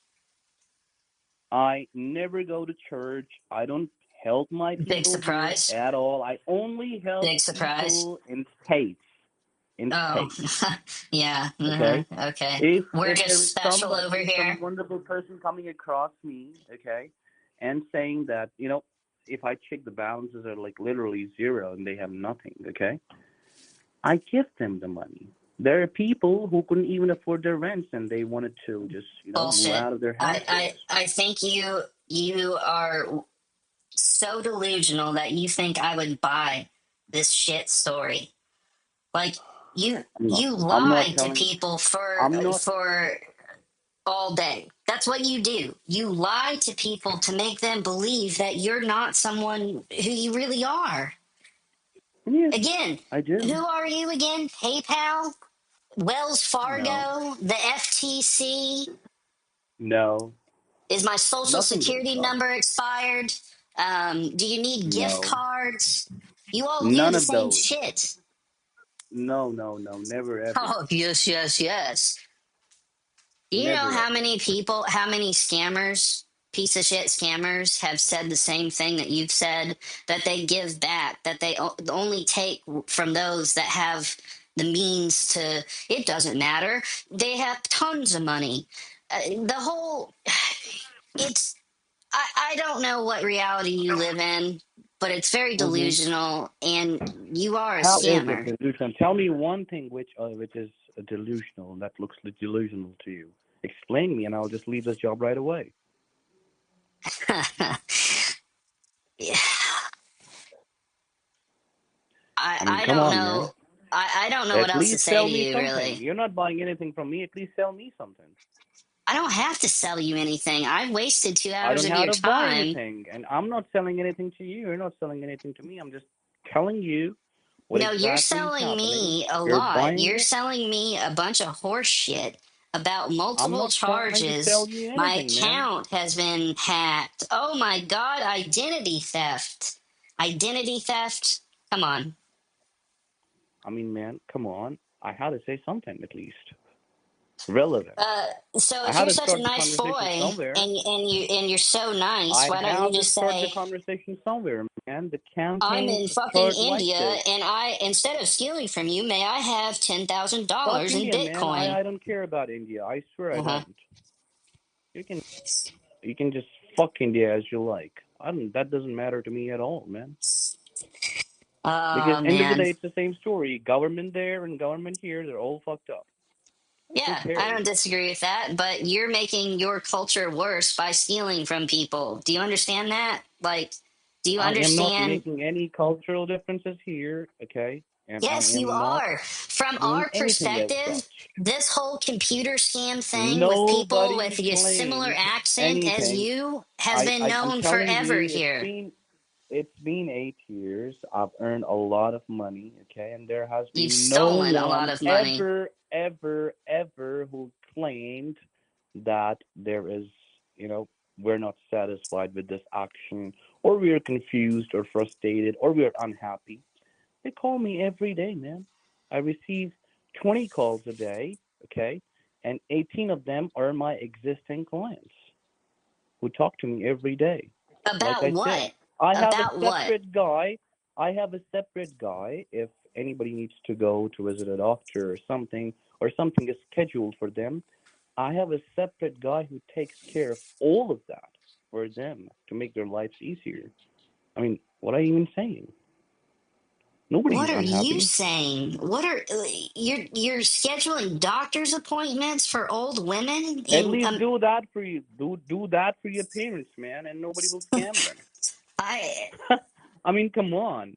I never go to church. I don't help my Big people here surprise. at all. I only help Big surprise. people in states. In Oh, states, yeah. okay? Okay. If We're if there just is special over somebody, some here. wonderful person coming across me, okay, and saying that, if I check the balances are like literally zero and they have nothing, okay, I give them the money. There are people who couldn't even afford their rents and they wanted to just, move Bullshit. out of their I, houses. I, I think you are so delusional that you think I would buy this shit story. Like you I'm not. you I'm not lied to telling. people I'm not. for all day. That's what you do. You lie to people to make them believe that you're not someone who you really are. Yes, Again, I who do. are you again? PayPal? Wells No, Fargo? The FTC? no, Is my social nothing those security guys. number expired? Do you need gift No, cards? You all do none the of same those. shit. No, no, no, never ever, Oh, yes, yes, yes. Do you know never how ever. many people, how many scammers, piece of shit scammers, have said the same thing that you've said, that they give back, that they only take from those that have the means to, it doesn't matter. They have tons of money. The whole, it's, I don't know what reality you live in, but it's very Hmm. delusional and you are a How is it scammer. delusional? Tell me one thing which is delusional that looks delusional to you. Explain me, and I'll just leave this job right away. Yeah, I Come don't on, man. know. I don't know what At else to least say sell to me you, something. really. You're not buying anything from me. At least sell me something. I don't have to sell you anything. I wasted two I hours don't of have your to buy time. anything, and I'm not selling anything to you. You're not selling anything to me. I'm just telling you what No, you're exactly is selling happening. me a You're lot. buying You're it. selling me a bunch of horse shit about I'm multiple not trying to charges. sell you My anything, man. account has been hacked. Oh my God, identity theft. Identity theft? Come on. Man, come on. I had to say something at least relevant. Uh, so I if had you're to such a start the nice conversation boy somewhere. and you're so nice, I why don't you have to just start the say, conversation somewhere, man. The I'm campaigns in fucking start like India this. and I instead of stealing from you, may I have Fuck $10,000 in India, man. Bitcoin? I don't care about India. I swear I Uh-huh. don't. You can just fuck India as you like. I don't. That doesn't matter to me at all, man. Because Oh end of the man. day, it's the same story. Government there and government here, they're all fucked up. Who Yeah, I cares? don't disagree with that, but you're making your culture worse by stealing from people. Do you understand that? Like, do you I am not understand? making any cultural differences here, okay? And I Yes, you am not are. From doing our anything as perspective, such. this whole computer scam thing with people Nobody with a similar claimed accent as anything. you has been I'm known telling forever you, here. it's been 8 years. I've earned a lot of money, okay, and there has You've been no stolen a lot one of money. ever, ever, ever who claimed that there is, we're not satisfied with this action, or we're confused, or frustrated, or we're unhappy. They call me every day, man. I receive 20 calls a day, okay, and 18 of them are my existing clients who talk to me every day. Like About I said, what? I have a About what? separate guy. I have a separate guy if anybody needs to go to visit a doctor or something is scheduled for them. I have a separate guy who takes care of all of that for them to make their lives easier. I mean, what are you even saying? What Nobody's are you unhappy. saying? What are you're scheduling doctor's appointments for old women At in least do that for you. Do that for your parents, man, and nobody will scam them. I I mean, come on.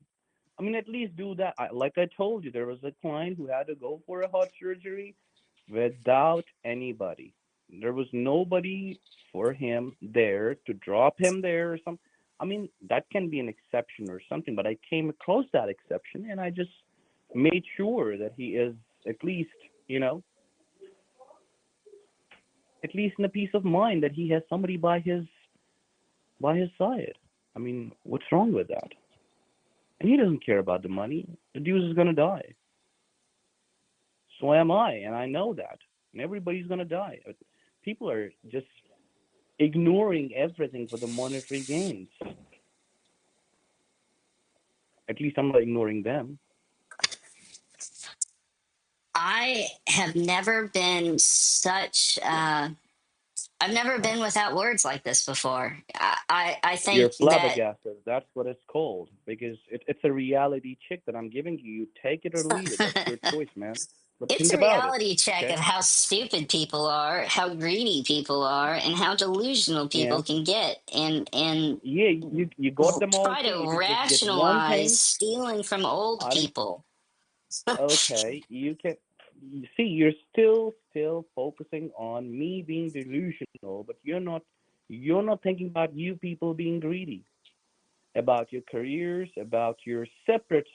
I mean, at least do that. Like I told you, there was a client who had to go for a heart surgery without anybody. There was nobody for him there to drop him there or something. I mean, that can be an exception or something, but I came across that exception and I just made sure that he is at least, you know, at least in a peace of mind that he has somebody by his side. I mean, what's wrong with that? And he doesn't care about the money. The dude is gonna die. So am I, and I know that. And everybody's gonna die. People are just ignoring everything for the monetary gains. At least I'm not ignoring them. I have never been such I've never been without words like this before. I You're think that flabbergasted. That's what it's called because it's a reality check that I'm giving you. You take it or leave it. That's your choice, man. But it's think a about it, reality check okay? of how stupid people are, how greedy people are, and how delusional Yeah, people can get, and yeah. You got them all try three. to You just get one rationalize thing. stealing from old I don't. people. Okay, you can. You see, you're still focusing on me being delusional, but you're not. You're not thinking about you people being greedy, about your careers, about your separate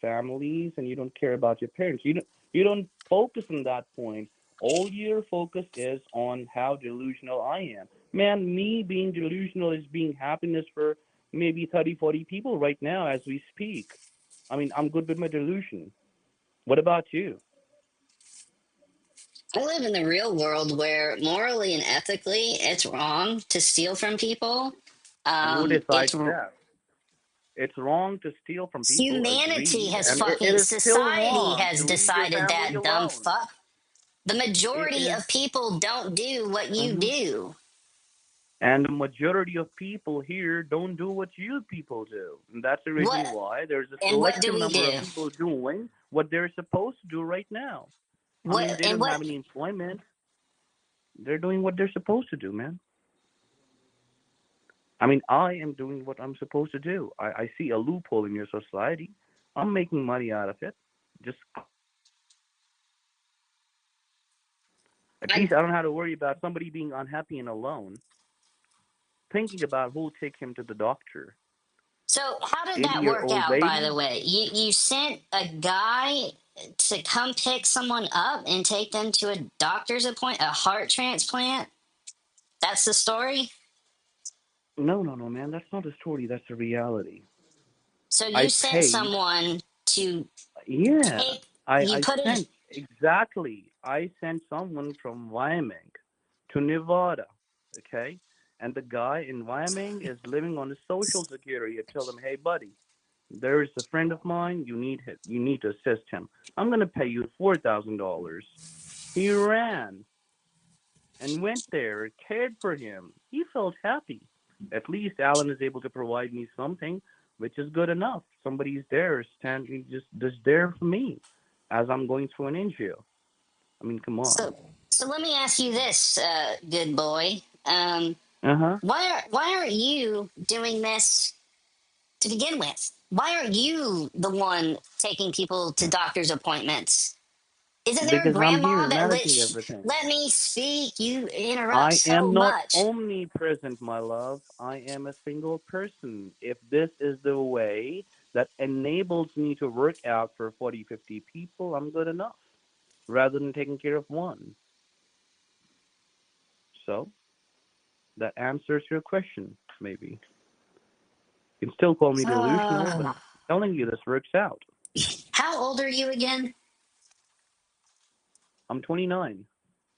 families, and you don't care about your parents. You don't focus on that point. All your focus is on how delusional I am. Man, me being delusional is being happiness for maybe 30, 40 people right now as we speak. I mean, I'm good with my delusion. What about you? I live in the real world where morally and ethically it's wrong to steal from people. Who It's decides that? It's wrong to steal from people, humanity agreed, has and it fucking is still society wrong has to leave your decided family that, dumb alone. fuck. The It majority is. of people don't do what you Mhm. do. And the majority of people here don't do what you people do. And that's the What reason why there's a and what do selective we number of do? people doing what they're supposed to do right now. I What mean, they and don't what have any employment. They're doing what they're supposed to do, man. I mean, I am doing what I'm supposed to do. I see a loophole in your society. I'm making money out of it. Just at I least I don't have to worry about somebody being unhappy and alone, thinking about who'll take him to the doctor. so how did that 80-year work old out, by lady? the way? You sent a guy to come pick someone up and take them to a doctor's appointment, a heart transplant? That's the story? No, no, no, man. That's not a story. That's a reality. So I you sent paid. someone to Yeah, take I you I put a sent exactly. I sent someone from Wyoming to Nevada. Okay, and the guy in Wyoming is living on his social security. You tell him, hey, buddy, there is a friend of mine. You need to assist him. I'm gonna pay you $4,000. He ran and went there, cared for him. He felt happy. At least Alan is able to provide me something, which is good enough. Somebody's there, standing just there for me as I'm going through an injury. I mean, come on. so so let me ask you this, good boy. Uh huh. Why aren't you doing this to begin with? Why aren't you the one taking people to doctor's appointments? Isn't there a Because I'm grandma here that managing everything. let me speak? You interrupt I so am not much. omnipresent, my love. I am a single person. If this is the way that enables me to work out for 40, 50 people, I'm good enough rather than taking care of one. So that answers your question, maybe. You can still call me delusional, but Uh, I'm telling you this works out. how old are you again? I'm 29.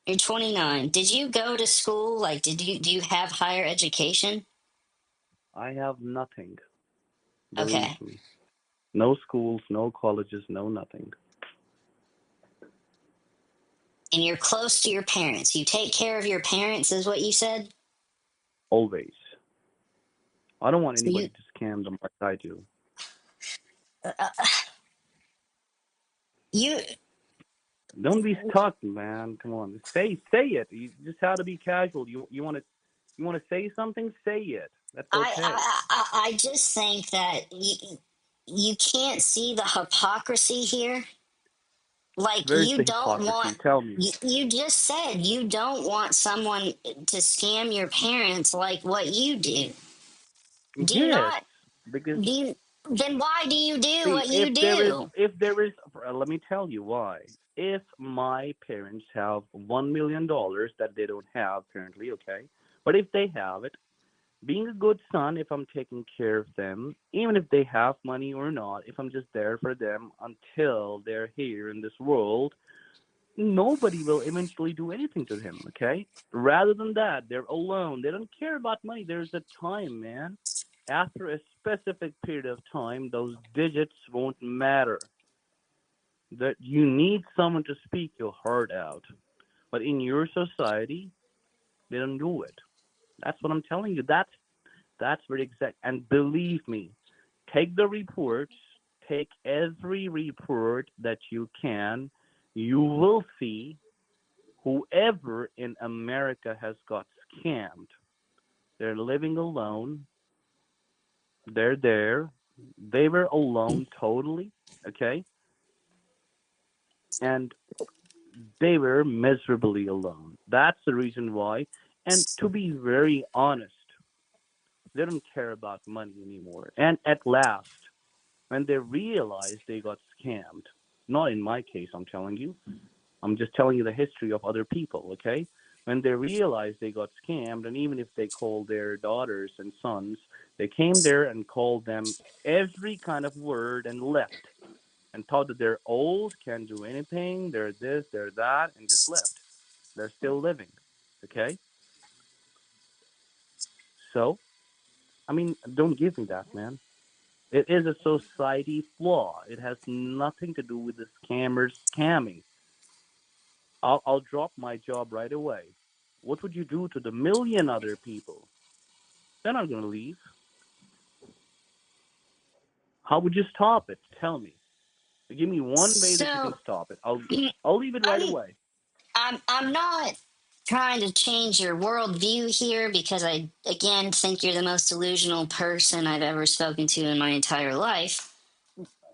You're 29. Did you go to school? Like, do you have higher education? I have nothing. Believe Okay. me. No schools, no colleges, no nothing. And you're close to your parents. You take care of your parents, is what you said? Always. I don't want So you, anybody to scam them like I do. uh, uh, you, Don't be stuck, man. Come on, say it. You just have to be casual. You want to say something, say it. That's okay. I just think that you can't see the hypocrisy here. Like Where's you the don't want, hypocrisy? Tell me. you just said you don't want someone to scam your parents like what you do. Do you Yes, not? because Do you, then why do you do see, what you do? if there is, let me tell you why. If my parents have $1 million that they don't have currently, okay, but if they have it, being a good son, if I'm taking care of them, even if they have money or not, if I'm just there for them until they're here in this world, nobody will eventually do anything to him, okay? Rather than that, they're alone. They don't care about money. There's a time, man. After a specific period of time, those digits won't matter. That you need someone to speak your heart out. But in your society, they don't do it. That's what I'm telling you. That's very exact. And believe me, take the reports, take every report that you can. You will see whoever in America has got scammed. They're living alone. They're there. They were alone totally, okay? And they were miserably alone. That's the reason why. And to be very honest, they don't care about money anymore. And at last, when they realized they got scammed, not in my case, I'm telling you, I'm just telling you the history of other people, okay? When they realized they got scammed, and even if they called their daughters and sons, they came there and called them every kind of word and left and thought that they're old, can't do anything, they're this, they're that, and just left. They're still living, okay? So, I mean, don't give me that, man. It is a society flaw. It has nothing to do with the scammers scamming. I'll drop my job right away. What would you do to the million other people? They're not going to leave. How would you stop it? Tell me. Give me one way that you can So stop it. I'll leave it right I'm away. I'm not trying to change your worldview here because I again think you're the most delusional person I've ever spoken to in my entire life.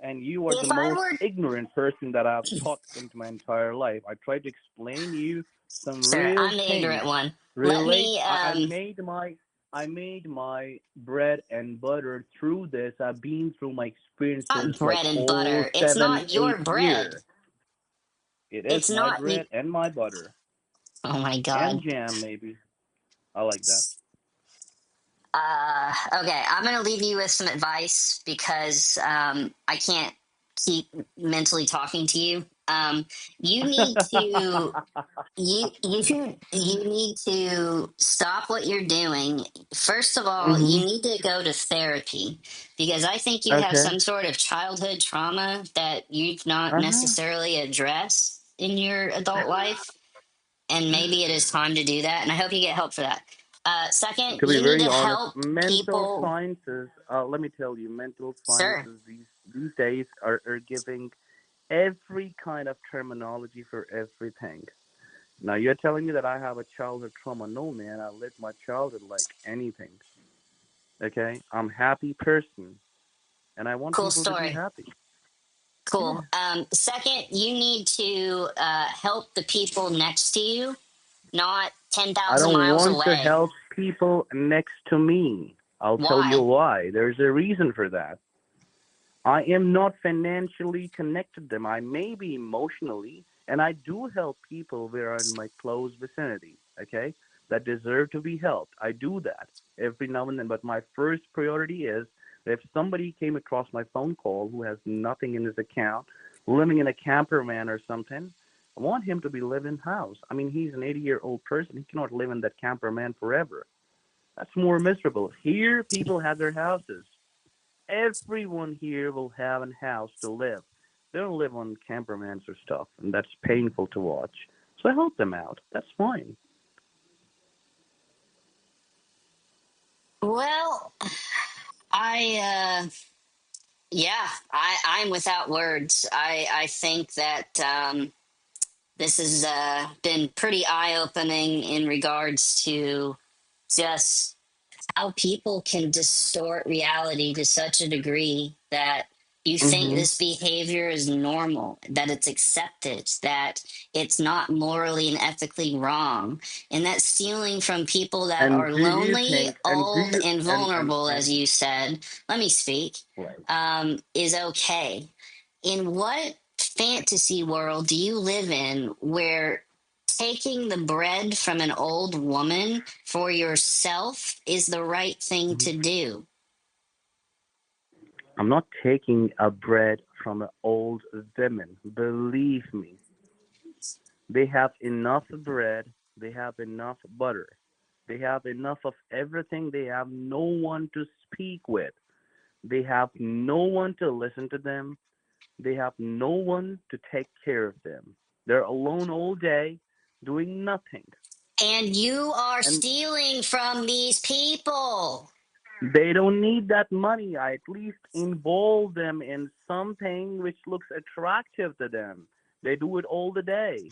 And you are the If I most were, ignorant person that I've talked into my entire life. I tried to explain you some sir, real I'm the things. ignorant one. Let Relate. me I made my bread and butter through this. I've been through my experiences not like bread and whole butter. It's seven, not your 8 years. bread. It is It's my not you. bread and my butter Oh my and god. jam maybe. I like that. Okay, I'm gonna leave you with some advice because I can't keep mentally talking to you. You need to you need to stop what you're doing. First of all, you Mhm. need to go to therapy because I think you have Okay. some sort of childhood trauma that you've not Uh huh. necessarily addressed in your adult life, and maybe it is time to do that. And I hope you get help for that. Second, To be you need very to honest, help mental people. sciences. Let me tell you, mental Sir, sciences these days are giving every kind of terminology for everything. Now you're telling me that I have a childhood trauma. No, man, I lived my childhood like anything. Okay, I'm a happy person, and I want cool people to be story. happy. Cool. Yeah. Second, you need to help the people next to you, not I 10,000 don't miles want to away. help people next to me. I'll tell you Why? why. There's a reason for that. I am not financially connected to them. I may be emotionally, and I do help people who are in my close vicinity, okay, that deserve to be helped. I do that every now and then, but my first priority is that if somebody came across my phone call who has nothing in his account, living in a camper van or something, I want him to be living in house. I mean, he's an 80-year-old person. He cannot live in that camper van forever. That's more miserable. Here, people have their houses. everyone here will have a house to live. They don't live on campermans or stuff, and that's painful to watch. So I help them out. That's fine. Well, I yeah, I'm without words. I think that this has been pretty eye opening in regards to just how people can distort reality to such a degree that you think Hmm. this behavior is normal, that it's accepted, that it's not morally and ethically wrong, and that stealing from people that And are do you lonely, think? And do old, you? and vulnerable, And as you said, let me speak, right. is okay. In what fantasy world do you live in where taking the bread from an old woman for yourself is the right thing Mhm. to do? I'm not taking a bread from an old women. Believe me, they have enough bread. They have enough butter. They have enough of everything. They have no one to speak with. They have no one to listen to them. They have no one to take care of them. They're alone all day doing nothing. And you are And stealing from these people. they don't need that money. I at least involve them in something which looks attractive to them. They do it all the day.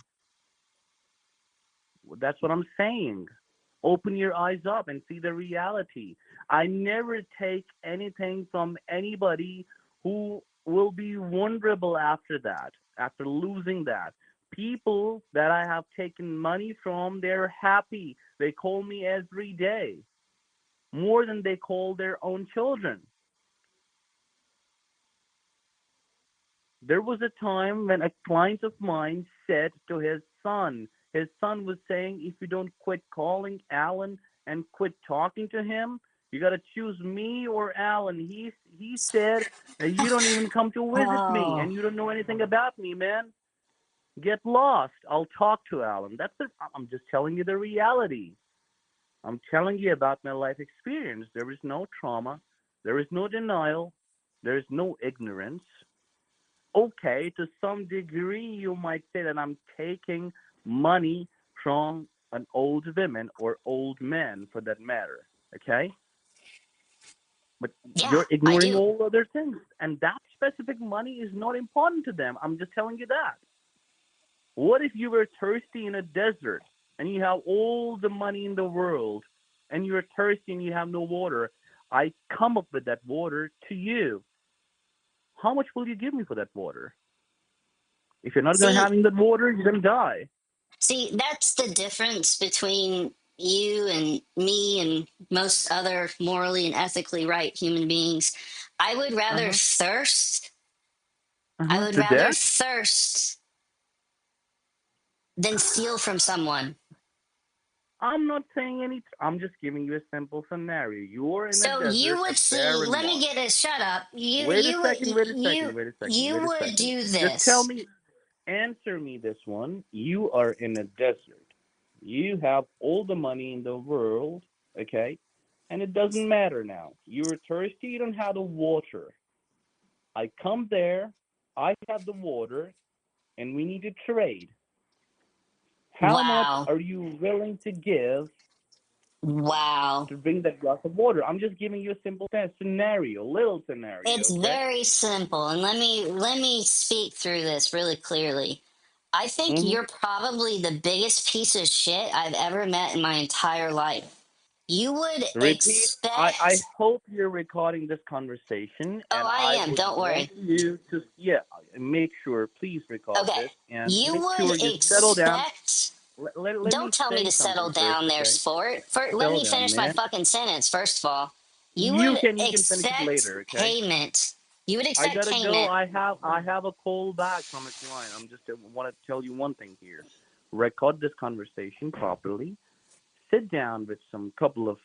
That's what I'm saying. Open your eyes up and see the reality. I never take anything from anybody who will be vulnerable after that, after losing that. People that I have taken money from, they're happy. They call me every day, more than they call their own children. There was a time when a client of mine said to his son was saying, if you don't quit calling Alan and quit talking to him, you got to choose me or Alan. He said, you don't even come to visit me Oh, and you don't know anything about me, man. Get lost. I'll talk to Alan. That's it. I'm just telling you the reality. I'm telling you about my life experience. There is no trauma. There is no denial. There is no ignorance. Okay, to some degree, you might say that I'm taking money from an old woman or old man for that matter. Okay, but yeah, you're I ignoring do. all other things, and that specific money is not important to them. I'm just telling you that. What if you were thirsty in a desert and you have all the money in the world and you're thirsty and you have no water? I come up with that water to you. How much will you give me for that water? If you're not going to See, having that water, you're going to die. see, that's the difference between you and me and most other morally and ethically right human beings. I would rather Uh-huh. thirst. I Uh-huh. would To rather death? thirst than steal from someone. I'm not saying any. I'm just giving you a simple scenario. You're in a So you desert, a would see. barren Let me one. get it. Shut up. You Wait a you would second. Wait a you second. Wait a second. you Wait a would second. do Just tell this. me. Answer me this one. You are in a desert. You have all the money in the world. Okay, and it doesn't matter now. You're thirsty. You don't have the water. I come there. I have the water, and we need to trade. How much Wow. are you willing to give Wow. to bring that glass of water? I'm just giving you a simple scenario, little scenario, It's okay? very simple, and let me speak through this really clearly. I think Mm-hmm. you're probably the biggest piece of shit I've ever met in my entire life. You would Repeat. I expect. hope you're recording this conversation, Oh, and I I am. would Don't want worry. you to, yeah, make sure, please record Okay. this, and You make would sure you settle down. expect. Let Don't me tell me to say settle something first, down there, okay? sport. Let Settle me down, finish my man. fucking sentence, first of all. You You would can finish it expect later, okay? payment. You would I expect gotta go. payment. I have a call back from a client. I'm just want to tell you one thing here. Record this conversation properly. Sit down with some couple of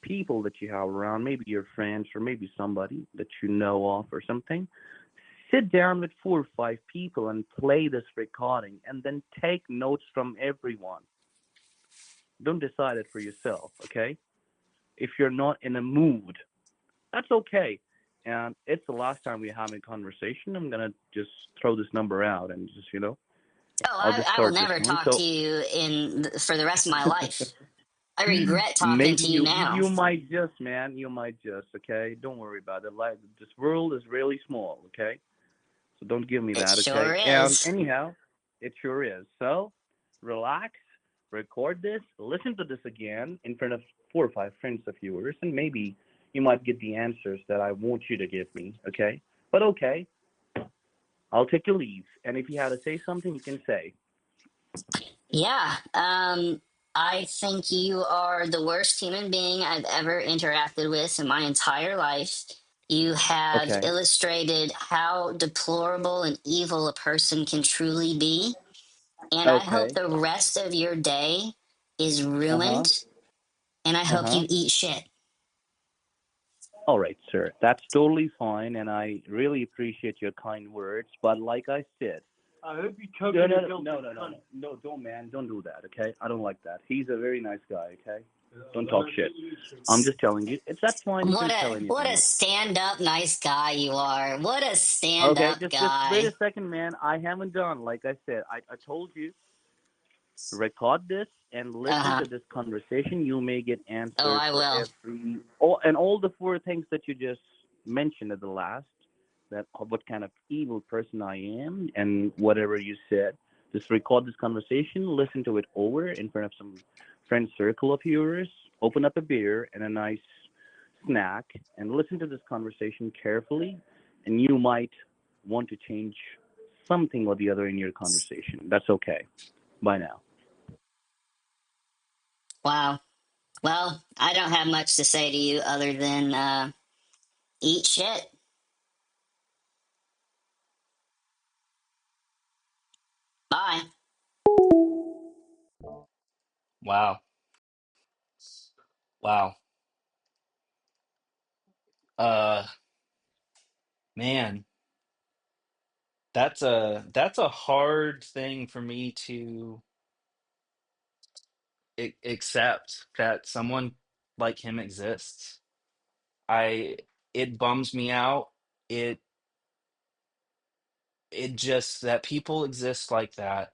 people that you have around, maybe your friends or maybe somebody that you know of or something. Sit down with 4 or 5 people and play this recording, and then take notes from everyone. Don't decide it for yourself, okay? If you're not in a mood, that's okay. and it's the last time we're having a conversation. I'm gonna just throw this number out and just Oh, I'll just I will start this never one. talk So to you for the rest of my life. I regret talking maybe to you now. you might just, man, you might just, okay? Don't worry about it. Like, this world is really small, okay? So don't give me It that, sure okay? And is. anyhow, it sure is. So relax, record this, listen to this again in front of 4 or 5 friends of yours, and maybe you might get the answers that I want you to give me, okay? But okay, I'll take your leave. And if you have to say something, you can say. Yeah. I think you are the worst human being I've ever interacted with in my entire life. You have Okay. illustrated how deplorable and evil a person can truly be. And I hope Okay. the rest of your day is Uh huh. ruined. And I Uh hope huh. you eat shit. All right, sir. That's totally fine, and I really appreciate your kind words. But like I said, I hope you choke no, in a no, milk. no, no, no, no, no, don't, man, don't do that, okay? I don't like that. He's a very nice guy, okay? Don't talk shit. I'm just telling you. That's fine. You can tell What anything. a stand up nice guy you are. What a stand Okay, up just wait a guy. second, man. I haven't done. Like I said, I told you, record this and Uh listen huh. to this conversation. You may get Oh, answers I for will. every all the 4 things that you just mentioned at the last. That what kind of evil person I am and whatever you said. Just record this conversation, listen to it over in front of some friend circle of yours. Open up a beer and a nice snack and listen to this conversation carefully, and you might want to change something or the other in your conversation. That's okay. Bye now. Wow. Well, I don't have much to say to you other than eat shit. Bye. Wow. Wow. Uh man, that's a hard thing for me to accept that someone like him exists. I it bums me out. It just that people exist like that